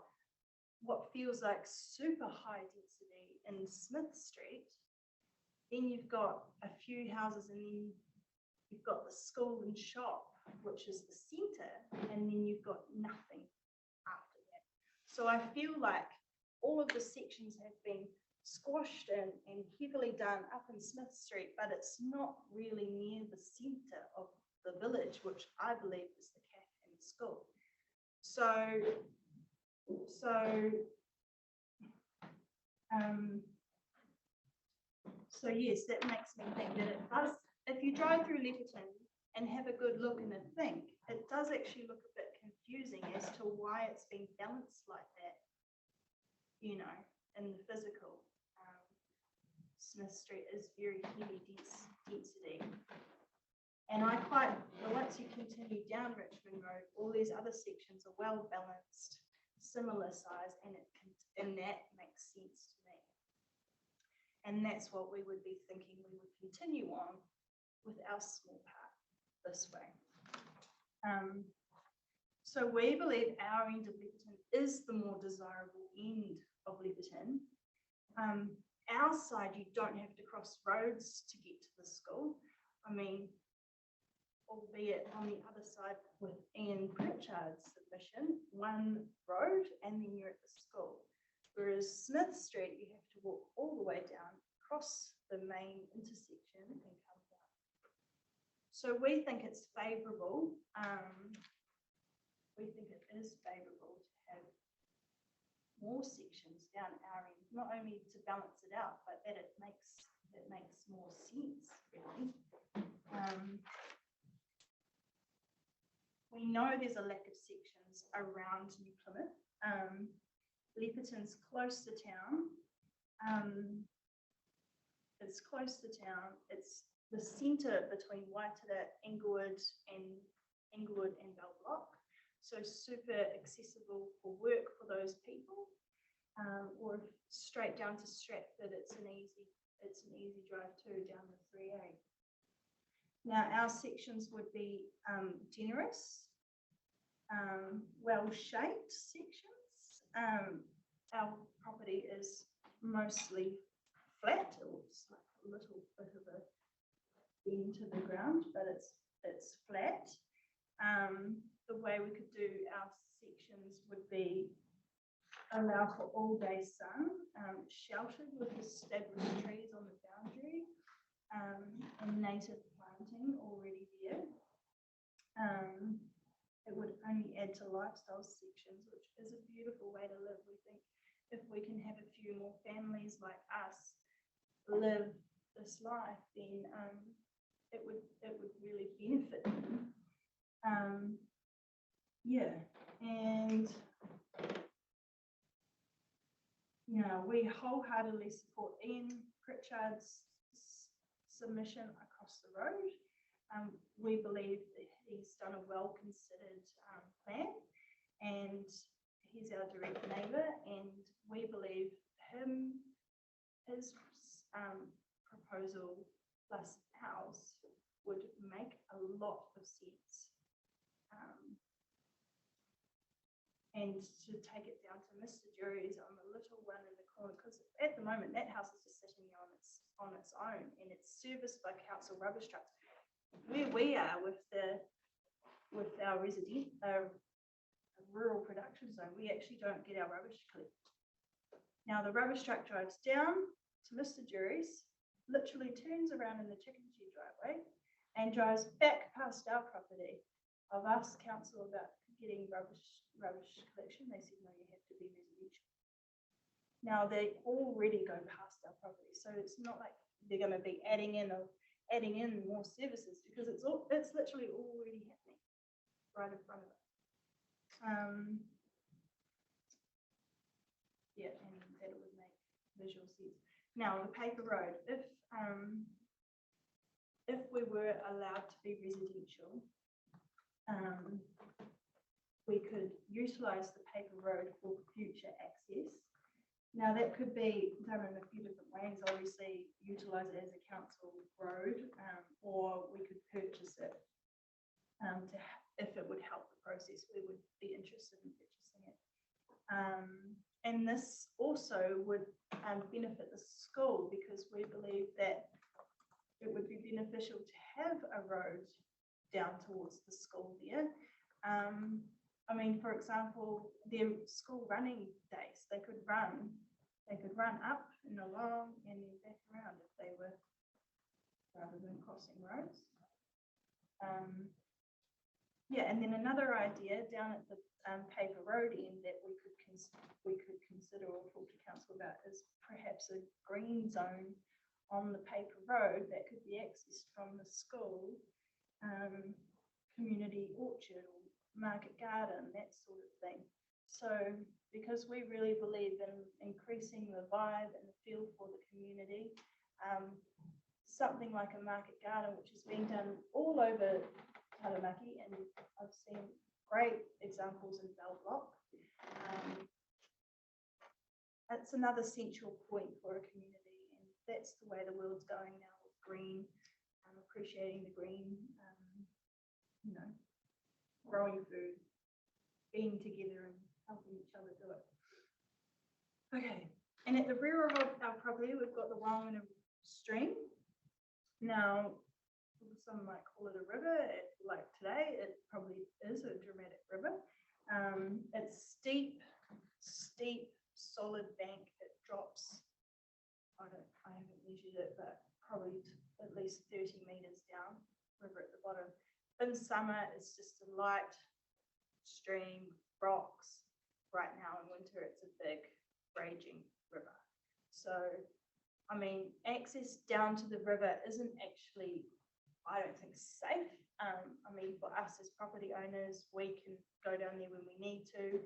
what feels like super high density in Smith Street. Then you've got a few houses, and then you've got the school and shop, which is the centre, and then you've got nothing after that. So I feel like all of the sections have been squashed and heavily done up in Smith Street, but it's not really near the centre of the village, which I believe is the cafe and the school. So yes, that makes me think that it does, if you drive through Leperton and have a good look and a think, it does actually look a bit confusing as to why it's been balanced like that, you know, in the physical. Smith Street is very heavy density. And once you continue down Richmond Road, all these other sections are well balanced, similar size, and that makes sense to me. And that's what we would be thinking we would continue on with our small part this way. So we believe our end of Leperton is the more desirable end of Leperton. Our side, you don't have to cross roads to get to the school. I mean, albeit on the other side with Ian Pritchard's submission, one road and then you're at the school. Whereas Smith Street, you have to walk all the way down, cross the main intersection and come down. So we think it's favourable. We think it is favourable to have more sections down our end, not only to balance it out, but that it makes more sense, really. We know there's a lack of sections around New Plymouth. Leperton's close to town. It's close to town. It's the centre between Waitara, Inglewood and Bell Block. So super accessible for work for those people. Or straight down to Stratford, it's an easy drive too down the 3A. Now our sections would be generous, well-shaped sections. Our property is mostly flat. It looks like a little bit of a bend to the ground, but it's flat. The way we could do our sections would be allow for all day sun, sheltered with established trees on the boundary, and native planting already there. It would only add to lifestyle sections, which is a beautiful way to live. We think if we can have a few more families like us live this life, then it would really benefit them. Yeah, and we wholeheartedly support Ian Pritchard's submission across the road. We believe that he's done a well-considered plan, and he's our direct neighbour, and we believe his proposal plus ours would make a lot of sense. And to take it down to Mr. Jury's on the little one in the corner, because at the moment that house is just sitting there on its own, and it's serviced by council rubbish trucks. Where we are with our rural production zone, we actually don't get our rubbish collected. Now the rubbish truck drives down to Mr. Jury's, literally turns around in the chicken shed driveway, and drives back past our property. I've asked council about getting rubbish collection. They said, no, you have to be residential. Now they already go past our property, so it's not like they're going to be adding in more services, because it's literally already happening right in front of it. Yeah, and that would make visual sense. Now the paper road, if we were allowed to be residential, we could utilise the paper road for future access. Now, that could be done in a few different ways. Obviously, utilise it as a council road, or we could purchase it. If it would help the process, we would be interested in purchasing it. And this also would benefit the school, because we believe that it would be beneficial to have a road down towards the school there. I mean, for example, their school running days, they could run up and along and then back around if they were, rather than crossing roads. Yeah, and then another idea down at the paper road end that we could consider or talk to council about is perhaps a green zone on the paper road that could be accessed from the school, community orchard or market garden, that sort of thing. So because we really believe in increasing the vibe and the feel for the community, something like a market garden, which is being done all over Taranaki, and I've seen great examples in Bell Block. It's another central point for a community, and that's the way the world's going now with green, appreciating the green, you know, growing food, being together and helping each other do it. Okay, and at the rear of our property, we've got the Wāngana stream. Now, some might call it a river. Like today, it probably is a dramatic river. It's steep, solid bank. It drops, I haven't measured it, but probably at least 30 meters down, river at the bottom. In summer, it's just a light stream, rocks. Right now in winter, it's a big raging river. So, I mean, access down to the river isn't actually, I don't think, safe. I mean, for us as property owners, we can go down there when we need to,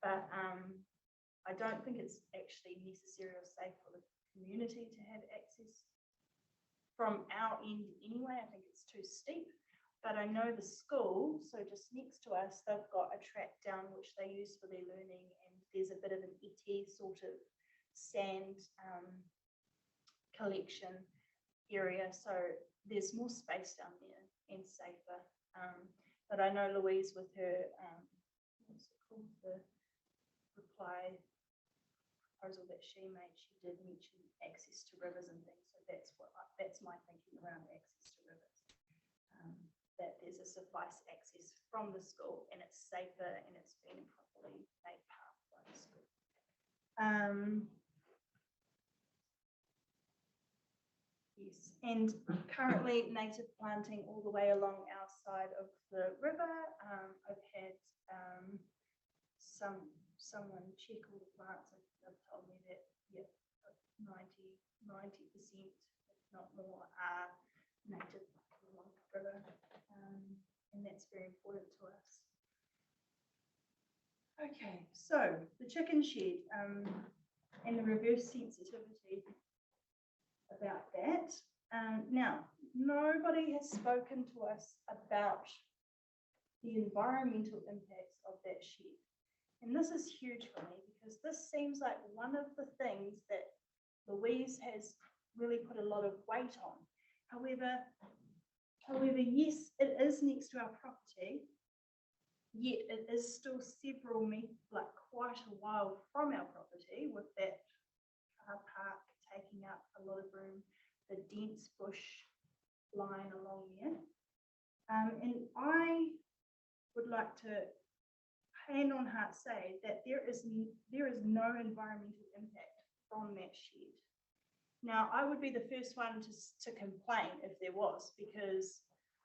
but I don't think it's actually necessary or safe for the community to have access from our end anyway. I think it's too steep. But I know the school, so just next to us, they've got a track down which they use for their learning, and there's a bit of an iti sort of sand collection area. So there's more space down there and safer. But I know Louise, with her, what's it called, the reply proposal that she made, she did mention access to rivers and things. So that's my thinking around access to rivers. That there's a suffice access from the school, and it's safer, and it's been properly made path by the school. Yes, and currently native planting all the way along our side of the river. I've had someone check all the plants, and they've told me that, yeah, 90%, if not more, are native along the river. And that's very important to us. Okay, so the chicken shed and the reverse sensitivity about that. Now, nobody has spoken to us about the environmental impacts of that shed. And this is huge for me, because this seems like one of the things that Louise has really put a lot of weight on. However, yes, it is next to our property, yet it is still several meters, like quite a while from our property, with that car park taking up a lot of room, the dense bush line along there. And I would like to, hand on heart, say that there is no environmental impact from that shed. Now, I would be the first one to complain if there was, because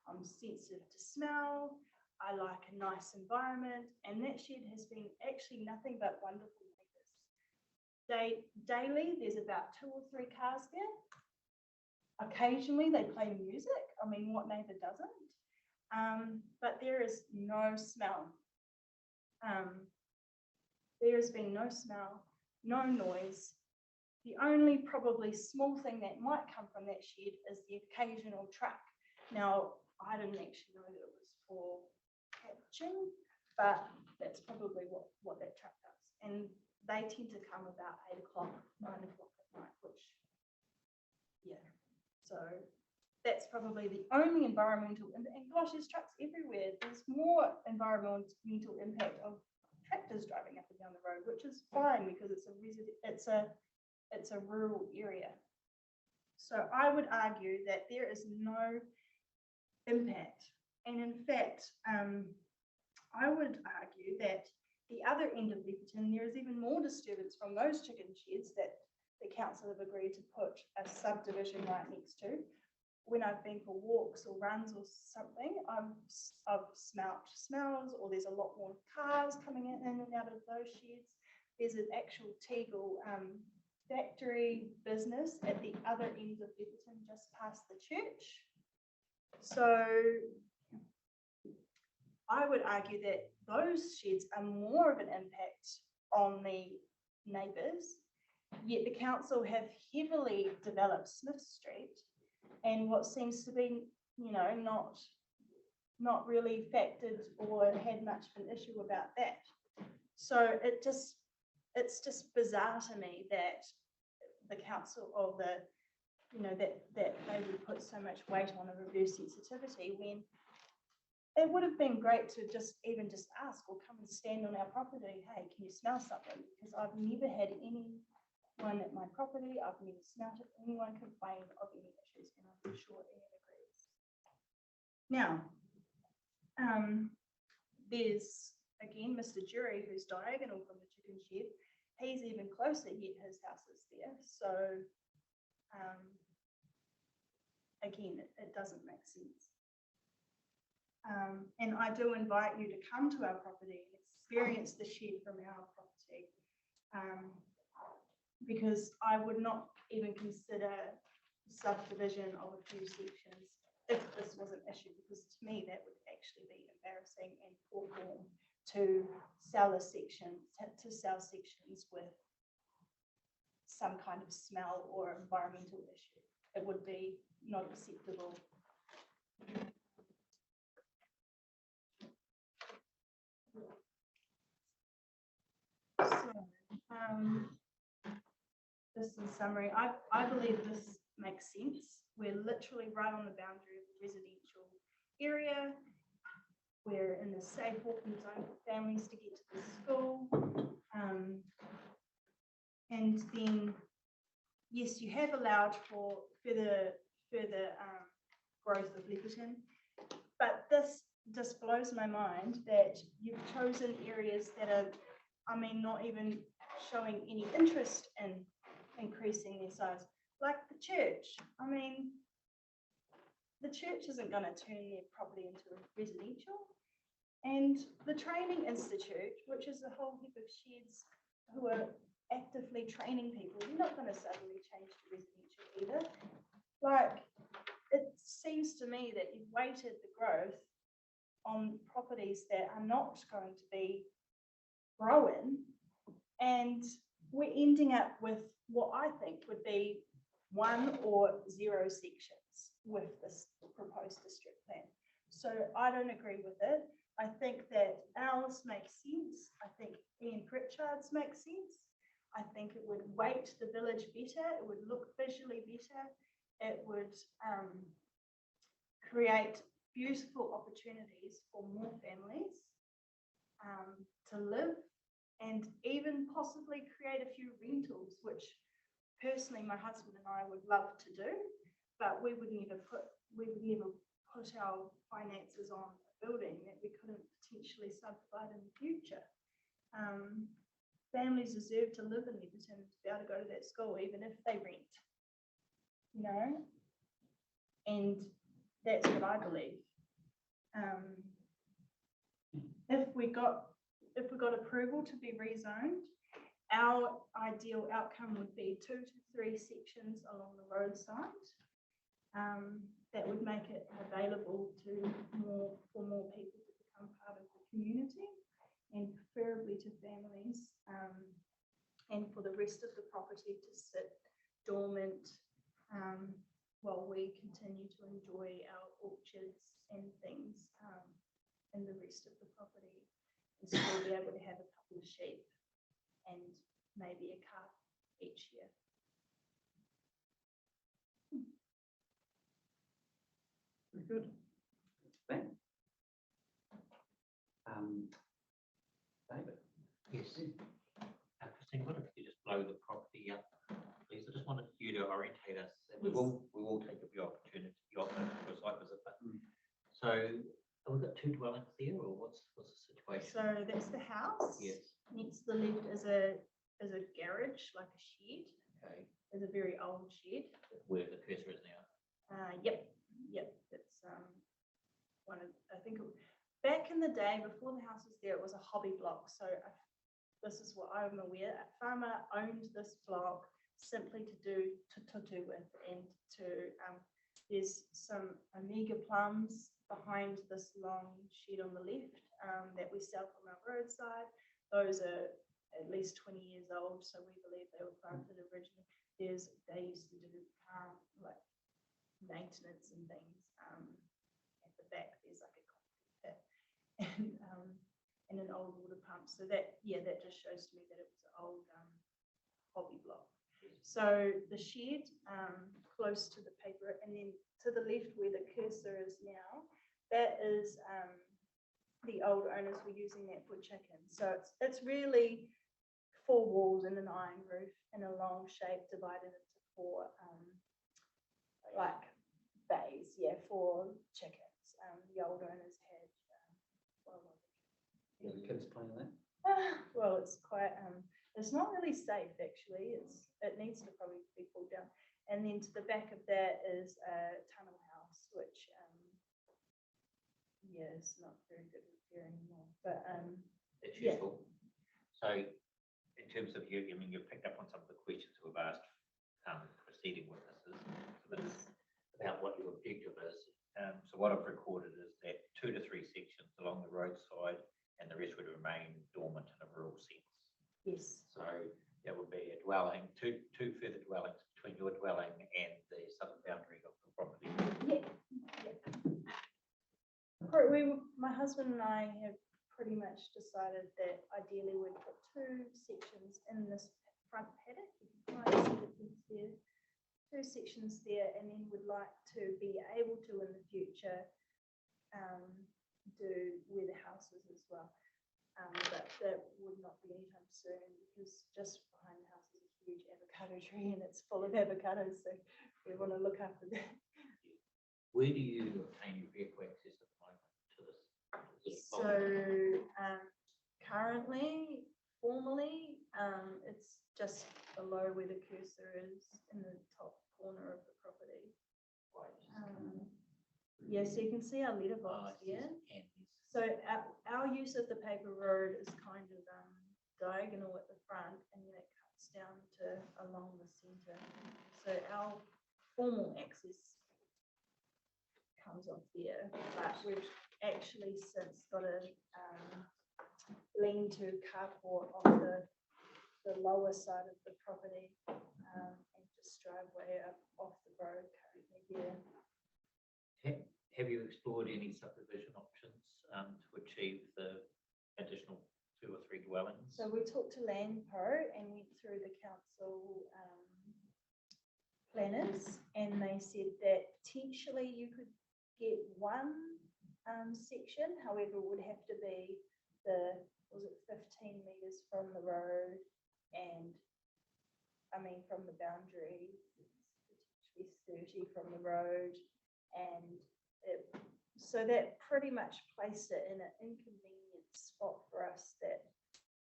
I'm sensitive to smell. I like a nice environment, and that shed has been actually nothing but wonderful neighbours. Daily, there's about 2 or 3 cars there. Occasionally, they play music. I mean, what neighbour doesn't? But there is no smell. There has been no smell, no noise. The only probably small thing that might come from that shed is the occasional truck. Now, I didn't actually know that it was for hatching, but that's probably what that truck does. And they tend to come about 8 o'clock, 9 o'clock at night, which, yeah. So that's probably the only environmental, and gosh, there's trucks everywhere. There's more environmental impact of tractors driving up and down the road, which is fine because it's a rural area. So I would argue that there is no impact. And in fact, I would argue that the other end of Leppington, there is even more disturbance from those chicken sheds that the council have agreed to put a subdivision right next to. When I've been for walks or runs or something, I've smelt smells, or there's a lot more cars coming in and out of those sheds. There's an actual Tegel factory business at the other end of Leppington, just past the church. So I would argue that those sheds are more of an impact on the neighbours, yet the council have heavily developed Smith Street, and what seems to be, you know, not really factored or had much of an issue about that. So it's just bizarre to me that the council, or that they would put so much weight on a reverse sensitivity, when it would have been great to just ask or come and stand on our property. Hey, can you smell something? Because I've never had anyone at my property, I've never smelled it, anyone complain of any issues, and I'm sure Ian agrees. Now, there's again Mr. Jury, who's diagonal from the chicken shed. He's even closer, yet his house is there. So again, it doesn't make sense. And I do invite you to come to our property and experience the shed from our property, because I would not even consider subdivision of a few sections if this was an issue, because to me that would actually be embarrassing and poor form to sell a section, to sell sections with some kind of smell or environmental issue. It would be not acceptable. So, just in summary, I believe this makes sense. We're literally right on the boundary of the residential area. We're in a safe walking zone for families to get to the school. And then, yes, you have allowed for further growth of Leppington, but this just blows my mind that you've chosen areas that are, I mean, not even showing any interest in increasing their size, like the church. I mean, the church isn't going to turn their property into a residential, and the training institute, which is a whole heap of sheds who are actively training people, you're not going to suddenly change to residential either. Like, it seems to me that you've weighted the growth on properties that are not going to be growing, and we're ending up with what I think would be 1 or 0 sections with this proposed district plan. So I don't agree with it. I think that ours makes sense. I think Ian Pritchard's makes sense. I think it would weight the village better. It would look visually better. It would create beautiful opportunities for more families to live, and even possibly create a few rentals, which personally my husband and I would love to do, but we would never put our finances on a building that we couldn't potentially subdivide in the future. Families deserve to live in Leppington, to be able to go to that school, even if they rent, you know, and that's what I believe. If we got approval to be rezoned, our ideal outcome would be 2 to 3 sections along the roadside. That would make it available for more people to become part of the community, and preferably to families, and for the rest of the property to sit dormant while we continue to enjoy our orchards and things in the rest of the property, and still be able to have a couple of sheep and maybe a car each year. Very good. Ben? David? Yes. Christine, what if you just blow the property up, please? I just wanted you to orientate us, and we will take up the opportunity, to a site visit, but. So, have we got 2 dwellings there, or what's the situation? So that's the house. Yes, Next to the left is a garage, like a shed. okay, It's a very old shed. where the cursor is now. Yep. It's one of, I think, back in the day, before the house was there, it was a hobby block. So this is what I'm aware. A farmer owned this block simply to do with, and to there's some Omega plums behind this long shed on the left that we sell from our roadside. Those are at least 20 years old, so we believe they were planted originally. They used to do like maintenance and things. At the back, there's like a concrete pit and an old water pump. So that just shows to me that it was an old hobby block. So the shed close to the paper, and then to the left where the cursor is now, that is the old owners were using that for chickens. So it's really 4 walls and an iron roof in a long shape divided into 4 like bays, for chickens. The old owners had The kids playing that? well, it's quite it's not really safe actually. It needs to probably be pulled down. And then to the back of that is a tunnel house, which it's not very good repair anymore. But That's useful. So, in terms of you, I mean, you've picked up on some of the questions we've asked preceding witnesses about what your objective is. So what I've recorded is that 2 to 3 sections along the roadside, and the rest would remain dormant in a rural sense. yes. So that would be a dwelling, two further dwellings between your dwelling and the southern boundary of the property. My husband and I have pretty much decided that ideally we'd put 2 sections in this front paddock. You can quite see the fence there. 2 sections there, and then would like to be able to in the future do where the house is as well. But that would not be anytime soon, because just behind the house is a huge avocado tree and it's full of avocados, so we want to look after that. Where do you obtain your vehicle access at the moment to this? So currently, formally, it's just below where the cursor is in the top corner of the property. So you can see our letterbox here. So our use of the paper road is kind of diagonal at the front, and then it cuts down to along the centre. So our formal access comes off there, but we've actually since got a lean-to carport on the lower side of the property, and just driveway up off the road currently here. Have you explored any subdivision options to achieve the additional 2 or 3 dwellings? So we talked to Landpro and went through the council planners, and they said that potentially you could get 1 section, however, it would have to be 15 metres from the road, and from the boundary, potentially 30 from the road, and so that pretty much placed it in an inconvenient spot for us that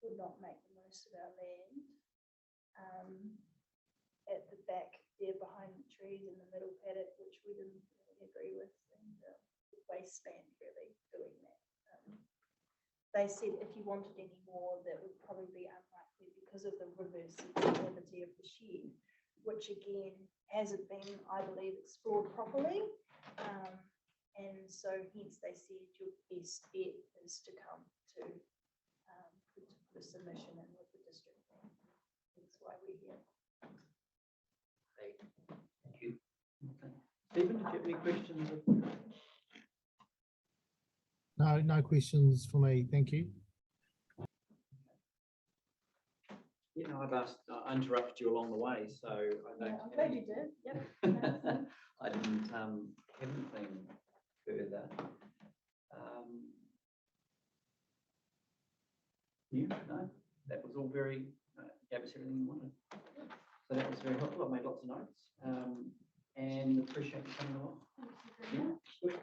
would not make the most of our land. At the back there behind the trees in the middle paddock, which we didn't really agree with, and wasteland really doing that. They said if you wanted any more, that would probably be unlikely because of the reverse sensitivity of the shed, which again hasn't been, I believe, explored properly. And so hence they said your best bet is to come to put a submission in with the district. That's why we're here. Okay, thank you. Okay. Stephen, did you have any questions? No questions for me. Thank you. You know, I interrupted you along the way, so I Yeah, don't. I'm glad you did, yep. I didn't have anything further. Yeah, no, that was all very, gave us everything we wanted. So that was very helpful. I made lots of notes, and appreciate you coming along. Thank you very much. Good.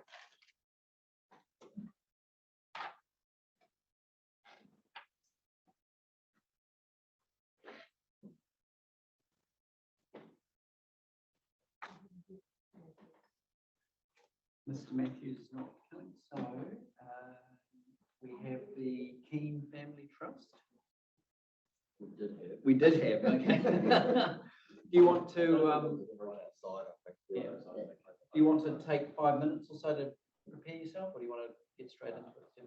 Mr. Matthews is not coming, so we have the Keane Family Trust. We did have, okay. Do you want to, yeah. Do you want to take 5 minutes or so to prepare yourself, or do you want to get straight into it, Tim?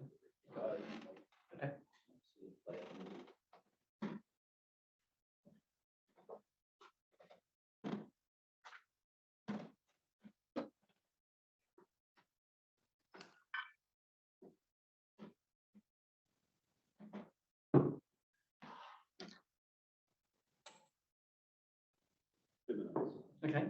Okay. Okay.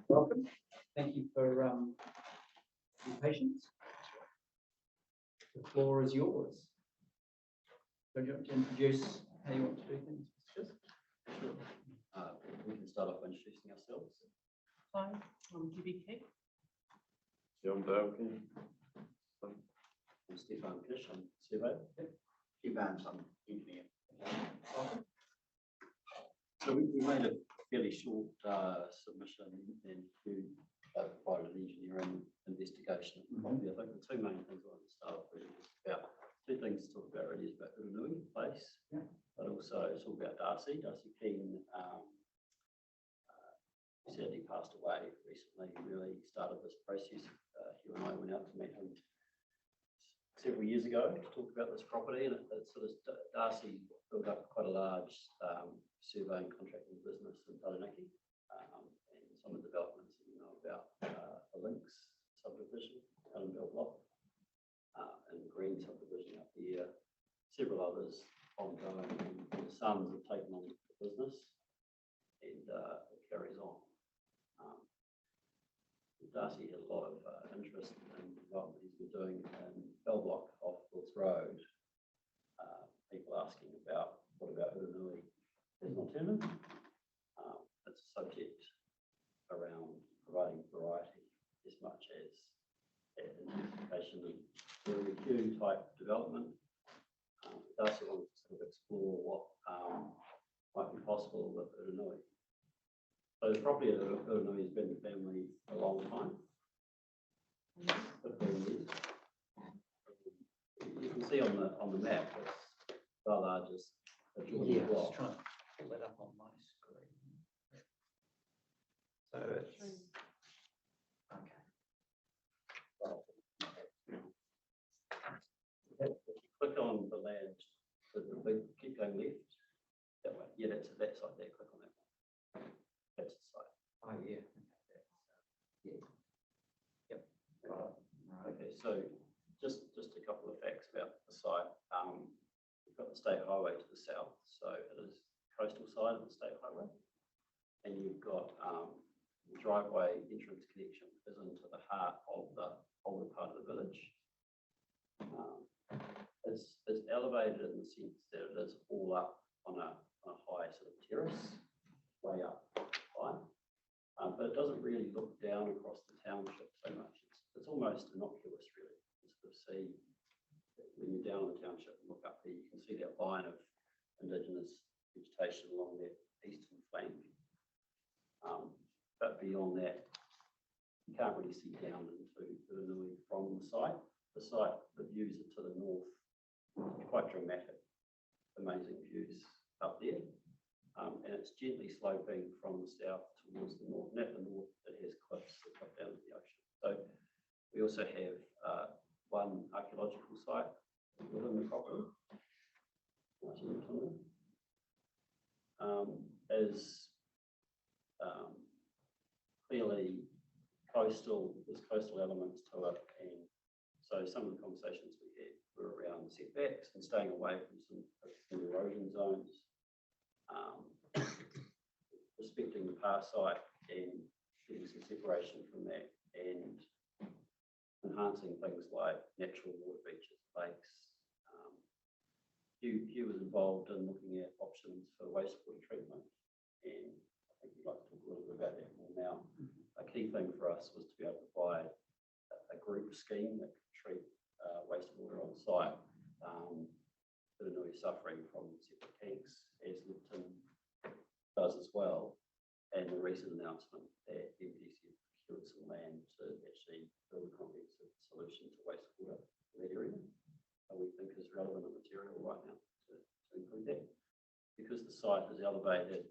Welcome. Thank you for your patience. The floor is yours. Would you want to introduce how you want to do things? Sure. We can start off by introducing ourselves. Hi, I'm GBK. John Bergen. I'm Stefan Kish, I'm surveyor. Evans, I'm engineer. So we made a fairly short submission and you provided an engineering investigation. I think the two main things I want to start off with is about two things to talk about really is about Rezoning place, but also it's all about Darcy Keane. Sadly passed away recently. He really started this process. You and I went out to meet him several years ago to talk about this property, and it sort of Darcy built up quite a large surveying contracting business in Taranaki, and some of the developments that you know about the Links subdivision, Allenville block, and Green subdivision up here, several others ongoing. And the sons have taken on the business, and it carries on. Darcy had a lot of interest in what he's been doing in Bell Block off Wills Road. People asking about what about Uranui as an alternative. It's a subject around providing variety as much as intensification and area queue type development. Darcy wants to sort of explore what might be possible with Uranui. So the property at Rezoning has been in the family a long time, 15 years. You can see on the map, it's the largest adjoining block. Just trying to pull that up on my screen. So it's okay. Well, if you click on the land, the big keep going left. That way, yeah, that's that side there. Click on that one. That's the site. Oh, yeah. Yeah. Yep. Right. Okay, so just a couple of facts about the site. We've got the state highway to the south, so it is coastal side of the state highway, and you've got the driveway entrance connection is into the heart of the older part of the village. It's elevated in the sense that it is all up on a high sort of terrace, way up high. But it doesn't really look down across the township so much. It's almost innocuous, really. You sort of see when you're down in the township and look up there, you can see that line of indigenous vegetation along that eastern flank. But beyond that, you can't really see down into Uranui from the site. The site, the views are to the north, quite dramatic, amazing views up there. And it's gently sloping from the south towards the north. And at the north, it has cliffs that drop down to the ocean. So we also have one archaeological site within the property. Is clearly coastal, there's coastal elements to it, and so some of the conversations we had were around setbacks and staying away from some erosion zones, respecting the past site and getting some separation from that, and enhancing things like natural water features, lakes. Hugh was involved in looking at options for wastewater treatment, and I think we'd like to talk a little bit about that more now. A key thing for us was to be able to provide a group scheme that could treat wastewater on site. Uranui suffering from septic tanks, as Lipton does as well, and the recent announcement that MPC have procured some land to actually build a comprehensive solution to wastewater in that area. We think is relevant and material right now to include that. Because the site is elevated,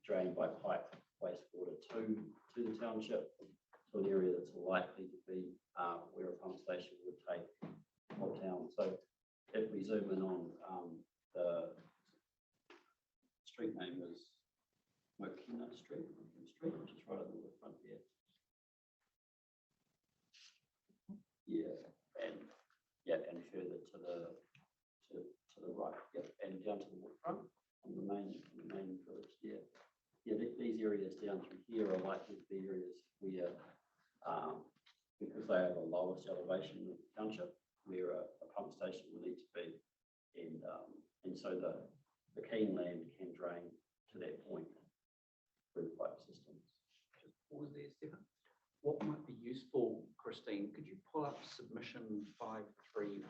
drained by pipe wastewater to the township, to an area that's likely to be where a pump station would take whole town. So if we zoom in on the street name is Mokina Street, which is right on the front here. And further to the right, and down to the waterfront on the main village there. These areas down through here are likely to be areas where, because they are the lowest elevation of the township, where a pump station will need to be, and so the Keen land can drain to that point through the pipe systems. Just pause there, Stephen. What might be useful, Christine, could you pull up submission 538?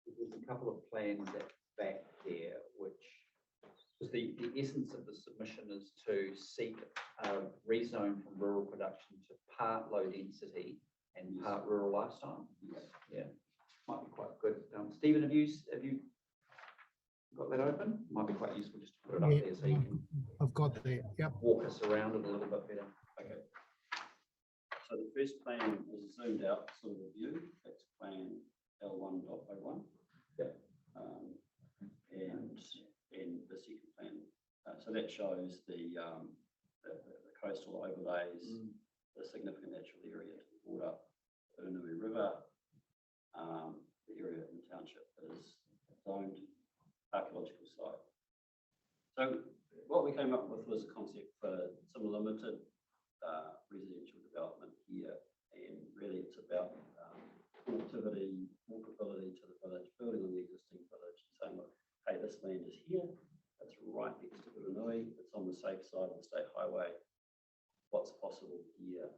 There's a couple of plans at the back there, which is the essence of the submission is to seek a rezone from rural production to part low density and part rural lifestyle. Yeah, might be quite good. Stephen, have you got that open? Might be quite useful just to put it up there so you can. I've got that. Yep. Walk us around it a little bit better. Okay. So the first plan is a zoomed out sort of a view. That's plan L1.01. Yeah. And the second plan. So that shows the coastal overlays, the significant natural area to the border, Uranui River, the area in the township is zoned archaeological site. So what we came up with was a concept for some limited residential development here, and really it's about connectivity, walkability to the village, building on the existing village, and saying, look, hey, this land is here, it's right next to Uranui, it's on the safe side of the state highway. What's possible here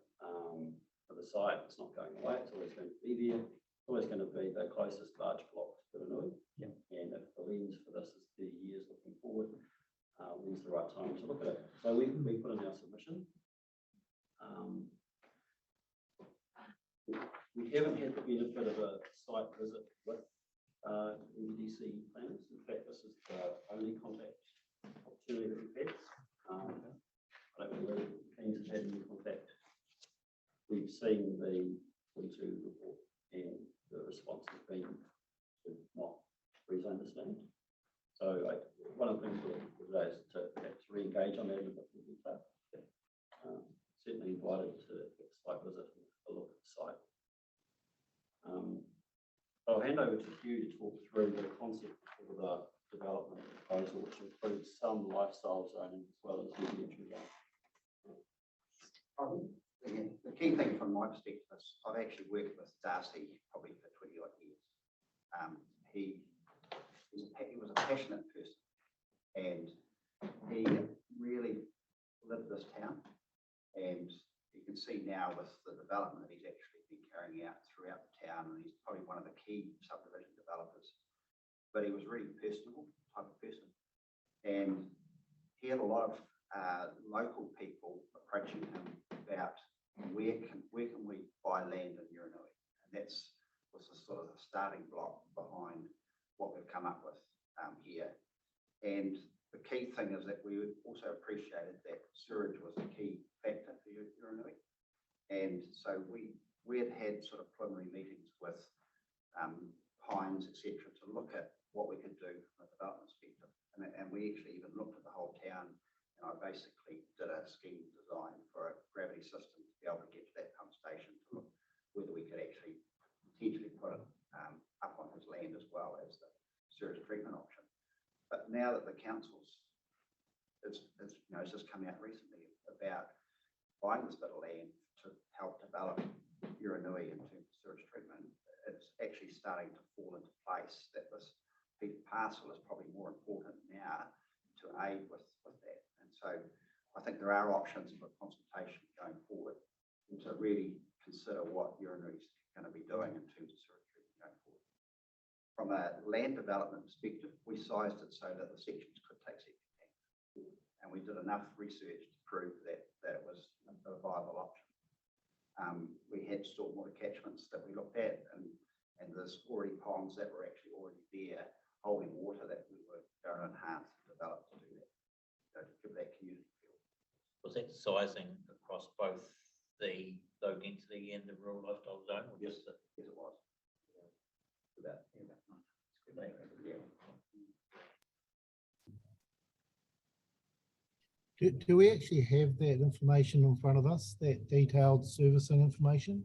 for the site? It's not going away, it's always going to be there. It's always going to be the closest large block to Uranui. Yeah. And if the lens for this is 30 years looking forward, when's the right time to look at it? So we put in our submission. We haven't had the benefit of a site visit with MDC planners. In fact, this is the only contact opportunity that we've had. I don't know whether Keynes have had any contact. We've seen the 42 report, and the response has been to not rezone this land. So one of the things we'll do today is to perhaps re-engage on that in a bit more detail. Certainly invited to get a site visit and a look at the site. I'll hand over to Hugh to talk through the concept for the development proposal, which includes some lifestyle zoning as well as residential zoning. The key thing from my perspective is I've actually worked with Darcy probably for 20 odd passionate person. And he really lived this town. And you can see now with the development that he's actually been carrying out throughout the town, and he's probably one of the key subdivision developers. But he was really personable type of person. And he had a lot of local people approaching him about where can we buy land in Uranui, and was the sort of the starting block behind what we've come up with here. And the key thing is that we also appreciated that sewerage was a key factor for Uranui, and so we had sort of preliminary meetings with Hines, etc., to look at what we could do from a development perspective, and we actually even looked at the whole town. And I basically did a scheme design for a gravity system to be able to get to that pump station to look whether we could actually potentially put it up on his land as well as the sewage treatment option. But now that the council's it's just come out recently about buying this bit of land to help develop Uranui in terms of sewage treatment, it's actually starting to fall into place that this big parcel is probably more important now to aid with that. And so I think there are options for consultation going forward and to really consider what Uranui is going to be doing in terms of sewage treatment going forward. From a land development perspective, we sized it so that the sections could take septic tanks. And we did enough research to prove that it was a viable option. We had stormwater catchments that we looked at, and there's already ponds that were actually already there holding water that we were going to enhance and develop to do that, to give that community feel. Was that sizing across both the low density and the rural lifestyle zone? Or Yes, just the, yes, it was. About 9 square metres. Do we actually have that information in front of us, that detailed servicing information?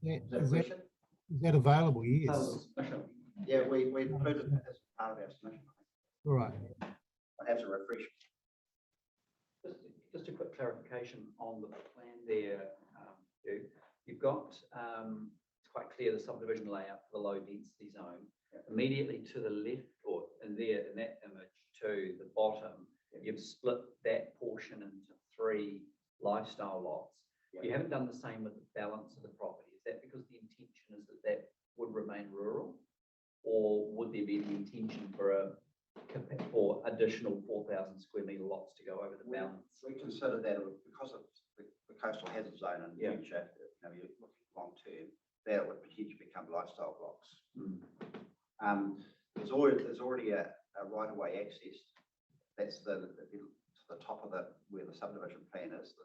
Is that available? Yes. Yeah, we included that as part of our submission. All right. I have to refresh. Just a quick clarification on the plan there. You've got, it's quite clear the subdivision layout for the low density zone. Immediately to the left, or in that image to the bottom, you've split that portion into 3 lifestyle lots. You haven't done the same with the balance of the property. Is that because the intention is that would remain rural? Or would there be the intention for additional 4,000 square metre lots to go over the balance? We consider that because of the coastal hazard zone in the future, you're looking long term, that it would potentially become lifestyle blocks. There's already a right of way access. That's to the top of where the subdivision plan is.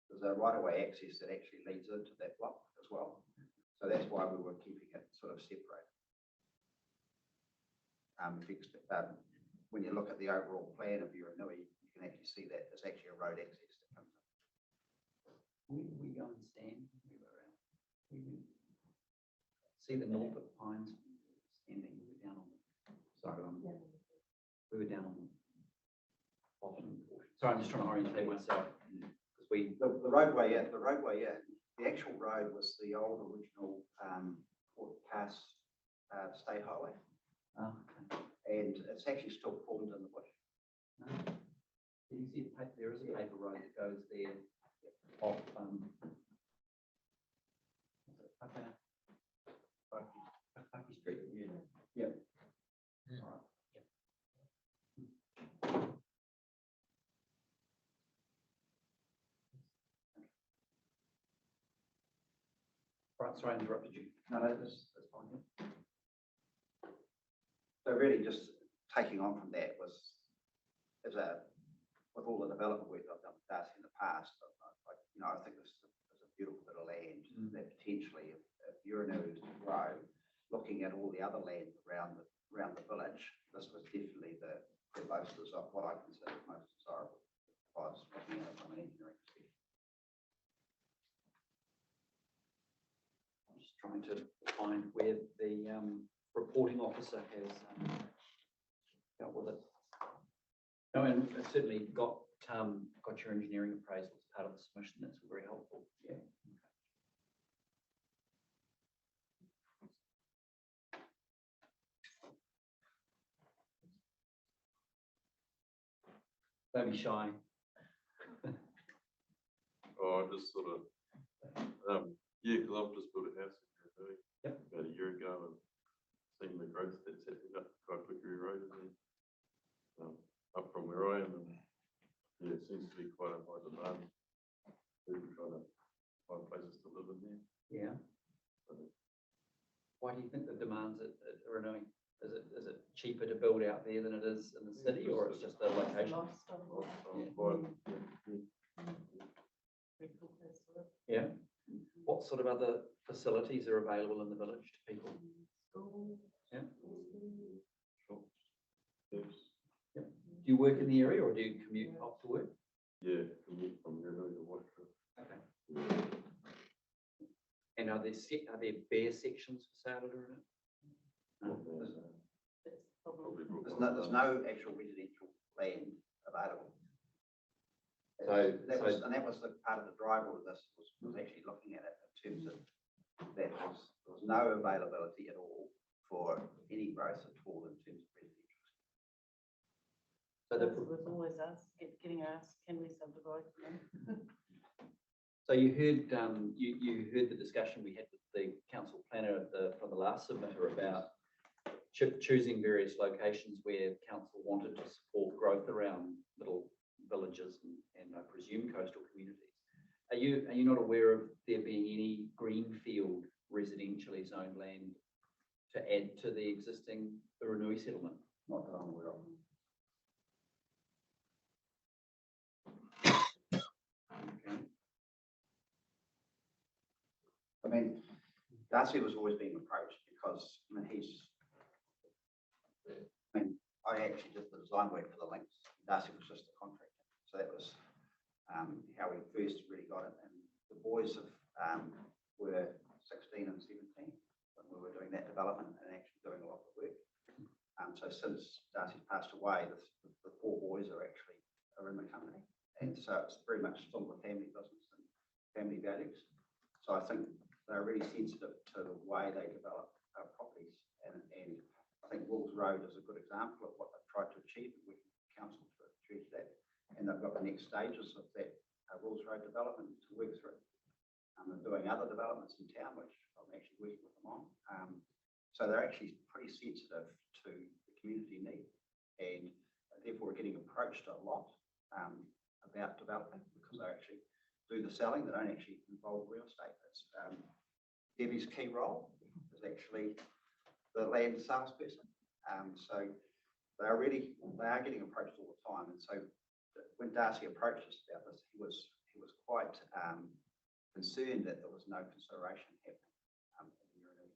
There's a right of way access that actually leads into that block as well. So that's why we were keeping it sort of separate. When you look at the overall plan of Uranui, you can actually see that there's actually a road access that comes in. We go and stand. See the Norfolk Pines standing. We were down on. Sorry, we were down on the bottom portion. Sorry, I'm just trying to orientate myself because the roadway, the actual road was the old original Pass State Highway. Oh, okay. And it's actually still formed in the bush. You see, there is a paper road that goes there off Bucky Street. Yeah. All right. Right, sorry I interrupted you. No, that's fine. So really just taking on from that with all the development work I've done with Darcy in the past, I think this is a beautiful bit of land that potentially, if Uranui is to grow, looking at all the other land around the village, this was definitely the most of what I consider most desirable if I was looking at it from an engineering perspective. I'm just trying to find where the reporting officer has dealt with it. No, and it's certainly got your engineering appraisal as part of the submission. That's very helpful. Yeah. Don't be shy. Oh, I just sort of, yeah, because I've just built a house in Rezoning about a year ago and seen the growth that's happening up Kaipukiri Road, isn't it? Up from where I am, and yeah, it seems to be quite a high demand. People trying to find places to live in there. Yeah. Why do you think the demand's at Rezoning? Is it cheaper to build out there than it is in the city, or it's just the location? Yeah. What sort of other facilities are available in the village to people? Yeah. Sure. Yeah. Do you work in the area, or do you commute up to work? Yeah, commute from Rezoning to Waikato. Okay. And are there bare sections for sale that are in it? There's no actual residential land available. So that was the part of the driver of this was actually looking at it in terms of that there was no availability at all for any growth at all in terms of residential. So That was always us, getting asked, can we subdivide? So you heard you heard the discussion we had with the council planner from the last submitter about choosing various locations where council wanted to support growth around little villages and I presume coastal communities. Are you not aware of there being any greenfield residentially zoned land to add to the existing Uranui settlement? Not that I'm aware of. Okay. I mean, Darcy was always being approached because I actually did the design work for the links. Darcy was just the contractor. So that was how we first really got it. And the boys were 16 and 17 when we were doing that development and actually doing a lot of the work. So since Darcy's passed away, the four boys are in the company. And so it's very much still a family business and family values. So I think they're really sensitive to the way they develop properties. And I think Wills Road is a good example of what they've tried to achieve. We council to achieve that. And they've got the next stages of that Wills Road development to work through. They're doing other developments in town, which I'm actually working with them on. So they're actually pretty sensitive to the community need. And therefore we're getting approached a lot about developing because they actually do the selling. They don't actually involve real estate. It's Debbie's key role is actually the land salesperson. So they are getting approached all the time. And so when Darcy approached us about this, he was quite concerned that there was no consideration happening in Uranui.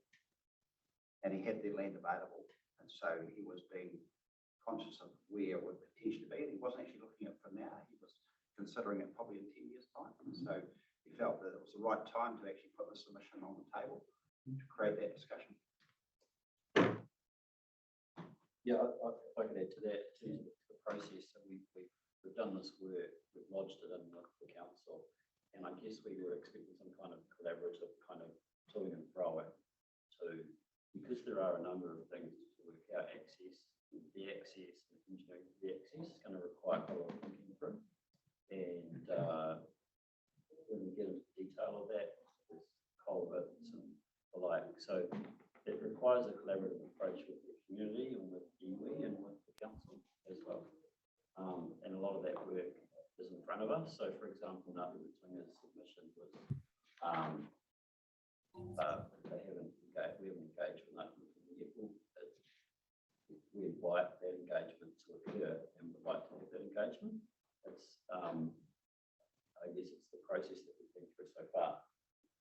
And he had their land available. And so he was being conscious of where it would potentially be. And he wasn't actually looking at it for now. He was considering it probably in 10 years' time. And so he felt that it was the right time to actually put the submission on the table to create that discussion. Yeah, if I could add to that, in terms of the process, so we've done this work, we've lodged it in with the council, and I guess we were expecting some kind of collaborative kind of toing and froing to, because there are a number of things to work out access, the engineering, the access is going to require a lot of thinking through. And when we get into detail of that, there's culverts and the like. So it requires a collaborative approach with the community and with iwi and with the council as well. And a lot of that work is in front of us. So for example, Ngāti Rutunga's submission was we haven't engaged with Ngāti Rutunga yet. We invite that engagement to occur and would like to have that engagement. It's I guess it's the process that we've been through so far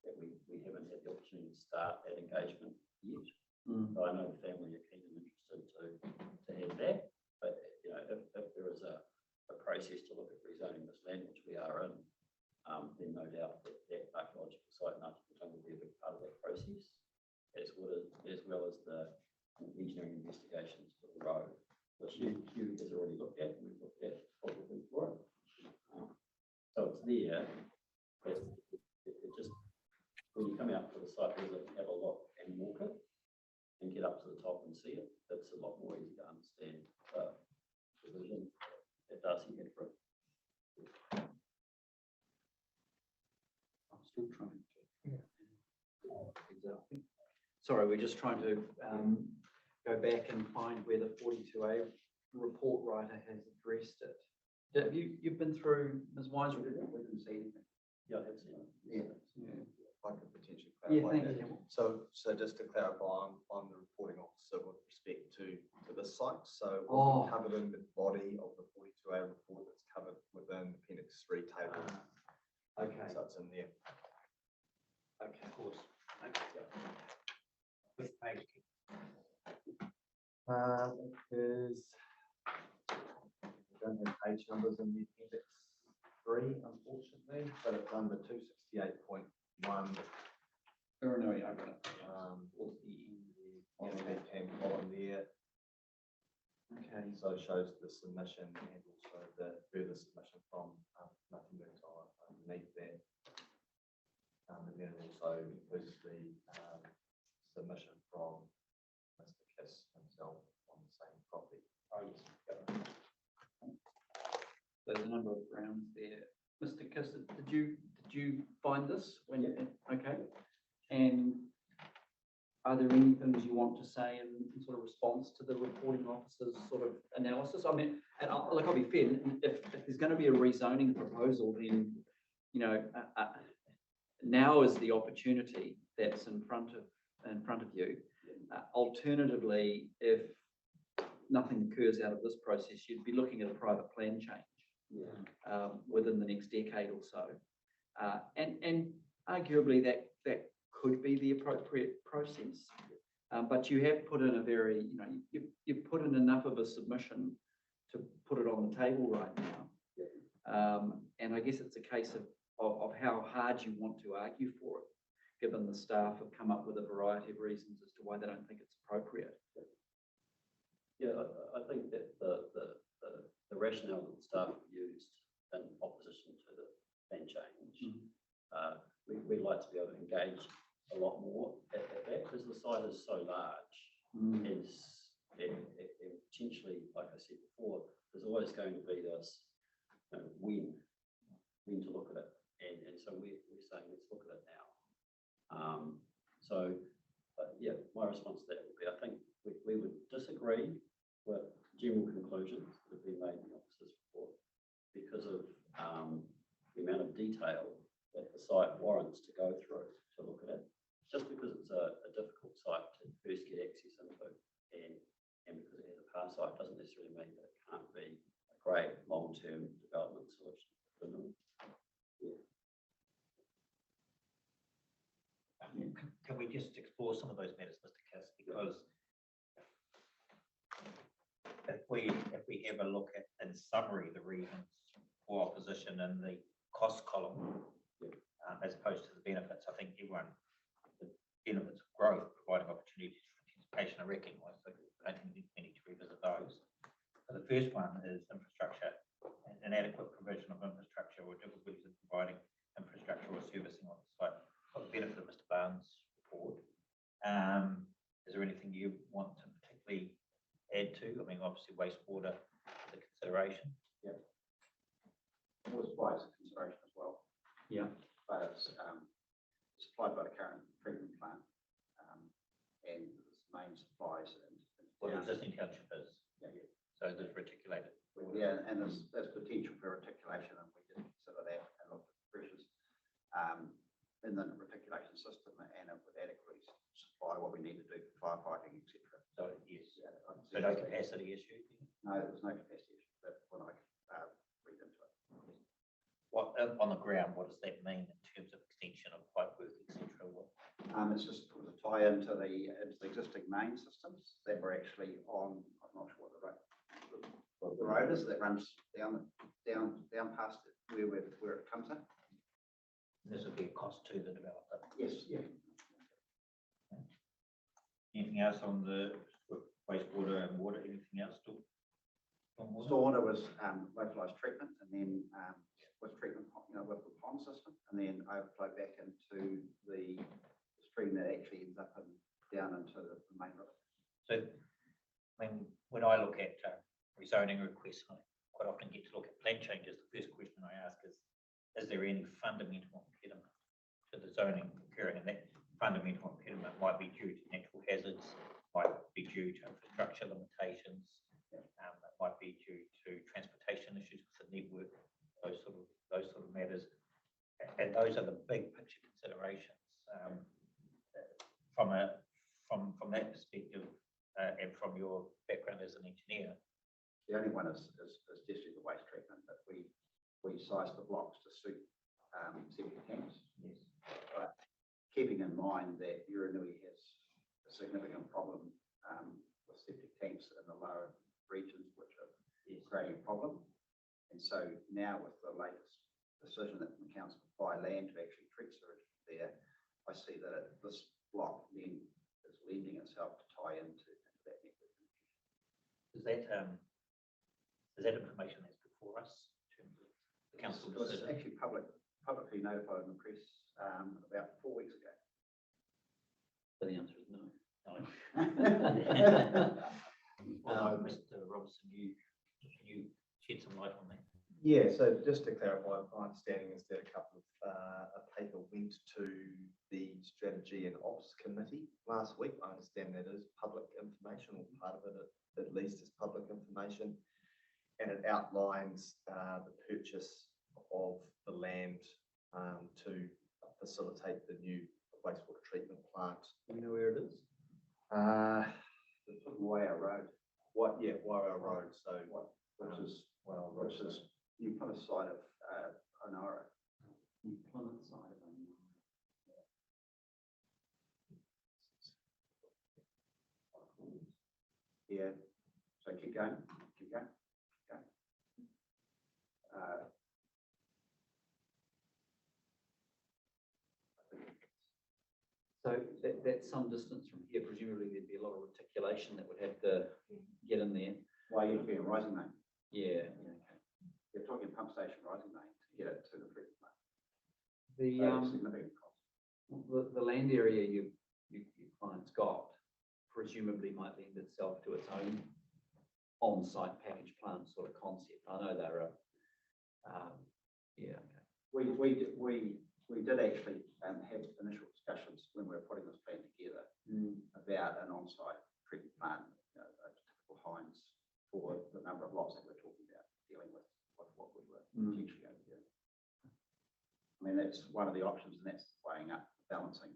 that we haven't had the opportunity to start that engagement yet. So I know the family are keen and interested to have that, but you know, if there is a process to look at rezoning this land, which we are in, then no doubt that archaeological site in Ngāti Rutunga will be a big part of that process, as well as the engineering investigations for the road, which Hugh has already looked at, and we've looked at probably for it. So it's there, but it just, when you come out to the site visit and have a look and walk it and get up to the top and see it, it's a lot more easy to understand the vision. that Darcy had for it. I'm still trying to. Sorry, we're just trying to go back and find where the 42A report writer has addressed it. Have you've been through Ms. Wise? We didn't see anything. Yeah, I have seen it. Yeah. I could potentially Yeah, clarify thank that. you. So just to clarify, I'm the reporting officer with respect to this site. So Oh. we're covered in the body of the 42A report that's covered within Appendix 3 table. Okay. So it's in there. Okay. Of course. Which page? It is, we don't have page numbers in the Appendix 3, unfortunately, but it's under 268.1. No, yeah, I've got it. On the left-hand column there. Okay. So it shows the submission and also the further submission from nothing underneath that. And then also was the submission from Mr. Kiss himself on the same property. Oh, yes. There's a number of grounds there. Mr. Kiss, did you find this when you, okay? And are there any things you want to say in sort of response to the reporting officer's sort of analysis? I mean, and I'll be fair, if there's going to be a rezoning proposal, then, you know, now is the opportunity that's in front of you. Alternatively, if nothing occurs out of this process, you'd be looking at a private plan change within the next decade or so, and arguably that could be the appropriate process. But you have put in a very, you know, you've put in enough of a submission to put it on the table right now. And I guess it's a case of how hard you want to argue for it, given the staff have come up with a variety of reasons as to why they don't think it's appropriate. Yeah, I think that the rationale that the staff used in opposition to the plan change, we'd like to be able to engage a lot more at that, because the site is so large. Is potentially, like I said before, there's always going to be this when to look at it, and so we're saying let's look at it now. Yeah, my response to that would be, I think we would disagree with general conclusions that have been made in the officer's report because of the amount of detail that the site warrants to go through to look at it. Just because it's a difficult site to first get access into, and because it has a pass site, doesn't necessarily mean that it can't be a great long-term development solution. Can we just explore some of those matters, Mr. Kiss? Because if we have a look at, in summary, the reasons for opposition in the cost column, as opposed to the benefits, I think everyone, the benefits of growth, providing opportunities for participation, are recognised. So I think we need to revisit those. So the first one is infrastructure, an adequate provision of infrastructure or difficulties in providing infrastructure or servicing on the site. Got the benefit of Mr. Barnes' report. Is there anything you want to particularly add to? I mean, obviously wastewater is a consideration. Yeah. Wastewater is a consideration as well. Yeah. But it's supplied by the current treatment plant, and its main supplies. Well, the existing township is. Yeah. So there's reticulated. Yeah, and there's potential for reticulation, and we did consider that and looked at the pressures in the reticulation system, and it would adequately supply what we need to do for firefighting, etc. So yes. So no capacity issue? No, there's no capacity issue, but when I read into it. What on the ground, what does that mean in terms of extension of pipework, etc.? It's just sort of a tie into the existing main systems that were actually on. I'm not sure what the road is that runs down past it, where it comes in. This would be a cost to the developer. Yes. Yeah. Anything else on the wastewater and water? Anything else to? Stormwater was localized treatment, and then with treatment, with the pond system, and then overflow back into the stream that actually ends up down into the main river. So, when I look at rezoning requests, I quite often often get to look at plan changes, the first question I ask is there any fundamental impediment to the zoning occurring? And that fundamental impediment might be due to natural hazards, might be due to infrastructure limitations, it might be due to transportation issues with the network, those sort of matters. And those are the big picture considerations. From that perspective, and from your background as an engineer. The only one is just the waste treatment, that we size the blocks to suit septic tanks. Yes. But keeping in mind that Uranui has a significant problem with septic tanks in the lower regions, which are creating a problem. And so now with the latest decision that the council buy land to actually treat sewage there, I see that this block then is lending itself to tie into that network. Is that information that's before us in terms of the council It was decision? actually publicly notified in the press about 4 weeks ago. So the answer is no. Mr. Robinson, can you shed some light on that? Yeah, so just to clarify, my understanding is that a paper went to the Strategy and Ops Committee last week. I understand that is public information, or part of it at least is public information. And it outlines the purchase of the land to facilitate the new wastewater treatment plant. Do you know where it is? It's on Waioa Road. Waioa Road. So which is New Plymouth side of Onara. New Plymouth side of them. Yeah, so keep going, keep going, keep going. So that's some distance from here. Presumably there'd be a lot of reticulation that would have to get in there. Why you'd be a rising main. Yeah, okay. You're talking pump station rising main to get it to the treatment plant. The Significant cost. the land area your client's got presumably might lend itself to its own on-site package plant sort of concept. I know they're yeah, okay. We did actually have initial discussions when we were putting this plan together about an on-site treatment plant, a typical Heinz, for the number of lots that we're talking about, dealing with what we were potentially going to do. I mean, that's one of the options, and that's weighing up balancing,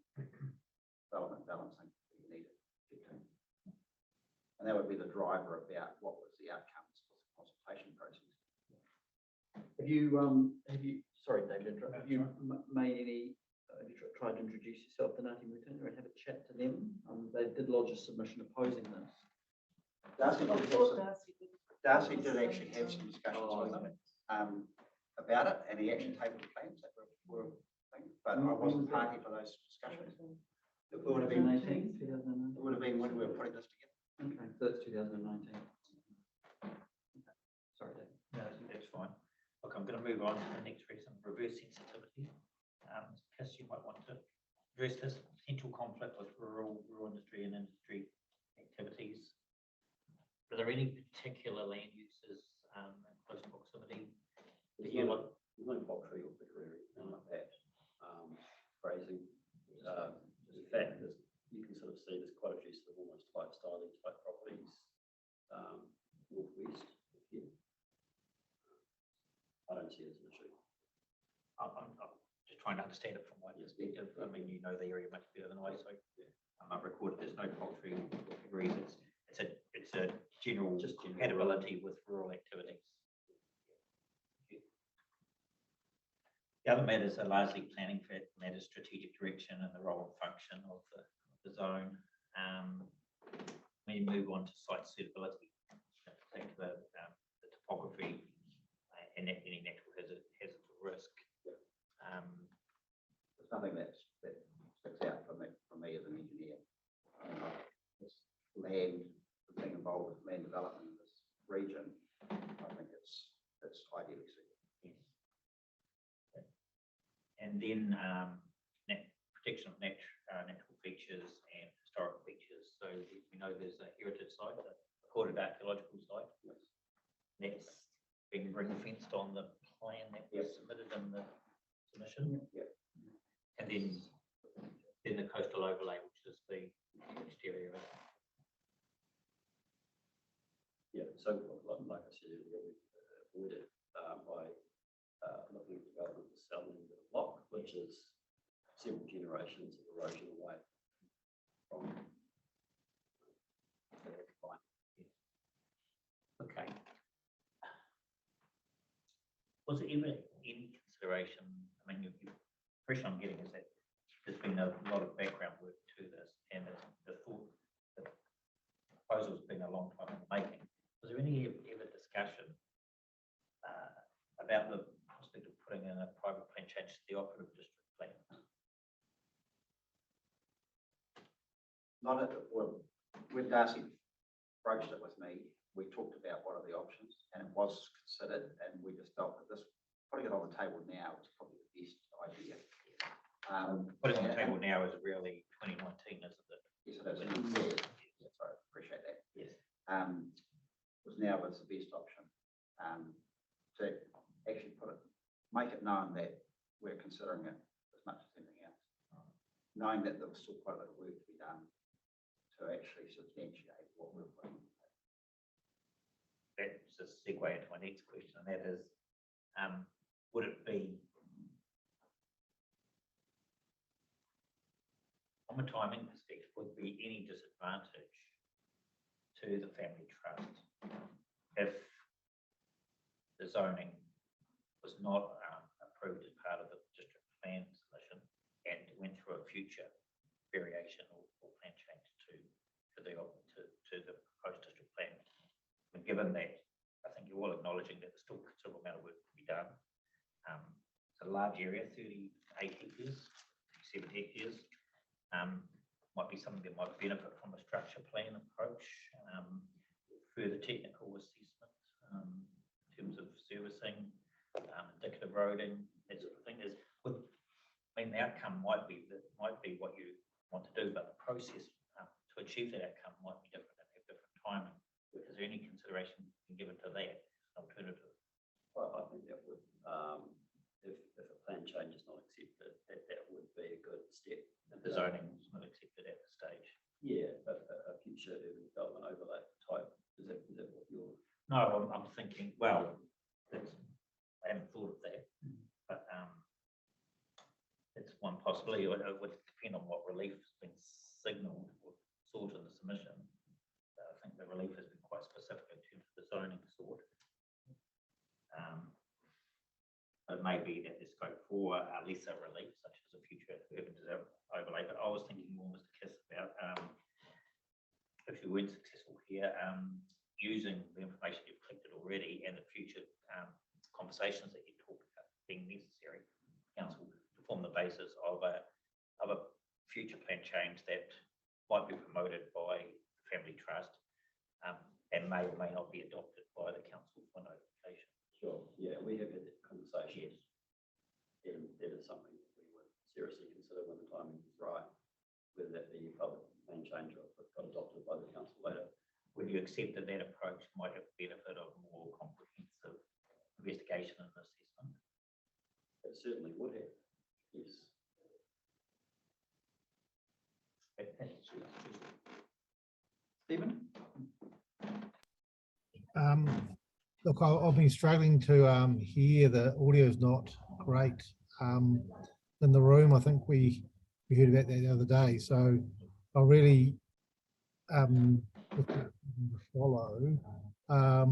development balancing that you need to get to. And that would be the driver about what was the outcomes of the consultation process. Have you, sorry, David, have you made any, have you tried to introduce yourself to Ngāti Mutina and have a chat to them? They did lodge a submission opposing this. Darcy did actually have some discussions with them about it, and he actually tabled the plans that were things, but I wasn't party for those discussions. It would have been 2018, 2019. It would have been when we were putting this together. Okay, so that's 2019. Sorry, Dave. No, that's fine. Look, I'm going to move on to the next reason, reverse sensitivity. Chris, you might want to address this potential conflict with rural industry and industry activities. Are there any particular land uses in close proximity that you like? There's no poultry or bigger area, none like that. Grazing. In fact, you can sort of see there's quite a few sort of almost lifestyle type properties northwest of here. I don't see it as an issue. I'm just trying to understand it from my perspective. I mean, you know the area much better than I, so I've recorded there's no poultry agrees. It's a general compatibility with rural activities. The other matters are largely planning matters, strategic direction, and the role and function of the zone. We move on to site suitability, in particular the topography and any natural hazards or risk. There's nothing that sticks out for me as an engineer. This land, being involved with land development in this region, I think it's ideally suited. Yes. And then protection of natural features and historic features. So we know there's a heritage site, a recorded archaeological site. Yes. being ring fenced on the plan that was submitted in the submission. Yep. And then the coastal overlay, which is the exterior. Yeah, so like I said earlier, we avoided by looking at development of southern end of the block, which is several generations of erosion away from the decline. Okay. Was there ever any consideration? I mean, the impression I'm getting is that there's been a lot of background work to this, and the proposal's been a long time in the making. Was there any ever discussion about the prospect of putting in a private plan change to the operative district plan? Not at, well, when Darcy broached it with me, we talked about what are the options, and it was considered, and we just felt that this, putting it on the table now is probably the best idea. Putting it on the table now is really 2019, isn't it? Yes, it is. Yeah, sorry, appreciate that. Yes. Was now was the best option. To actually make it known that we're considering it as much as anything else. Knowing that there was still quite a bit of work to be done to actually substantiate what we're putting. That's a segue into my next question, and that is, would it be, from a timing perspective, would be any disadvantage to the family trust if the zoning was not approved as part of the district plan submission and went through a future variation or plan change to the proposed district plan? And given that, I think you're all acknowledging that there's still a considerable amount of work to be done. It's a large area, 38 hectares, 7 hectares. Might be something that might benefit from a structure plan approach, further technical assessment in terms of servicing, indicative roading, that sort of thing. The outcome might be what you want to do, but the process to achieve that outcome might be different and have different timing. Is there any consideration given to that alternative? Well, I think that would, if a plan change is not accepted, that would be a good step. If the zoning is not accepted at this stage. Yeah, a future urban development overlay type. Is that what you're? No, I'm thinking, well, I haven't thought of that, but it's one possibility. It would depend on what relief has been signalled or sought in the submission. I think the relief has been quite specific in terms of the zoning sought. It may be that there's scope for a lesser relief, such as a future urban overlay, but I was thinking more, Mr. Kiss, about if you weren't successful here, using the information you've collected already and the future conversations that you talked about being necessary, council, to form the basis of a future plan change that might be promoted by the family trust and may or may not be adopted by the council for notification. Sure. Yeah, we have had that conversation. Yes. And that is something that we would seriously consider when the timing is right, whether that be a public plan change or if it got adopted by the council later. Would you accept that that approach might have the benefit of more comprehensive investigation and assessment? It certainly would have. Yes. Stephen? Look, I've been struggling to hear. The audio is not great in the room. I think we heard about that the other day. So I really follow. I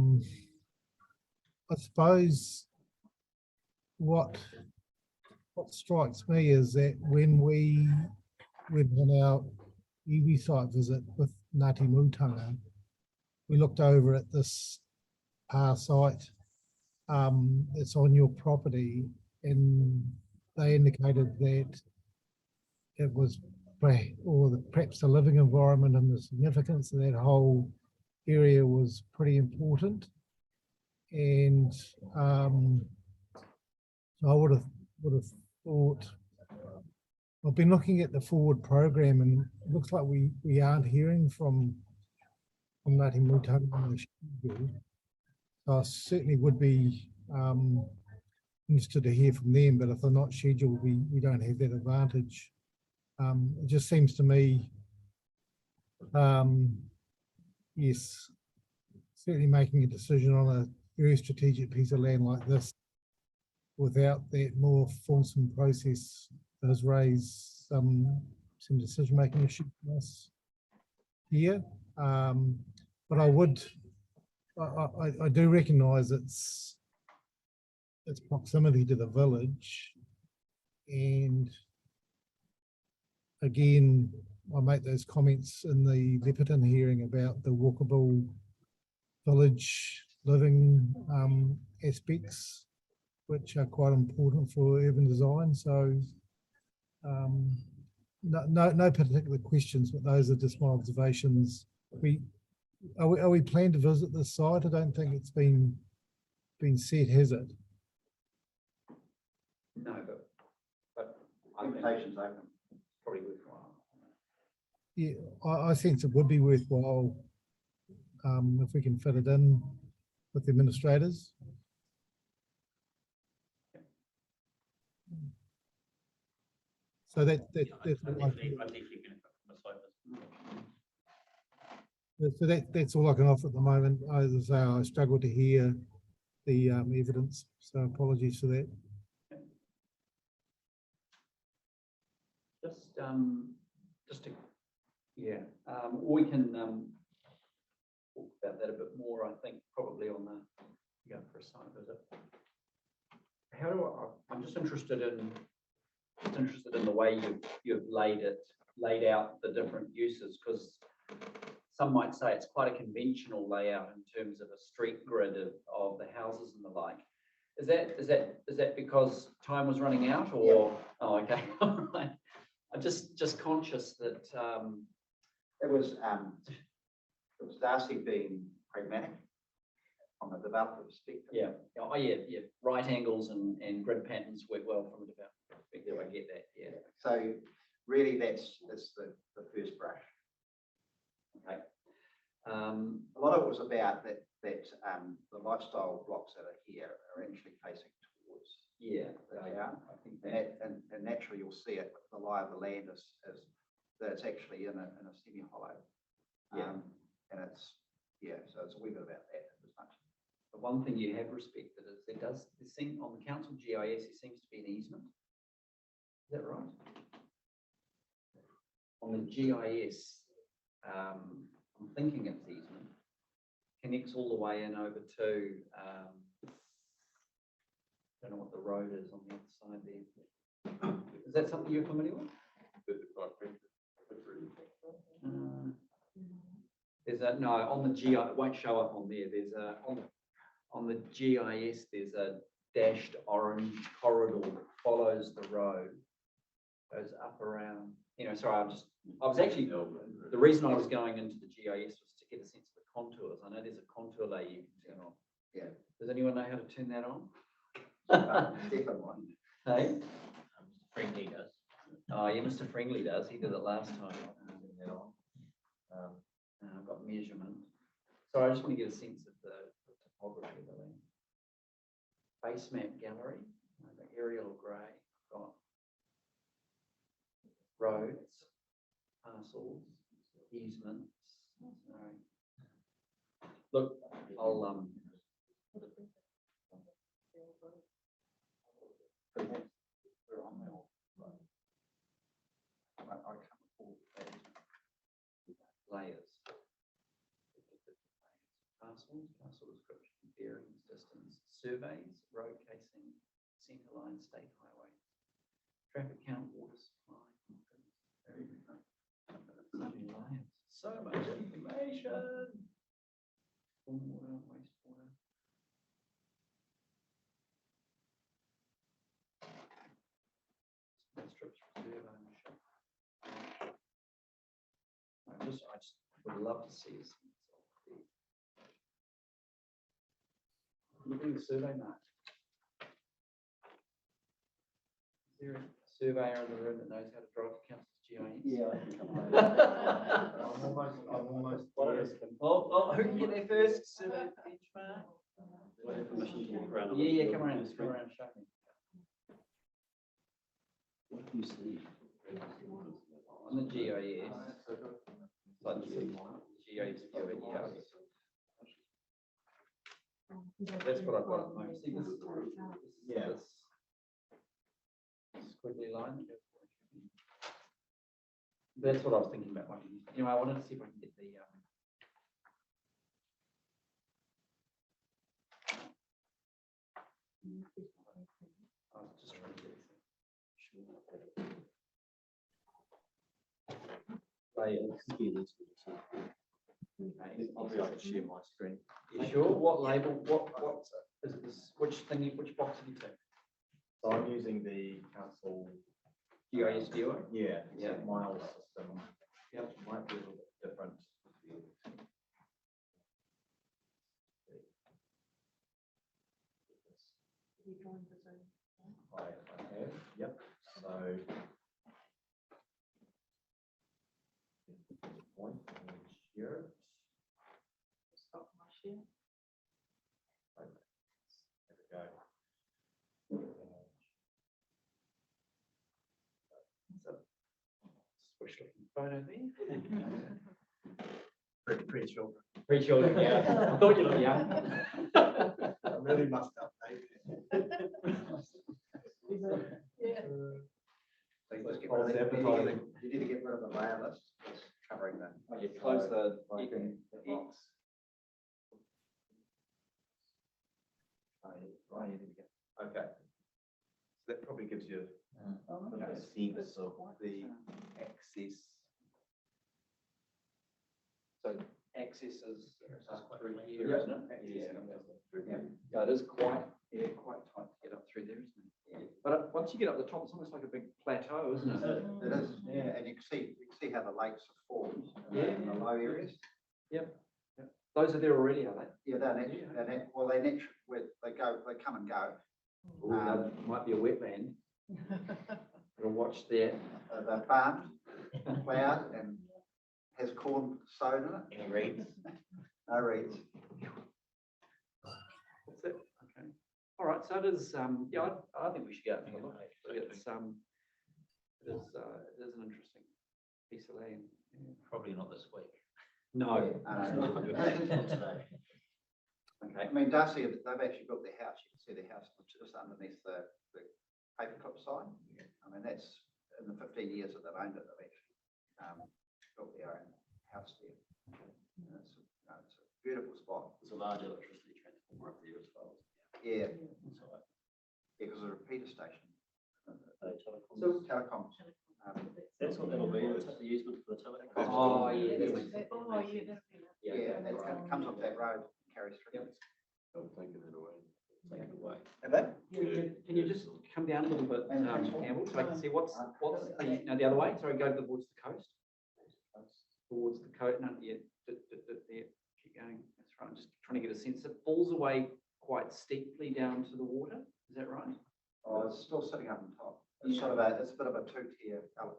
suppose what strikes me is that when we went on our iwi site visit with Ngāti Mūtanga, we looked over at this site that's on your property, and they indicated that it was perhaps the living environment and the significance of that whole area was pretty important. And so I would have thought, I've been looking at the forward program, and it looks like we aren't hearing from Ngāti Mūtanga. So So I certainly would be interested to hear from them, but if they're not scheduled, we don't have that advantage. It just seems to me, yes, certainly making a decision on a very strategic piece of land like this without that more fulsome process does raise some decision-making issues for us here. But I do recognise its proximity to the village, and again, I make those comments in the Lepperton hearing about the walkable village living aspects, which are quite important for urban design. So no particular questions, but those are just my observations. Are we planning to visit this site? I don't think it's been set, has it? No, but I think Invitation's open. probably worthwhile. Yeah, I sense it would be worthwhile if we can fit it in with the administrators. So that's I definitely benefit from a site visit. so that's all I can offer at the moment. As I say, I struggle to hear the evidence, so apologies for that. Just to, yeah, we can talk about that a bit more, I think, probably on the, go for a site visit. How do I'm just interested in the way you've laid out the different uses, because some might say it's quite a conventional layout in terms of a street grid of the houses and the like. Is that because time was running out, or? Yeah. Oh, okay. All right. I'm just conscious that It was Darcy being pragmatic from a developer perspective. yeah. Oh, yeah. Right angles and grid patterns work well from a developer perspective. I get that. Yeah. So really that's the first brush. Okay. A lot of it was about that the lifestyle blocks that are here are actually facing towards. Yeah. I think that, and naturally you'll see it with the lie of the land is that it's actually in a semi-hollow. Yeah. And it's, yeah, so it's a wee bit about that as much. The one thing you have respected is there seem on the council GIS, there seems to be an easement. Is that right? On the GIS, I'm thinking it's easement, connects all the way in over to, I don't know what the road is on the other side there. Is that something you're familiar with? There's a, no, on the GIS, it won't show up on there. There's a, on the GIS, there's a dashed orange corridor that follows the road, goes up around, sorry, I was actually, the reason I was going into the GIS was to get a sense of the contours. I know there's a contour layer you can turn on. Yeah. Does anyone know how to turn that on? Different one. Hey? Friendly does. Oh, yeah, Mr. Fringley does. He did it last time. I've got measurement. So I just want to get a sense of the topography of the land. Base map gallery. I've got aerial grey. I've got roads, parcels, easements. Sorry. Look, I'll I can't afford that. layers. Parcels, parcel description, bearings, distance, surveys, road casing, centre line, state highway, traffic count, water supply. Very good. So many layers. So much information. Stormwater, wastewater. Strips reserve ownership. I just would love to see us. Look at the survey map. Is there a surveyor in the room that knows how to drive the council's GIS? Yeah. I'm almost Oh, who can get there first? Survey benchmark. Do I have permission to walk around? Yeah, come around, show me. What do you see? On the GIS. Like GIS viewer, yeah. That's what I've got at the moment. See, this is the roof. Yeah. This squiggly line. That's what I was thinking about. You know, I wanted to see if I can get the, I was just trying to get I'll be able to share my screen. You sure? What label, what is this, which thing, which box have you ticked? So I'm using the council. GIS viewer? Yeah, Yeah. my old system. Yep. Might be a little bit different. I have, yep, so. Point and share it. Stop my share. Okay. There we go. Swish looking photo there. Pretty children. Pretty children, yeah. I thought you looked young. I really must update. False advertising. You need to get rid of the layer list, it's covering the. You close the, you can, box. Right, here we go. Okay. So that probably gives you a sense of the access. So access is through Yeah. here, isn't it? Yeah, it is quite tight to get up through there, isn't it? Yeah. But once you get up the top, it's almost like a big plateau, isn't it? It is, yeah, and you can see how the lakes are formed Yeah. in the low areas. Yep. Those are there already, are they? Yeah, well, they naturally, they come and go. Ooh, that might be a wetland. We'll watch there. They're farmed, ploughed, and has corn sown in it. Any reeds? No reeds. That's it, okay. All right, so it is, yeah, I think we should go out and have a look. It's, it is an interesting piece of land. Yeah. Probably not this week. No. Okay. I mean, Darcy, they've actually built their house. You can see their house just underneath the paperclip sign. I mean, that's in the 15 years that they've owned it, they've actually built their own house there. It's a beautiful spot. There's a large electricity transformer up there as well. Yeah. So, Because of a repeater station. telecoms. So telecoms. That's what that'll be, the easement for the telecoms. Oh, yeah. Oh, yeah, Yeah, and it comes off that road, carries through. I'm taking it away. Take it away. And that? Can you just come down a little bit, Campbell, so I can see what's the, no, the other way, sorry, go towards the coast. Towards the coast, no, yeah, there, keep going, that's right, I'm just trying to get a sense, it falls away quite steeply down to the water, is that right? Oh, it's still sitting up on top. It's sort of it's a bit of a two-tier All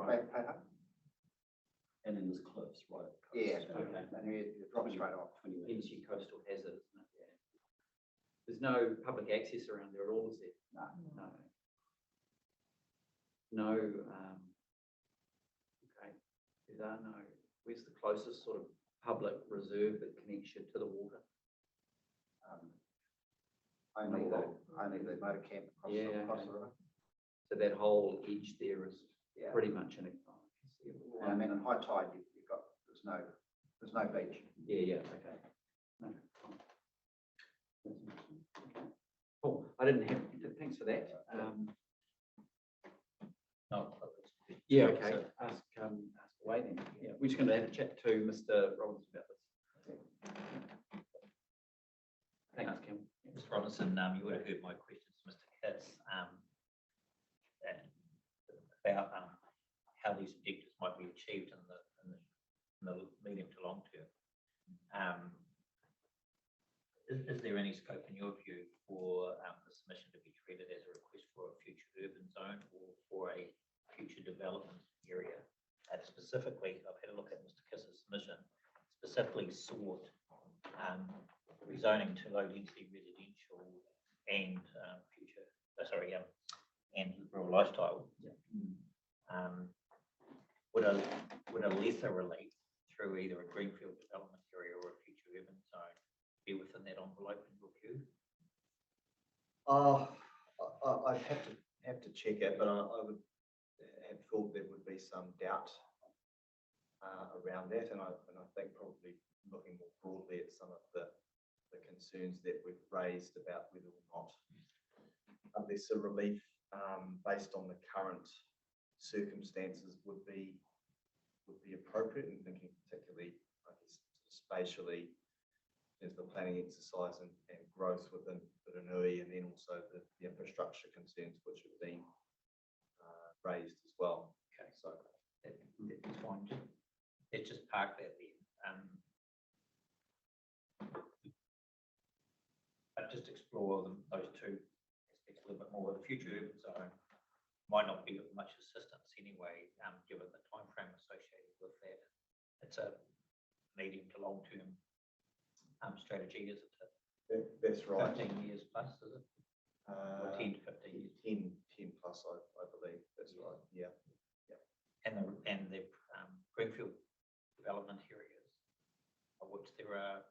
right. pattern. And then there's cliffs, right? Yeah, Okay. and you drop straight off. Hence your coastal hazard, isn't it? Yeah. There's no public access around there at all, is there? No. No. Okay. There are no. Where's the closest sort of public reserve that connects you to the water? Only the motor camp across the river. So that whole edge there is pretty much in a. And I mean, in high tide, you've got there's no beach. Yeah. Okay. No, fine. That's interesting. Okay. Cool. I didn't have. Thanks for that. Yeah. Okay. Ask away then. Yeah. We're just going to have a chat to Mr. Robinson about this. Thanks, Kim. Mr. Robinson, you would have heard my questions to Mr. Kitts about how these objectives might be achieved in the medium to long term. Is there any scope in your view for the submission to be treated as a request for a future urban zone or for a future development area? Specifically, I've had a look at Mr. Kiss's submission, specifically sought rezoning to low density residential and future, and rural lifestyle. Would a lesser relief through either a greenfield development area or a future urban zone be within that envelope in your view? I'd have to check it, but I would have thought there would be some doubt around that, and I think probably looking more broadly at some of the concerns that we've raised about whether or not lesser relief based on the current circumstances would be appropriate, and thinking particularly, I guess, spatially as the planning exercise and growth within Ranui, and then also the infrastructure concerns which have been raised as well. Okay, so that's fine. Let's just park that there. But just explore those two aspects a little bit more. The future urban zone might not be of much assistance anyway, given the time frame associated with that. It's a medium to long term strategy, isn't it? That's right. 15 years plus, is it? Or 10 to 15 years? 10 plus, I believe. That's right. Yeah. And the greenfield development areas, of which there are,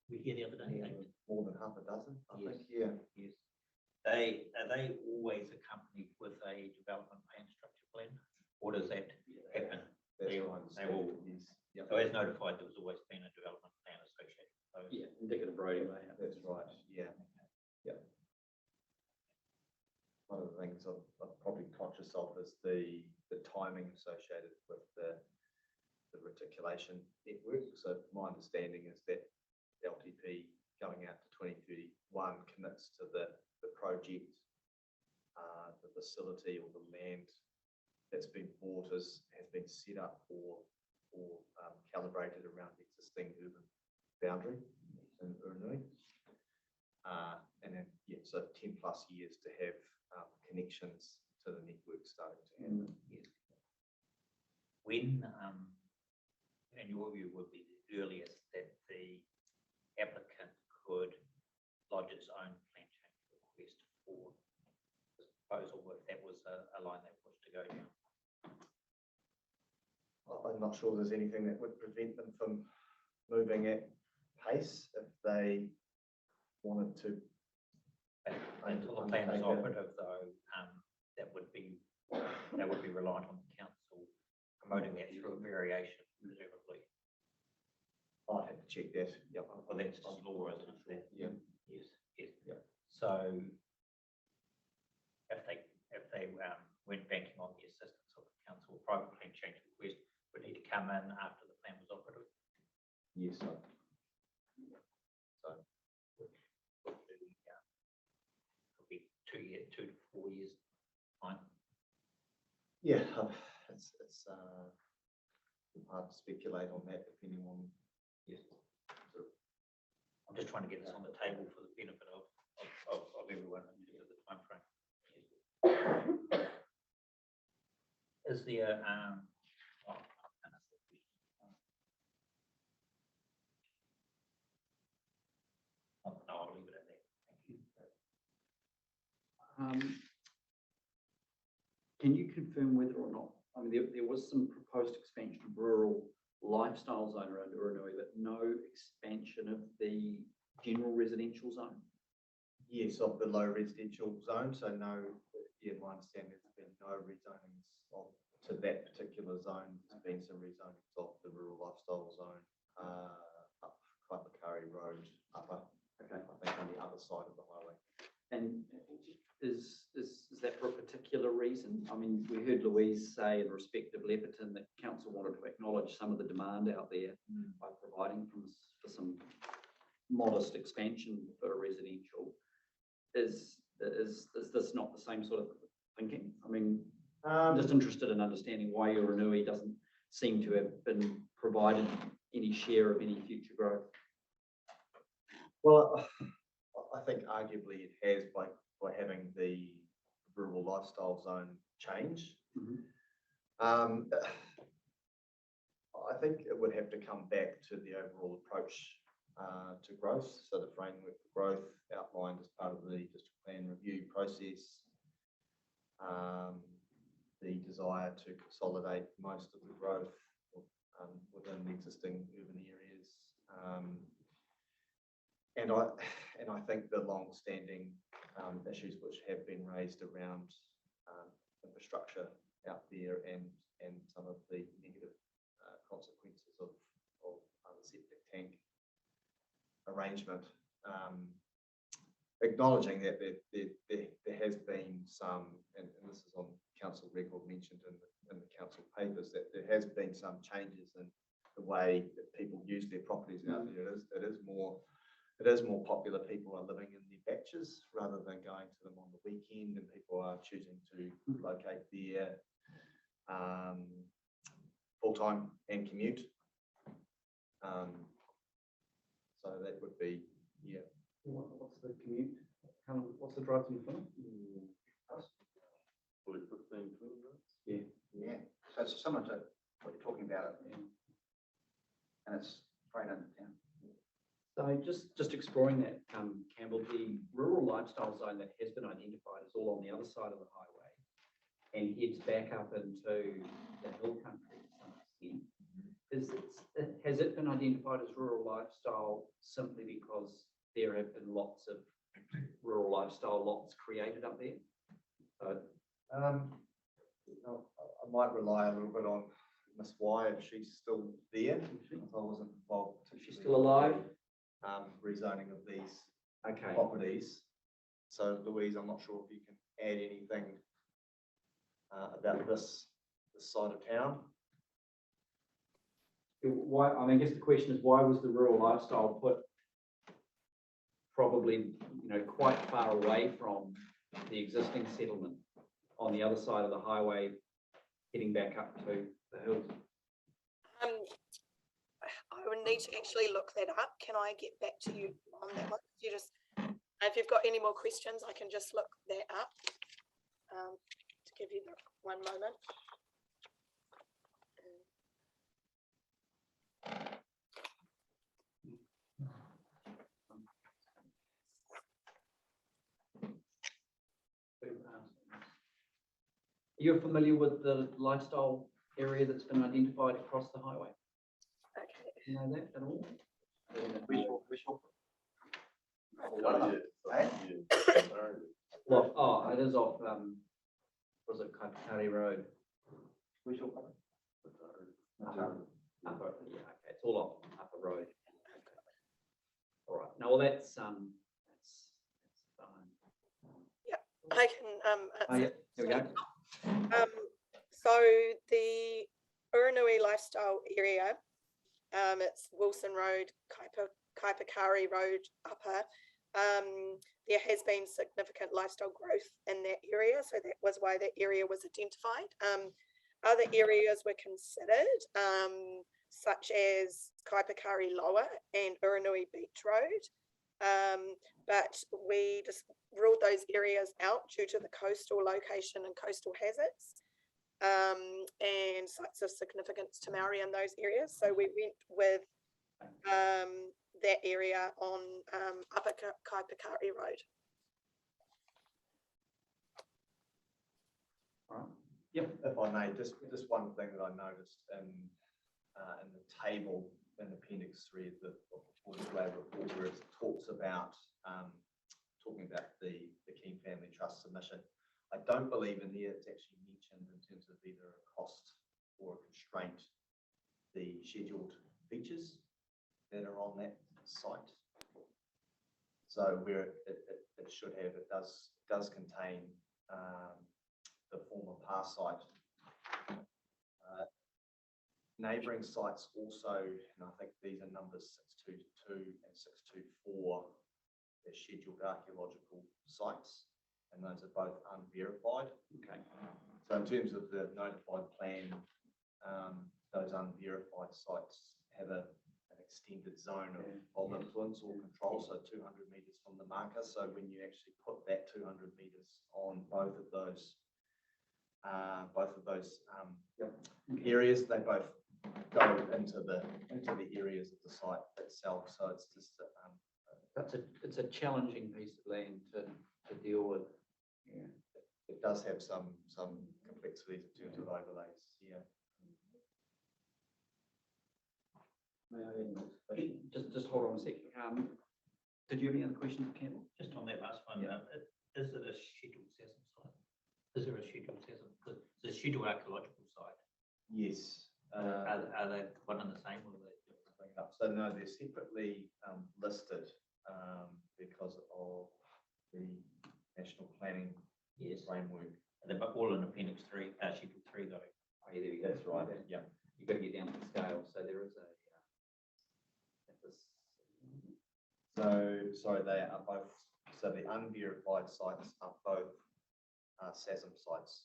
we hear the other day, more than half a dozen, I think. Yes. Are they always accompanied with a development plan, structure plan, or does that happen? They will. Yep. So as notified, there's always been a development plan associated with those. Yeah, indicative roading layout. That's right. Yeah. One of the things I'm probably conscious of is the timing associated with the reticulation network. So my understanding is that LTP going out to 2031 commits to the project, the facility or the land that's been bought has been set up or calibrated around the existing urban boundary in Ranui. And then, so 10 plus years to have connections to the network starting to happen. Yes. When, in your view, would be the earliest that the applicant could lodge its own plan change request for this proposal, if that was a line they wished to go down? I'm not sure there's anything that would prevent them from moving at pace if they wanted to. Until the plan is operative, though, that would be reliant on the council promoting that through a variation, presumably. I'd have to check that. Yep. Well, that's just law, isn't it? Yeah. Yes. Yep. So if they went banking on the assistance of the council, private plan change request would need to come in after the plan was operative. Yes, sir. Could be 2 to 4 years time. Yeah, it's hard to speculate on that depending on. Yes. I'm just trying to get this on the table for the benefit of everyone in terms of the time frame. Is there I'll leave it at that. Thank you. Can you confirm whether or not, I mean, there was some proposed expansion of rural lifestyle zone around Ranui, but no expansion of the general residential zone? Yes, of the low residential zone. So no, my understanding there's been no rezonings to that particular zone. There's been some rezonings of the rural lifestyle zone up Kaipakari Road, upper. Okay, I think on the other side of the highway. And is that for a particular reason? I mean, we heard Louise say in respect of Leopardton that council wanted to acknowledge some of the demand out there by providing for some modest expansion for residential. Is this not the same sort of thinking? I mean, I'm just interested in understanding why your Ranui doesn't seem to have been provided any share of any future growth. Well, I think arguably it has by having the rural lifestyle zone change. I think it would have to come back to the overall approach to growth. So the framework for growth outlined as part of the district plan review process. The desire to consolidate most of the growth within the existing urban areas. And I think the long-standing issues which have been raised around infrastructure out there and some of the negative consequences of the septic tank arrangement. Acknowledging that there has been some, and this is on council record mentioned in the council papers, that there has been some changes in the way that people use their properties out there. It is more popular. People are living in their batches rather than going to them on the weekend, and people are choosing to locate there full-time and commute. So that would be, yeah. What's the commute? What's the drive from Plymouth? 15, 20 minutes. Yeah. Yeah, so it's similar to what you're talking about. Yeah. And it's right under town. So just exploring that, Campbell, the rural lifestyle zone that has been identified is all on the other side of the highway and heads back up into the hill country to some extent. Has it been identified as rural lifestyle simply because there have been lots of rural lifestyle lots created up there? I might rely a little bit on Miss Y if she's still there. I wasn't involved. She's still alive? Rezoning of these properties. So Louise, I'm not sure if you can add anything about this side of town. Why? I mean, I guess the question is, why was the rural lifestyle put probably, quite far away from the existing settlement on the other side of the highway, heading back up to the hills? I would need to actually look that up. Can I get back to you on that one? If you've got any more questions, I can just look that up. To give you one moment. You're familiar with the lifestyle area that's been identified across the highway? Okay. Do you know that at all? Well, it is off, was it Kaipatari Road? Upper, yeah, okay, it's all off Upper Road. All right, no, well, that's fine. Yeah, I can, Oh, yeah, here we go. So the Uranui lifestyle area, it's Wilson Road, Kaipakari Road, Upper. There has been significant lifestyle growth in that area, so that was why that area was identified. Other areas were considered, such as Kaipakari Lower and Uranui Beach Road, but we just ruled those areas out due to the coastal location and coastal hazards and sites of significance to Maori in those areas. So we went with that area on Upper Kaipakari Road. Yep. If I may, just one thing that I noticed in the table in Appendix 3 of the Flag report, where it talks about talking about the King Family Trust submission. I don't believe in there it's actually mentioned in terms of either a cost or a constraint the scheduled features that are on that site. So where it should have, it does contain the former pass site. Neighbouring sites also, and I think these are numbers 622 and 624, they're scheduled archaeological sites, and those are both unverified. Okay. So in terms of the notified plan, those unverified sites have an extended zone of influence or control, so 200 metres from the marker. So when you actually put that 200 metres on both of those areas, they both go into the areas of the site itself, so it's just, It's a challenging piece of land to deal with. yeah, it does have some complexities in terms of overlays, yeah. May I add another question? Just hold on a sec. Did you have any other questions, Campbell? Just on that last one, Yeah. is it a scheduled SESM site? Is there a scheduled SESM? Because it's a scheduled archaeological site. Yes. Are they one and the same or are they different? So no, they're separately listed because of the national planning framework. And they're all in appendix 3, schedule 3 though. Oh, yeah, there you go. That's right, yeah. You've got to get down to the scale. So there is So, sorry, they are both, so the unverified sites are both SASM sites.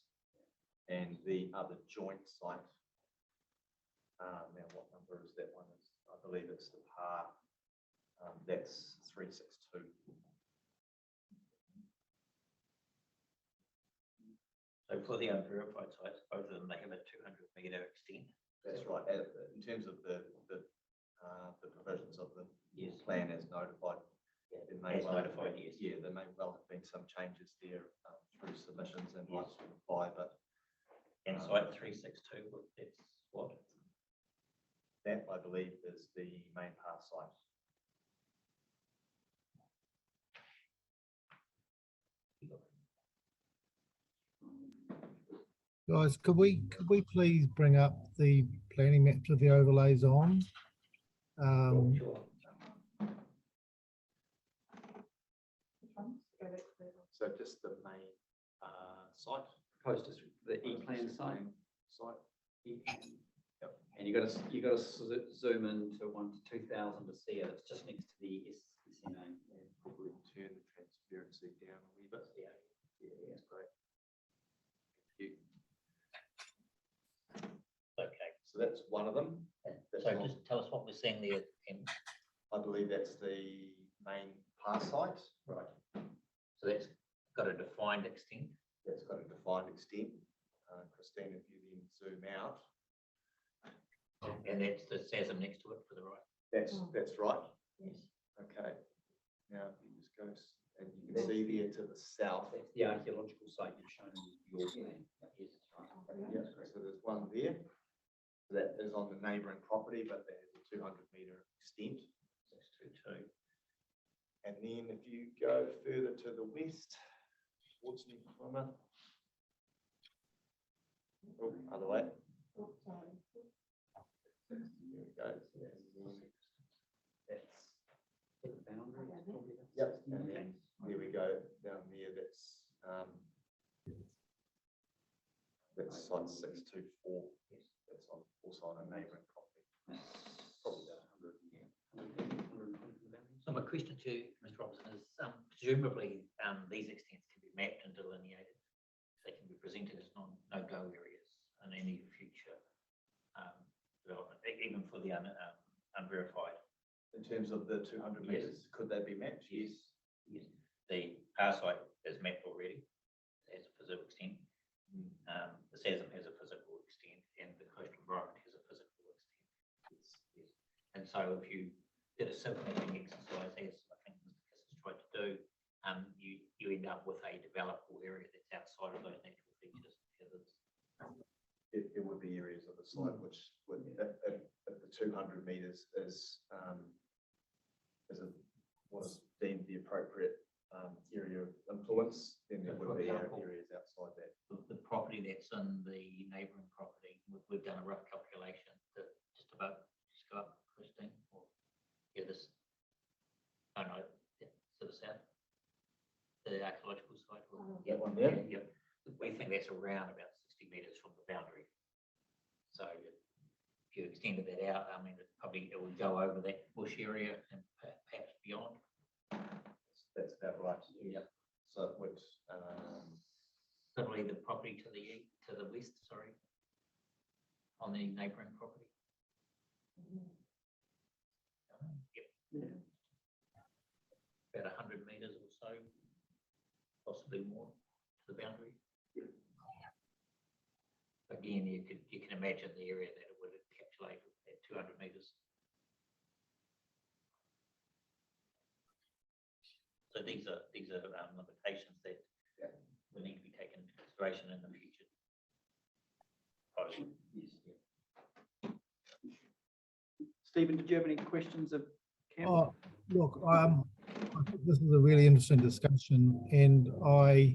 And the other joint site, now what number is that one? I believe it's the PAR, that's 362. So for the unverified sites, both of them, they have a 200-metre extent. That's right. In terms of the provisions of the plan as notified. There may As well have notified, been- yes. Yeah, there may well have been some changes there through submissions and rights to apply, but. And site 362, that's what? That, I believe, is the main PAR site. Guys, could we please bring up the planning maps with the overlays on? So just the main site. Post is the E-plan site. Yep. And you got to zoom into 1 to 2000 to see it. It's just next to the SNA. Probably turn the transparency down a wee bit. Yeah, That's great. Thank you. Okay. So that's one of them. That's So one. just tell us what we're seeing there. Tim. I believe that's the main PAR site. Right. So that's got a defined extent. That's got a defined extent. Christine, if you then zoom out. And that's the SASM next to it for the right. That's right. Yes. Okay. Now, if you just go, and you can see there to the south. That's the archaeological site you've shown in your plan. Yes, right. Yeah, so there's one there. That is on the neighbouring property, but that has a 200-metre extent. 622. And then if you go further to the west, towards New Plymouth. Oh, other way. There we go. That's The boundary is probably about Yep. 60 And metres. then here we go down there. That's site 624. Yes, that's also on a neighbouring property. Probably about 100. So my question to you, Mr. Robinson, is presumably these extents can be mapped and delineated. They can be presented as no-go areas in any future development, even for the unverified. In terms of the 200 metres, could they be mapped? Yes. Yes. The PAR site is mapped already as a physical extent. The SASM has a physical extent and the coastal environment has a physical extent. Yes. And so if you did a simple mapping exercise, as I think Mr. Kiss has tried to do, you end up with a developable area that's outside of those natural features. It would be areas of the site which would, if the 200 metres is what is deemed the appropriate area of influence, then there would be areas outside that. The property that's in the neighbouring property, we've done a rough calculation to just go up, Christine, or to the south, the archaeological site. That one there? Yep. We think that's around about 60 metres from the boundary. So if you extended that out, I mean, it would go over that bush area and perhaps beyond. That's about right. Yeah. So it would. Similarly, the property to the west, sorry, on the neighbouring property. Yep. About 100 metres or so, possibly more, to the boundary. Again, you can imagine the area that it would capture encapsulate at 200 metres. So these are limitations that will need to be taken into consideration in the future. Stephen, did you have any questions of Campbell? Oh, look, I think this is a really interesting discussion, and I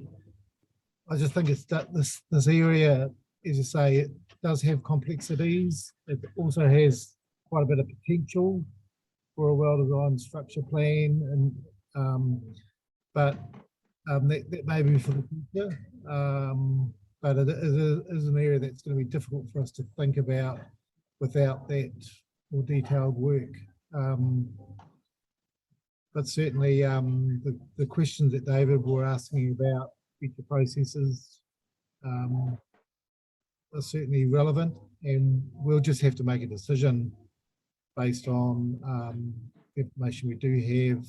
just think it's that this area, as you say, it does have complexities. It also has quite a bit of potential for a well-designed structure plan, and but that may be for the future. But it is an area that's going to be difficult for us to think about without that more detailed work. But certainly the questions that David were asking about future processes are certainly relevant, and we'll just have to make a decision based on the information we do have,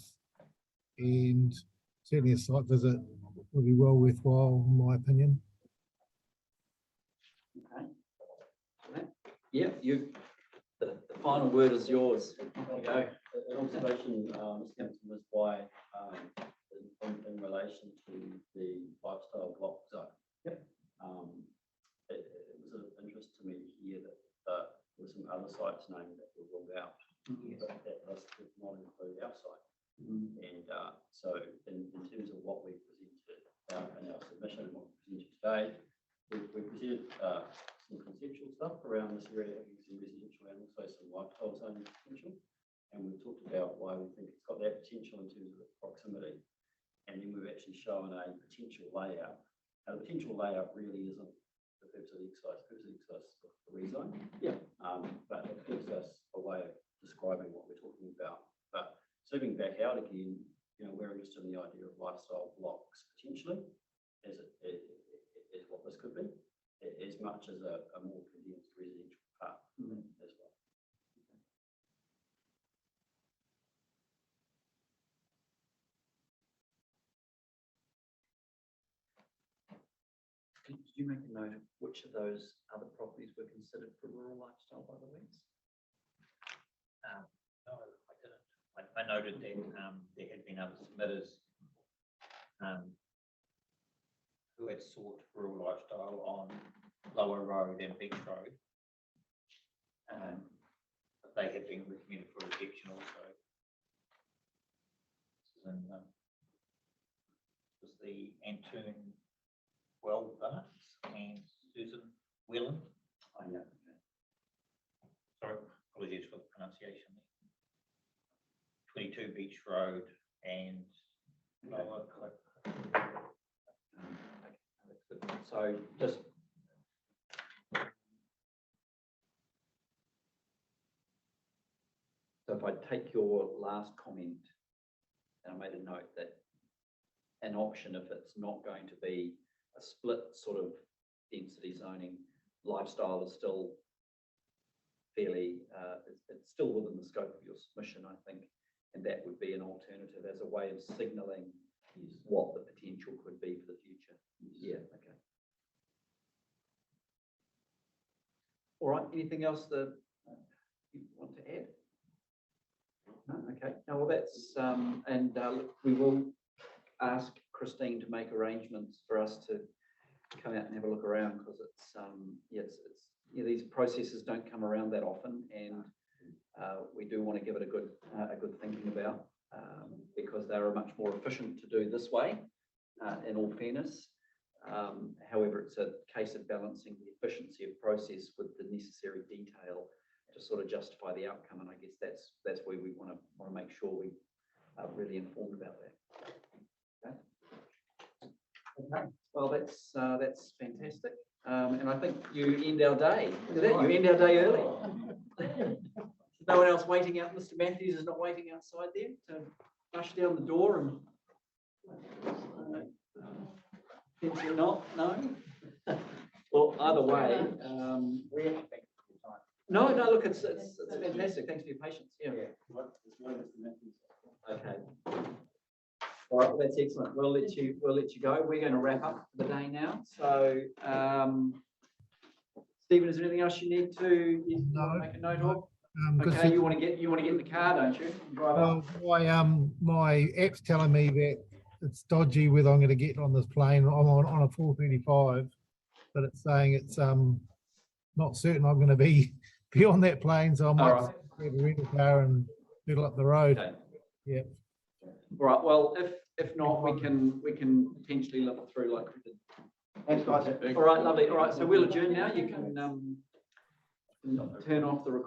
and certainly a site visit would be well worthwhile, in my opinion. Okay. Yeah, the final word is yours. There you go. An observation, Mr. Hampton, was why in relation to the lifestyle block zone. Yep. It was of interest to me to hear that there were some other sites named that were ruled out. Yes. But that list did not include our site. Mm. And so in terms of what we presented in our submission and what we presented today, we presented some conceptual stuff around this area having some residential and also some lifestyle zone potential. And we talked about why we think it's got that potential in terms of its proximity. And then we've actually shown a potential layout. Now, the potential layout really isn't the purpose of the exercise. The purpose of the exercise is the rezone. Yeah. But it gives us a way of describing what we're talking about. But zooming back out again, we're interested in the idea of lifestyle blocks potentially, as what this could be, as much as a more condensed residential part as well. Did you make a note of which of those other properties were considered for rural lifestyle by the way? No, I didn't. I noted that there had been other submitters who had sought rural lifestyle on Lower Road and Beach Road. But they had been recommended for rejection also. This is the Antoon Wellbarts and Susan Whelan. I know. Sorry, apologies for the pronunciation. 22 Beach Road and Lower. So just if I take your last comment, and I made a note that an option, if it's not going to be a split sort of density zoning, lifestyle is still fairly, it's still within the scope of your submission, I think, and that would be an alternative as a way of signalling what the potential could be for the future. Yeah, okay. All right, anything else that you want to add? No, okay. No, well, that's, we will ask Christine to make arrangements for us to come out and have a look around, because it's, these processes don't come around that often, and we do want to give it a good thinking about, because they are much more efficient to do this way, in all fairness. However, it's a case of balancing the efficiency of process with the necessary detail to sort of justify the outcome, and I guess that's where we want to make sure we are really informed about that. Okay. Okay. Well, that's fantastic, and I think you end our day. Look at that, you end our day early. No one else waiting out. Mr. Matthews is not waiting outside there to flush down the door and. Not, no. Well, either way, no, look, it's fantastic. Thanks for your patience. Yeah. Okay. All right, well, that's excellent. We'll let you go. We're going to wrap up for the day now. So, Stephen, is there anything else you need to, you want No, to make a note of? Because Okay, you want to get in the car, don't you? Drive up. my app's telling me that it's dodgy whether I'm going to get on this plane. I'm on a 4:35, but it's saying it's not certain I'm going to be on that plane, so I might All just grab a rental car and pedal up the road. Okay. Yeah. All right, well, if not, we can potentially look it through like we did. Thanks, guys. All right, lovely. All right, so we'll adjourn now. You can turn off the recording.